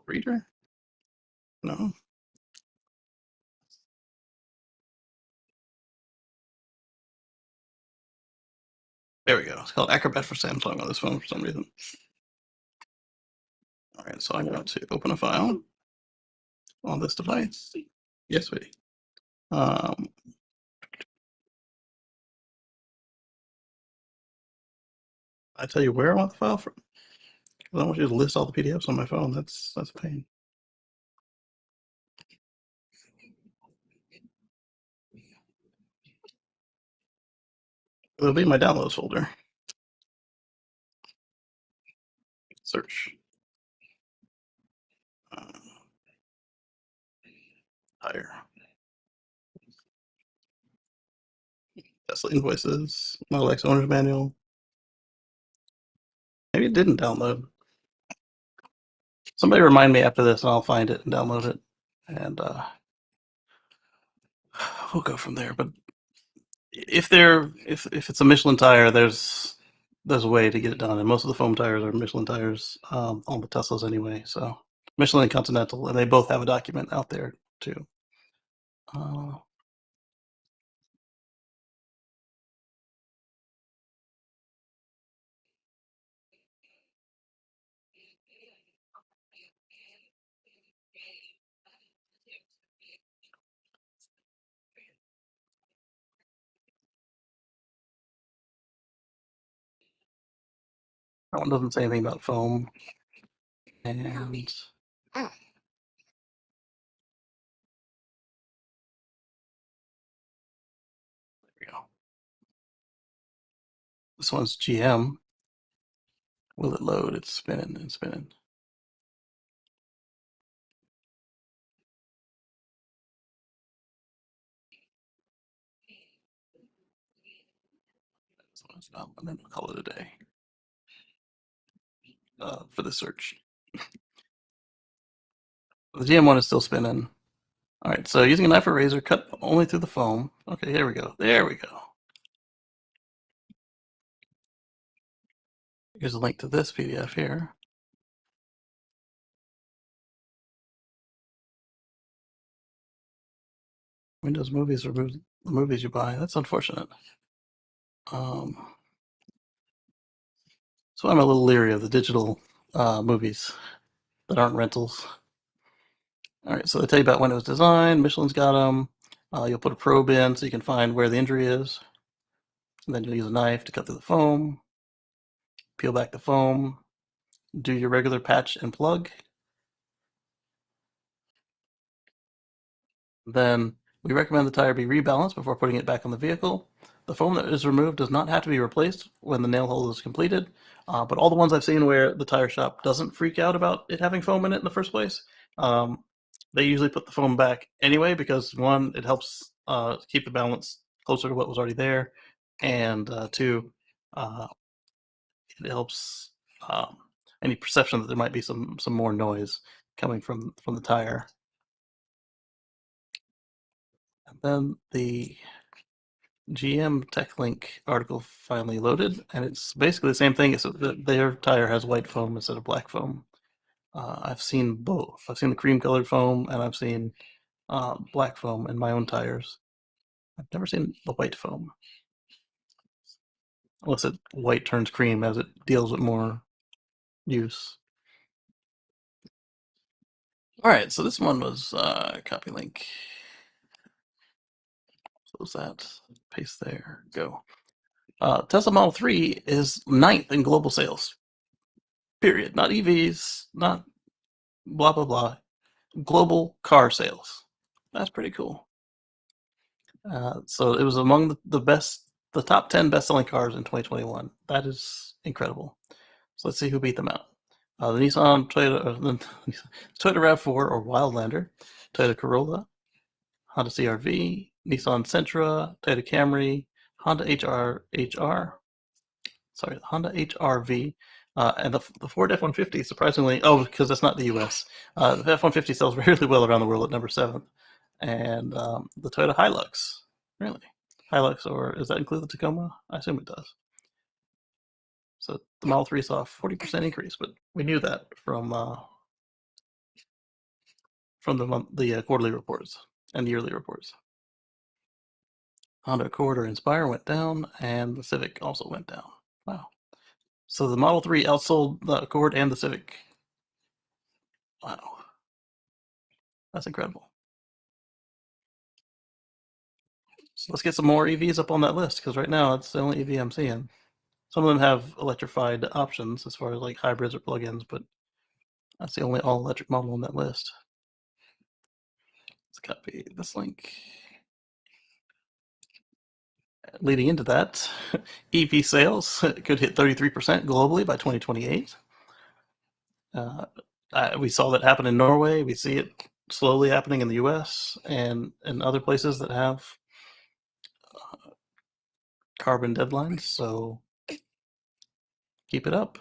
Reader? No. There we go. It's called Acrobat for Samsung on this phone for some reason. All right, so I'm going to open a file on this device. Yes, sweetie. I tell you where I want the file from. I don't want you to list all the PDFs on my phone. That's a pain. It'll be in my downloads folder. Search. Higher. Tesla invoices. Model X owner's manual. Maybe it didn't download. Somebody remind me after this, and I'll find it and download it, and we'll go from there. But if it's a Michelin tire, there's a way to get it done, and most of the foam tires are Michelin tires on the Teslas anyway. So Michelin and Continental, and they both have a document out there too. That one doesn't say anything about foam, and there we go. This one's GM. Will it load? It's spinning and spinning. So it's not, and then we'll call it a day for the search. The GM one is still spinning. All right, so using a knife or razor, cut only through the foam. Okay, here we go. There we go. Here's a link to this PDF here. Windows Movies removes the movies you buy. That's unfortunate. So I'm a little leery of the digital movies that aren't rentals. All right, so they tell you about when it was designed. Michelin's got them. You'll put a probe in so you can find where the injury is. And then you'll use a knife to cut through the foam, peel back the foam, do your regular patch and plug. Then we recommend the tire be rebalanced before putting it back on the vehicle. The foam that is removed does not have to be replaced when the nail hole is completed, but all the ones I've seen where the tire shop doesn't freak out about it having foam in it in the first place, they usually put the foam back anyway because, one, it helps keep the balance closer to what was already there, and two, it helps any perception that there might be some more noise coming from the tire. And then the GM TechLink article finally loaded, and it's basically the same thing, except that their tire has white foam instead of black foam. I've seen both. I've seen the cream-colored foam, and I've seen black foam in my own tires. I've never seen the white foam, unless white turns cream as it deals with more use. All right, so this one was copy link. Close that, paste there, go. Tesla Model 3 is 9th in global sales. Period. Not EVs, not blah, blah, blah. Global car sales. That's pretty cool. So it was among the top 10 best-selling cars in 2021. That is incredible. So let's see who beat them out. The Nissan Toyota RAV4 or Wildlander, Toyota Corolla, Honda CR-V, Nissan Sentra, Toyota Camry, Honda Honda HR-V, and the Ford F-150, surprisingly, because that's not the U.S. The F-150 sells really well around the world at number 7. And the Toyota Hilux, really? Hilux, or does that include the Tacoma? I assume it does. So the Model 3 saw a 40% increase, but we knew that from the quarterly reports and yearly reports. Honda Accord or Inspire went down, and the Civic also went down. Wow. So the Model 3 outsold the Accord and the Civic. Wow. That's incredible. So let's get some more EVs up on that list, because right now it's the only EV I'm seeing. Some of them have electrified options as far as like hybrids or plug-ins, but that's the only all-electric model on that list. Let's copy this link. Leading into that, EV sales could hit 33% globally by 2028. We saw that happen in Norway. We see it slowly happening in the US and in other places that have carbon deadlines. So keep it up.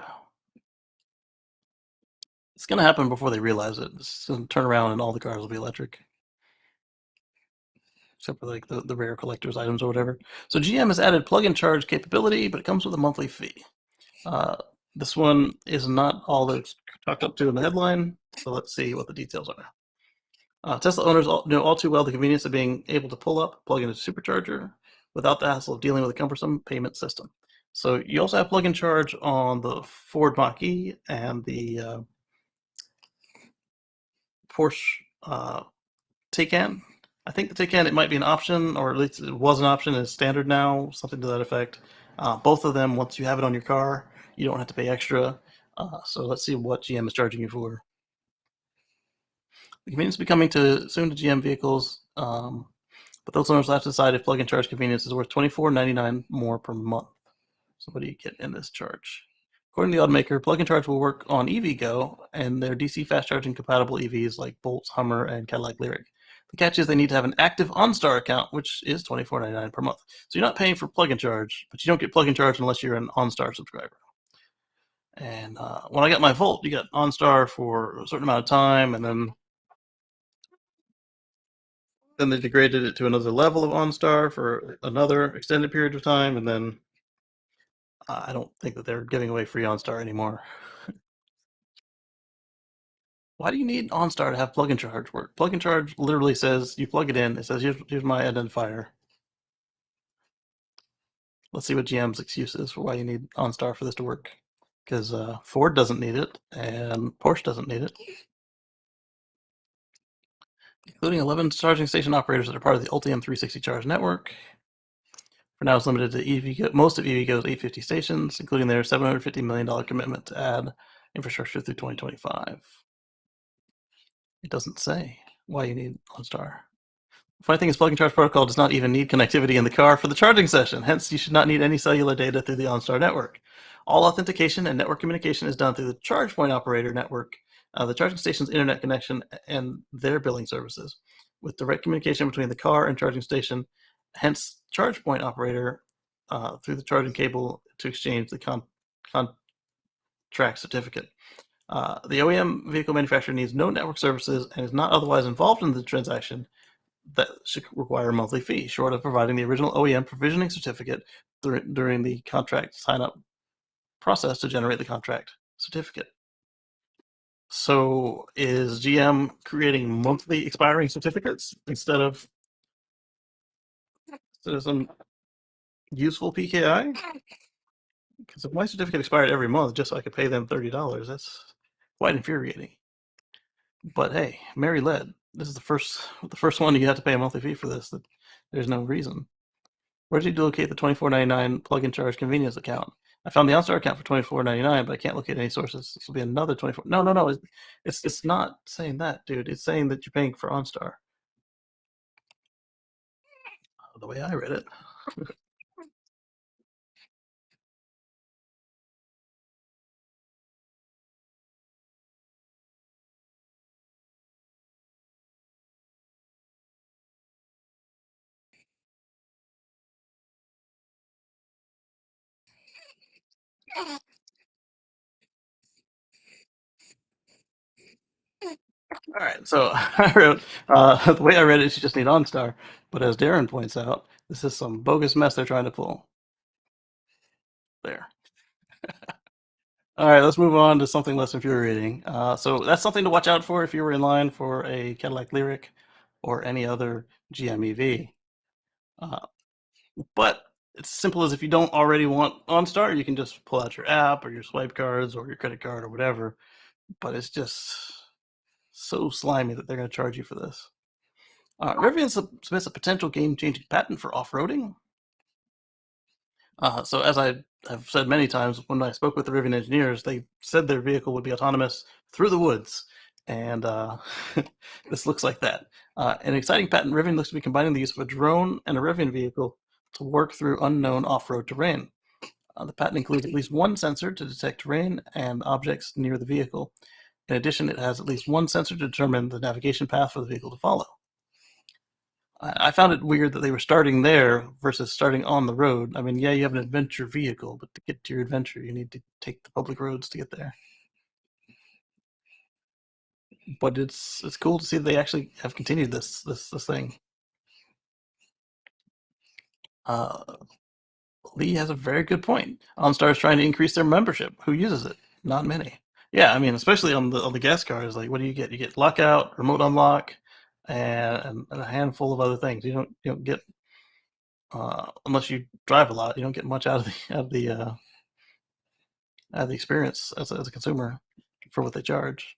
It's going to happen before they realize it. It's going to turn around and all the cars will be electric. Except for like the rare collector's items or whatever. So GM has added plug-in charge capability, but it comes with a monthly fee. This one is not all that's talked up to in the headline, so let's see what the details are. Tesla owners know all too well the convenience of being able to pull up, plug in a supercharger without the hassle of dealing with a cumbersome payment system. So you also have plug-in charge on the Ford Mach-E and the Porsche Taycan. I think the Taycan, it might be an option, or at least it was an option, is standard now, something to that effect. Both of them, once you have it on your car, you don't have to pay extra. So let's see what GM is charging you for. The convenience will be coming soon to GM vehicles, but those owners will have to decide if plug-in charge convenience is worth $24.99 more per month. So what do you get in this charge? According to the automaker, plug-in charge will work on EVgo and their DC fast charging compatible EVs like Bolt's, Hummer, and Cadillac Lyriq. The catch is they need to have an active OnStar account, which is $24.99 per month. So you're not paying for plug-in charge, but you don't get plug-in charge unless you're an OnStar subscriber. And when I got my Volt, you got OnStar for a certain amount of time, and then they degraded it to another level of OnStar for another extended period of time, and then I don't think that they're giving away free OnStar anymore. Why do you need OnStar to have plug-in charge work? Plug-in charge literally says you plug it in. It says here's my identifier. Let's see what GM's excuse is for why you need OnStar for this to work. Because Ford doesn't need it, and Porsche doesn't need it. Including 11 charging station operators that are part of the Ultium 360 Charge network. For now, it's limited to most of EVgo's 850 stations, including their $750 million commitment to add infrastructure through 2025. It doesn't say why you need OnStar. The funny thing is, plug-in charge protocol does not even need connectivity in the car for the charging session. Hence, you should not need any cellular data through the OnStar network. All authentication and network communication is done through the charge point operator network, the charging station's internet connection, and their billing services, with direct communication between the car and charging station. Hence, charge point operator through the charging cable to exchange the contract certificate. The OEM vehicle manufacturer needs no network services and is not otherwise involved in the transaction that should require a monthly fee, short of providing the original OEM provisioning certificate during the contract sign-up process to generate the contract certificate. So is GM creating monthly expiring certificates instead of some useful PKI? Because if my certificate expired every month just so I could pay them $30, that's quite infuriating. But hey, Mary led. This is the first one you have to pay a monthly fee for this. There's no reason. Where did you locate the $24.99 plug-in charge convenience account? I found the OnStar account for $24.99, but I can't locate any sources. This will be another 24. No. It's not saying that, dude. It's saying that you're paying for OnStar. The way I read it. All right, so I wrote the way I read it is you just need OnStar, but as Darren points out, this is some bogus mess they're trying to pull. There. All right, let's move on to something less infuriating. So that's something to watch out for if you were in line for a Cadillac Lyriq or any other GM EV. But it's simple as if you don't already want OnStar, you can just pull out your app or your swipe cards or your credit card or whatever. But it's just so slimy that they're going to charge you for this. Rivian submits a potential game-changing patent for off-roading. So as I have said many times, when I spoke with the Rivian engineers, they said their vehicle would be autonomous through the woods, and this looks like that. An exciting patent, Rivian looks to be combining the use of a drone and a Rivian vehicle to work through unknown off-road terrain. The patent includes at least one sensor to detect terrain and objects near the vehicle. In addition, it has at least one sensor to determine the navigation path for the vehicle to follow. I found it weird that they were starting there versus starting on the road. I mean, yeah, you have an adventure vehicle, but to get to your adventure, you need to take the public roads to get there. But it's cool to see that they actually have continued this thing. Lee has a very good point. OnStar is trying to increase their membership. Who uses it? Not many. Yeah, I mean, especially on the gas cars. Like, what do you get? You get lockout, remote unlock, and a handful of other things. You don't get unless you drive a lot. You don't get much out of the experience as a consumer for what they charge.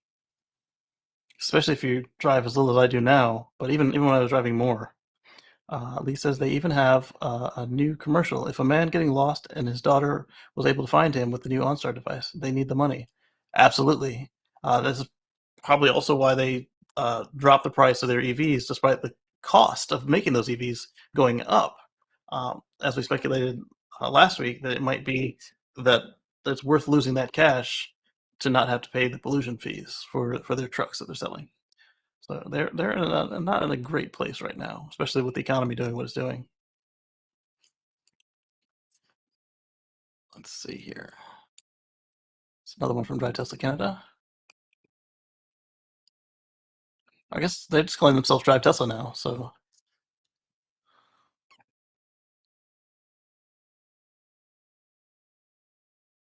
Especially if you drive as little as I do now. But even when I was driving more. Lee says they even have a new commercial. If a man getting lost and his daughter was able to find him with the new OnStar device, they need the money. Absolutely. This is probably also why they dropped the price of their EVs, despite the cost of making those EVs going up. As we speculated last week, that it might be that it's worth losing that cash to not have to pay the pollution fees for their trucks that they're selling. So they're not in a great place right now, especially with the economy doing what it's doing. Let's see here. It's another one from Drive Tesla Canada. I guess they just calling themselves Drive Tesla now. So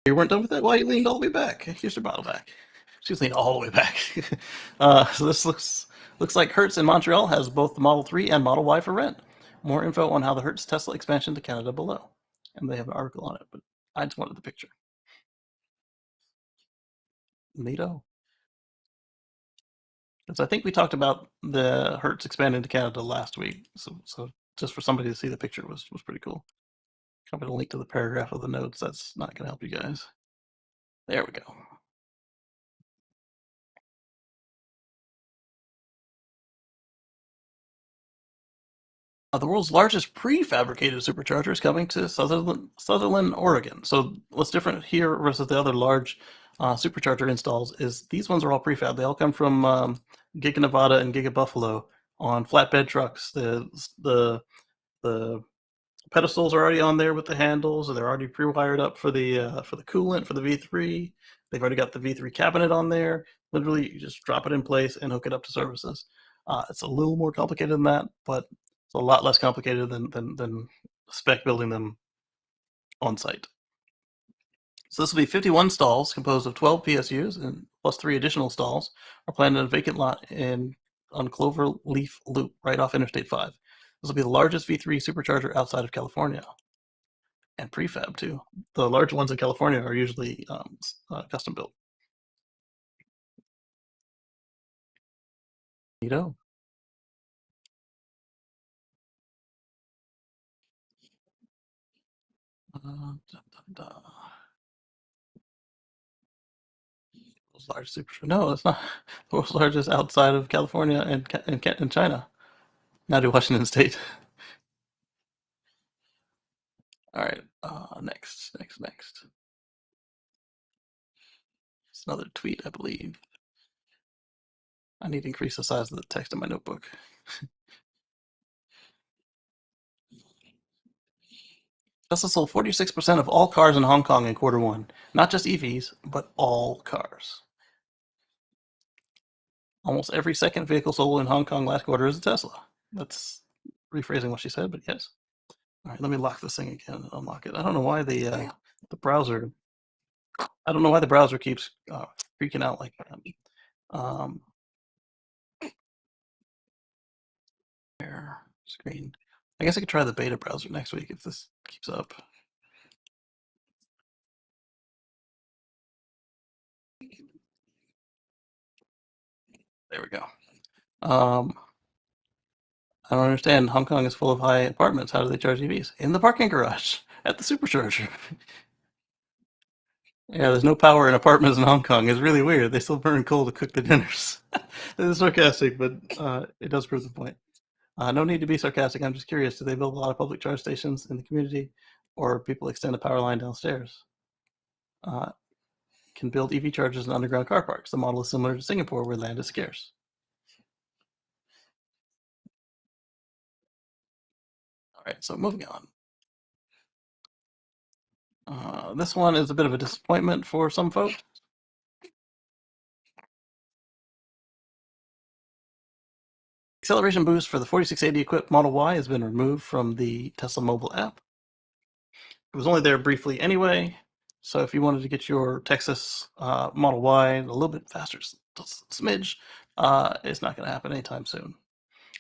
you weren't done with that? Well, you leaned all the way back. Here's your bottle back. She's leaned all the way back. So this looks like Hertz in Montreal has both the Model 3 and Model Y for rent. More info on how the Hertz Tesla expansion to Canada below. And they have an article on it, but I just wanted the picture. Neato. Because I think we talked about the Hertz expanding to Canada last week. So just for somebody to see the picture was pretty cool. I'm going to link to the paragraph of the notes. That's not going to help you guys. There we go. The world's largest prefabricated supercharger is coming to Sutherland, Oregon. So what's different here versus the other large supercharger installs is these ones are all prefab. They all come from Giga Nevada and Giga Buffalo on flatbed trucks. The pedestals are already on there with the handles, and they're already pre-wired up for the coolant for the V3. They've already got the V3 cabinet on there. Literally, you just drop it in place and hook it up to services. It's a little more complicated than that, but it's a lot less complicated than spec building them on site. So this will be 51 stalls composed of 12 PSUs and plus 3 additional stalls are planned in a vacant lot on Clover Leaf Loop right off Interstate 5. This will be the largest V3 supercharger outside of California. And prefab too. The large ones in California are usually custom built. Neato. Da, da, da. World's largest super. No, it's not. The world's largest outside of California and China. Now to Washington State. All right. Next. It's another tweet, I believe. I need to increase the size of the text in my notebook. Tesla sold 46% of all cars in Hong Kong in Q1. Not just EVs, but all cars. Almost every second vehicle sold in Hong Kong last quarter is a Tesla. That's rephrasing what she said, but yes. All right, let me lock this thing again and unlock it. I don't know why the browser. I don't know why the browser keeps freaking out like that. Share screen. I guess I could try the beta browser next week if this keeps up. There we go. I don't understand. Hong Kong is full of high apartments. How do they charge EVs? In the parking garage at the supercharger. Yeah, there's no power in apartments in Hong Kong. It's really weird. They still burn coal to cook the dinners. This is sarcastic, but it does prove the point. No need to be sarcastic. I'm just curious. Do they build a lot of public charge stations in the community, or people extend a power line downstairs? Can build EV chargers in underground car parks. The model is similar to Singapore, where land is scarce. All right, so moving on. This one is a bit of a disappointment for some folks. Acceleration boost for the 4680 equipped Model Y has been removed from the Tesla mobile app. It was only there briefly anyway, so if you wanted to get your Texas Model Y a little bit faster, smidge, it's not going to happen anytime soon.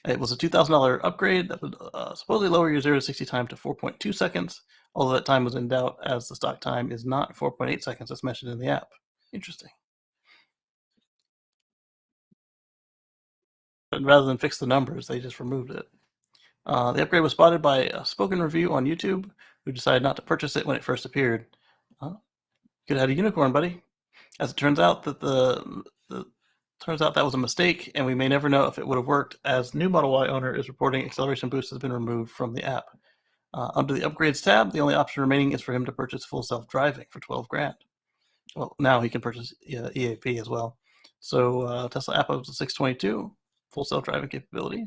It was a $2,000 upgrade that would supposedly lower your 0 to 60 time to 4.2 seconds, although that time was in doubt as the stock time is not 4.8 seconds as mentioned in the app. Interesting. But rather than fix the numbers, they just removed it. The upgrade was spotted by a spoken review on YouTube, who decided not to purchase it when it first appeared. Could have had a unicorn, buddy. As it turns out, that that was a mistake, and we may never know if it would have worked, as new Model Y owner is reporting acceleration boost has been removed from the app. Under the upgrades tab, the only option remaining is for him to purchase full self-driving for $12,000. Well, now he can purchase EAP as well. So Tesla app up to 622, full self-driving capability.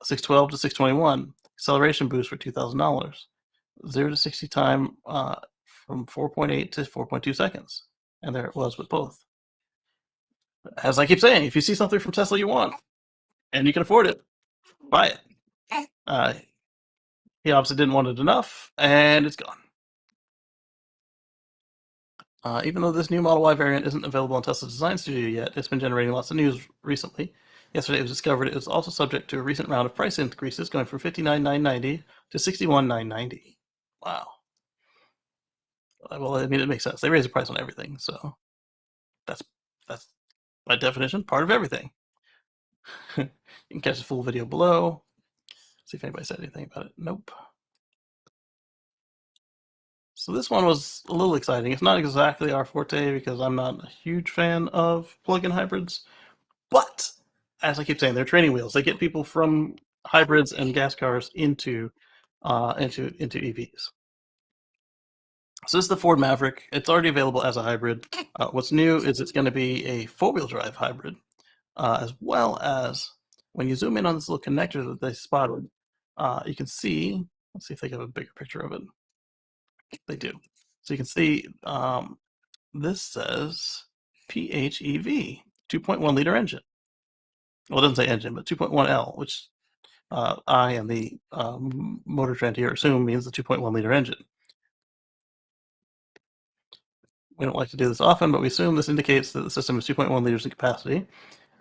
612 to 621, acceleration boost for $2,000. 0 to 60 time from 4.8 to 4.2 seconds. And there it was with both. As I keep saying, if you see something from Tesla you want, and you can afford it, buy it. He obviously didn't want it enough, and it's gone. Even though this new Model Y variant isn't available on Tesla's design studio yet, it's been generating lots of news recently. Yesterday it was discovered it was also subject to a recent round of price increases, going from $59,990 to $61,990. Wow. Well, I mean, it makes sense. They raise the price on everything, so that's by definition part of everything. You can catch the full video below. See if anybody said anything about it. Nope. So this one was a little exciting. It's not exactly our forte because I'm not a huge fan of plug-in hybrids, but as I keep saying, they're training wheels. They get people from hybrids and gas cars into EVs. So this is the Ford Maverick. It's already available as a hybrid. What's new is it's going to be a four-wheel drive hybrid, as well as when you zoom in on this little connector that they spotted, you can see. Let's see if they have a bigger picture of it. They do. So you can see this says PHEV, 2.1 liter engine. Well, it doesn't say engine, but 2.1L, which I and the motor trend here assume means the 2.1 liter engine. We don't like to do this often, but we assume this indicates that the system is 2.1 liters in capacity.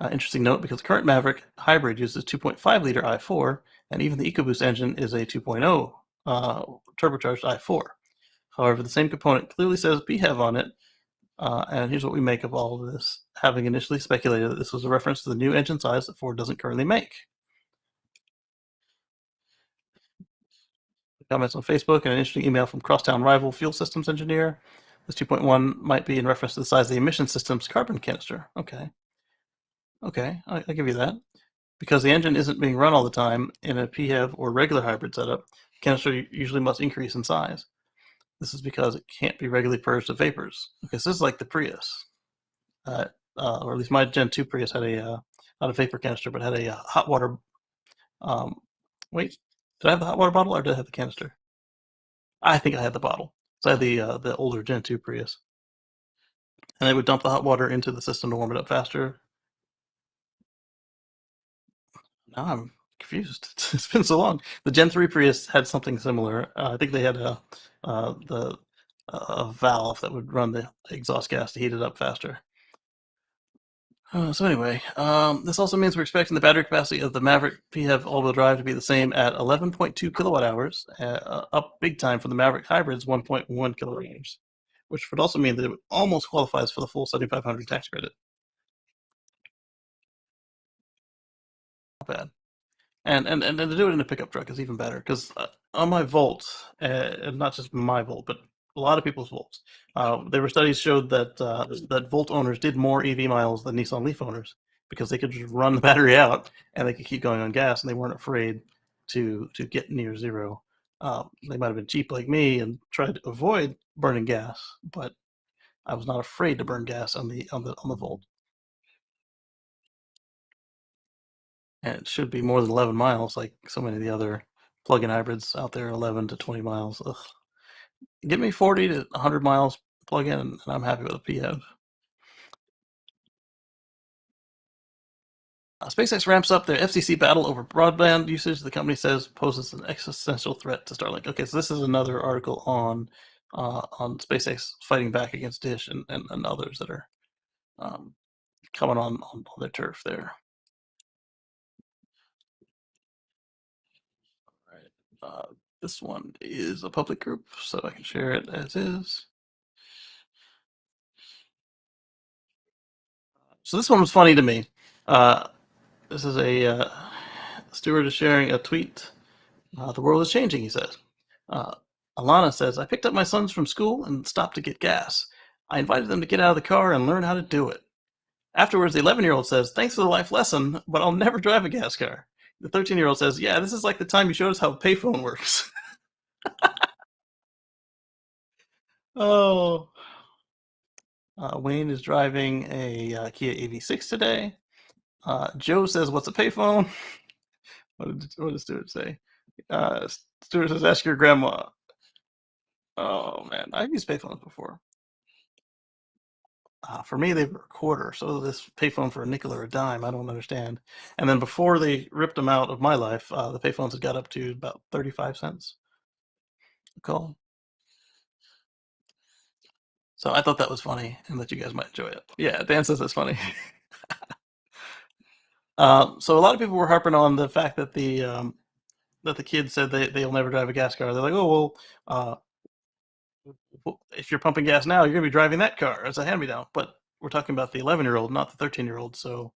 Interesting note, because the current Maverick hybrid uses 2.5 liter i4, and even the EcoBoost engine is a 2.0 turbocharged i4. However, the same component clearly says PHEV on it, and here's what we make of all of this, having initially speculated that this was a reference to the new engine size that Ford doesn't currently make. Comments on Facebook and an interesting email from Crosstown Rival Fuel Systems engineer. This 2.1 might be in reference to the size of the emission system's carbon canister. Okay, I'll give you that. Because the engine isn't being run all the time in a PHEV or regular hybrid setup, canister usually must increase in size. This is because it can't be regularly purged of vapors. Okay, so this is like the Prius, or at least my Gen 2 Prius had not a vapor canister, but had a hot water. Um, wait, did I have the hot water bottle or did I have the canister? I think I had the bottle. So I had the older Gen 2 Prius, and they would dump the hot water into the system to warm it up faster. Now I'm confused. It's been so long. The Gen 3 Prius had something similar. I think they had a valve that would run the exhaust gas to heat it up faster. So anyway, this also means we're expecting the battery capacity of the Maverick PHEV all-wheel drive to be the same at 11.2 kilowatt hours, up big time from the Maverick Hybrid's 1.1 kilowatt hours, which would also mean that it almost qualifies for the full 7,500 tax credit. Not bad. And to do it in a pickup truck is even better because on my Volt, and not just my Volt, but a lot of people's Volts, there were studies showed that that Volt owners did more EV miles than Nissan Leaf owners because they could just run the battery out and they could keep going on gas and they weren't afraid to get near zero. They might have been cheap like me and tried to avoid burning gas, but I was not afraid to burn gas on the Volt. And it should be more than 11 miles, like so many of the other plug-in hybrids out there, 11 to 20 miles. Ugh. Give me 40 to 100 miles plug-in, and I'm happy with a PHEV. SpaceX ramps up their FCC battle over broadband usage. The company says poses an existential threat to Starlink. Okay, so this is another article on SpaceX fighting back against Dish and others that are coming on their turf there. All right. This one is a public group, so I can share it as is. So this one was funny to me. This is a Stewart is sharing a tweet. The world is changing, he says. Alana says, I picked up my sons from school and stopped to get gas. I invited them to get out of the car and learn how to do it. Afterwards, the 11-year-old says, thanks for the life lesson, but I'll never drive a gas car. The 13-year-old says, yeah, this is like the time you showed us how a payphone works. Oh. Wayne is driving a Kia EV6 today. Joe says, what's a payphone? What did Stuart say? Stuart says, ask your grandma. Oh, man. I've used payphones before. For me, they were a quarter. So this payphone for a nickel or a dime, I don't understand. And then before they ripped them out of my life, the payphones had got up to about 35 cents a call. So I thought that was funny and that you guys might enjoy it. Yeah, Dan says that's funny. So a lot of people were harping on the fact that the kids said they'll never drive a gas car. They're like, oh, well, if you're pumping gas now, you're going to be driving that car as a hand-me-down. But we're talking about the 11-year-old, not the 13-year-old. So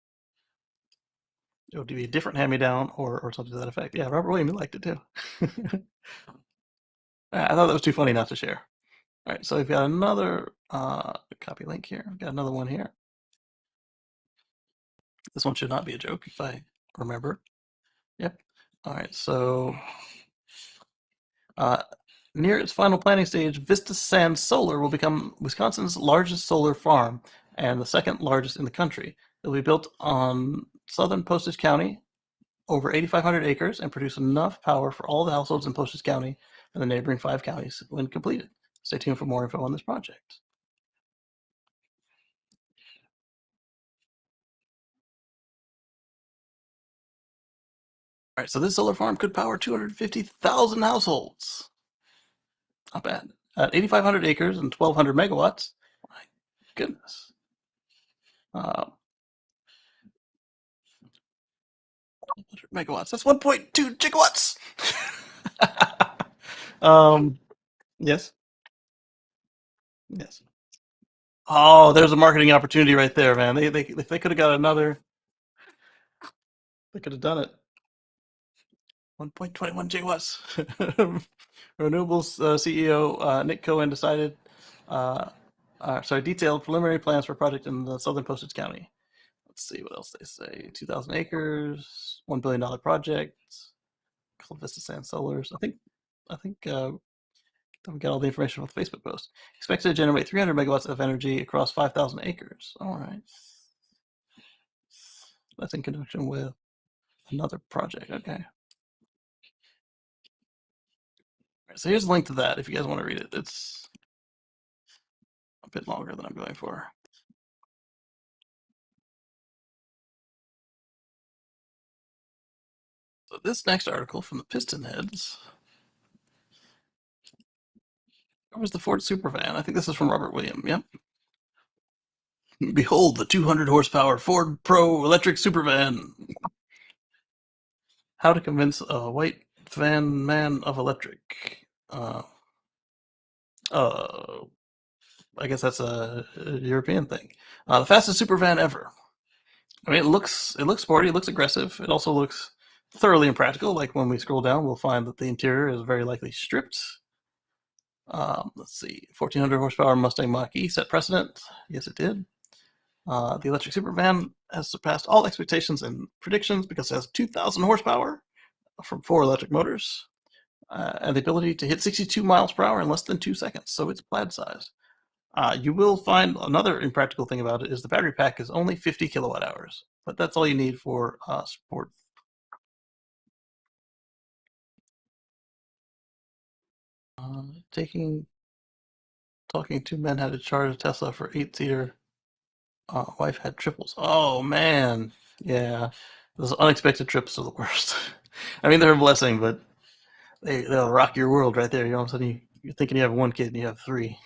it would be a different hand-me-down or something to that effect. Yeah, Robert Williams liked it too. I thought that was too funny not to share. All right, so we've got another copy link here. We've got another one here. This one should not be a joke if I remember. Yep. All right, so near its final planning stage, Vista Sand Solar will become Wisconsin's largest solar farm and the second largest in the country. It will be built on southern Postage County, over 8,500 acres, and produce enough power for all the households in Postage County and the neighboring 5 counties when completed. Stay tuned for more info on this project. All right, so this solar farm could power 250,000 households. Not bad. At 8,500 acres and 1,200 megawatts. My goodness. 100 megawatts. That's 1.2 gigawatts. Yes. Yes. Oh, there's a marketing opportunity right there, man. If they could have got another, they could have done it. 1.21 gigawatts. Renewables CEO Nick Cohen decided Detailed preliminary plans for a project in the southern Postage County. Let's see what else they say. 2,000 acres, $1 billion project, Cliff Vista Sand Solars. I think we got all the information from the Facebook post. Expected to generate 300 megawatts of energy across 5,000 acres. All right. That's in conjunction with another project. Okay. So here's a link to that if you guys want to read it. It's a bit longer than I'm going for. So this next article from the Piston Heads covers the Ford Supervan. I think this is from Robert William. Yep. Behold the 200 horsepower Ford Pro electric Supervan. How to convince a white van man of electric. Uh, I guess that's a European thing. The fastest Supervan ever. I mean, it looks sporty. It looks aggressive. It also looks thoroughly impractical. Like when we scroll down, we'll find that the interior is very likely stripped. Let's see, 1,400 horsepower Mustang Mach-E set precedent. Yes, it did. The electric Supervan has surpassed all expectations and predictions because it has 2,000 horsepower from 4 electric motors and the ability to hit 62 miles per hour in less than 2 seconds. So it's plaid sized. You will find another impractical thing about it is the battery pack is only 50 kilowatt hours, but that's all you need for sport. Talking to men how to charge a Tesla for 8-seater. Wife had triples. Oh man, yeah, those unexpected trips are the worst. I mean, they're a blessing, but they'll rock your world right there. You know, all of a sudden you're thinking you have 1 kid and you have 3.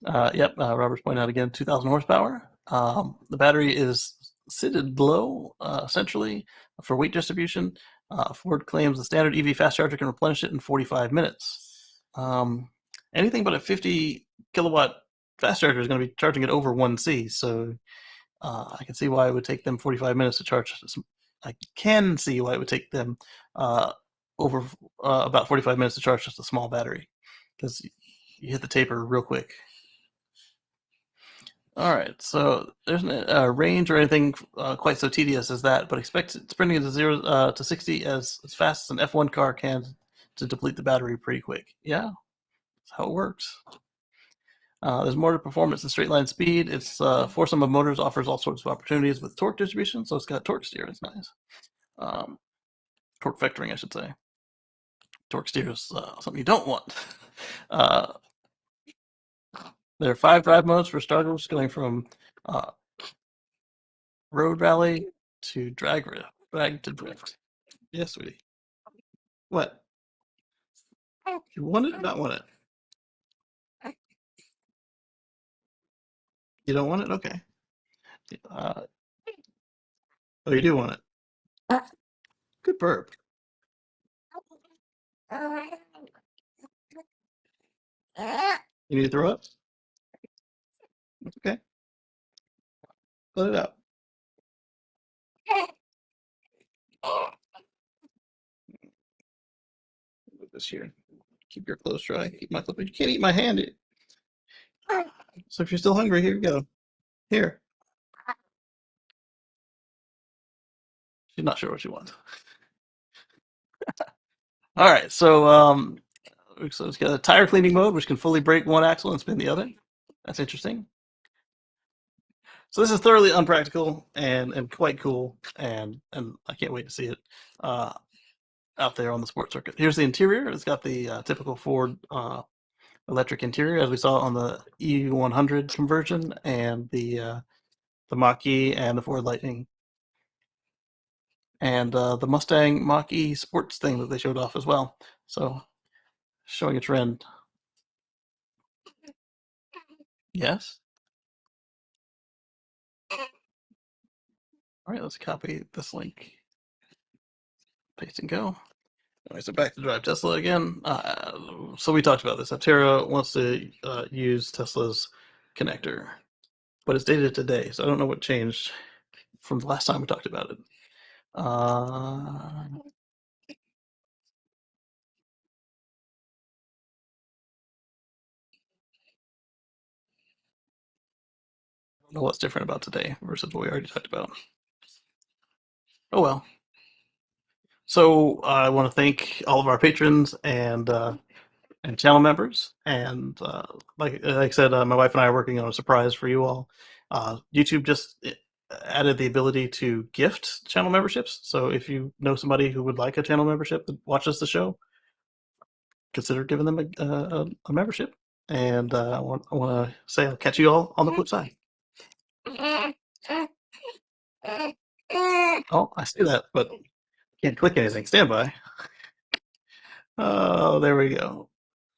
Yep, Robert's pointing out again, 2,000 horsepower. The battery is sitted low centrally for weight distribution. Ford claims the standard EV fast charger can replenish it in 45 minutes. Anything but a 50 kilowatt fast charger is going to be charging it over 1C, so I can see why it would take them 45 minutes to charge. I can see why it would take them over about 45 minutes to charge just a small battery, because you hit the taper real quick. All right, so there's no range or anything quite so tedious as that, but expect sprinting to 0 to 60 as fast as an F1 car can to deplete the battery pretty quick. Yeah, that's how it works. There's more to performance than straight line speed. Its foursome of motors offers all sorts of opportunities with torque distribution, so it's got torque steer. It's nice. Torque vectoring, I should say. Torque steer is something you don't want. There are 5 drive modes for starters, going from road rally to drag to drift. Yes, sweetie. What? You want it or not want it? You don't want it? Okay. Oh, you do want it. Good burp. You need to throw up? Okay. Let it out. Put this here. Keep your clothes dry. Keep my clothes. You can't eat my hand. So if you're still hungry, here you go. Here. She's not sure what she wants. All right. So it's got a tire cleaning mode, which can fully brake one axle and spin the other. That's interesting. So this is thoroughly unpractical and quite cool, and I can't wait to see it out there on the sports circuit. Here's the interior. It's got the typical Ford electric interior, as we saw on the E100 conversion and the Mach-E and the Ford Lightning, and the Mustang Mach-E sports thing that they showed off as well. So showing a trend. Yes. All right, let's copy this link. Paste and go. All right, so back to Drive Tesla again. So we talked about this. Aptera wants to use Tesla's connector, but it's dated today, so I don't know what changed from the last time we talked about it. know what's different about today versus what we already talked about. Oh well. So I want to thank all of our patrons and channel members. And like I said, my wife and I are working on a surprise for you all. YouTube just added the ability to gift channel memberships. So if you know somebody who would like a channel membership that watches the show, consider giving them a membership. And I want to say I'll catch you all on the flip side. Oh, I see that, but can't click anything. Stand by. Oh, there we go.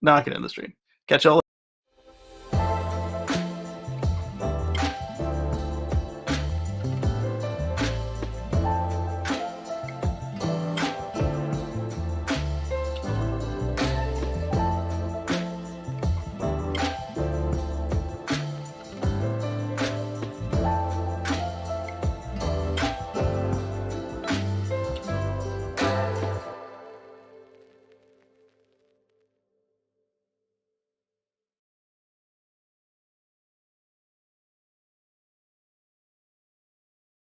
Now I can end the stream. Catch y'all.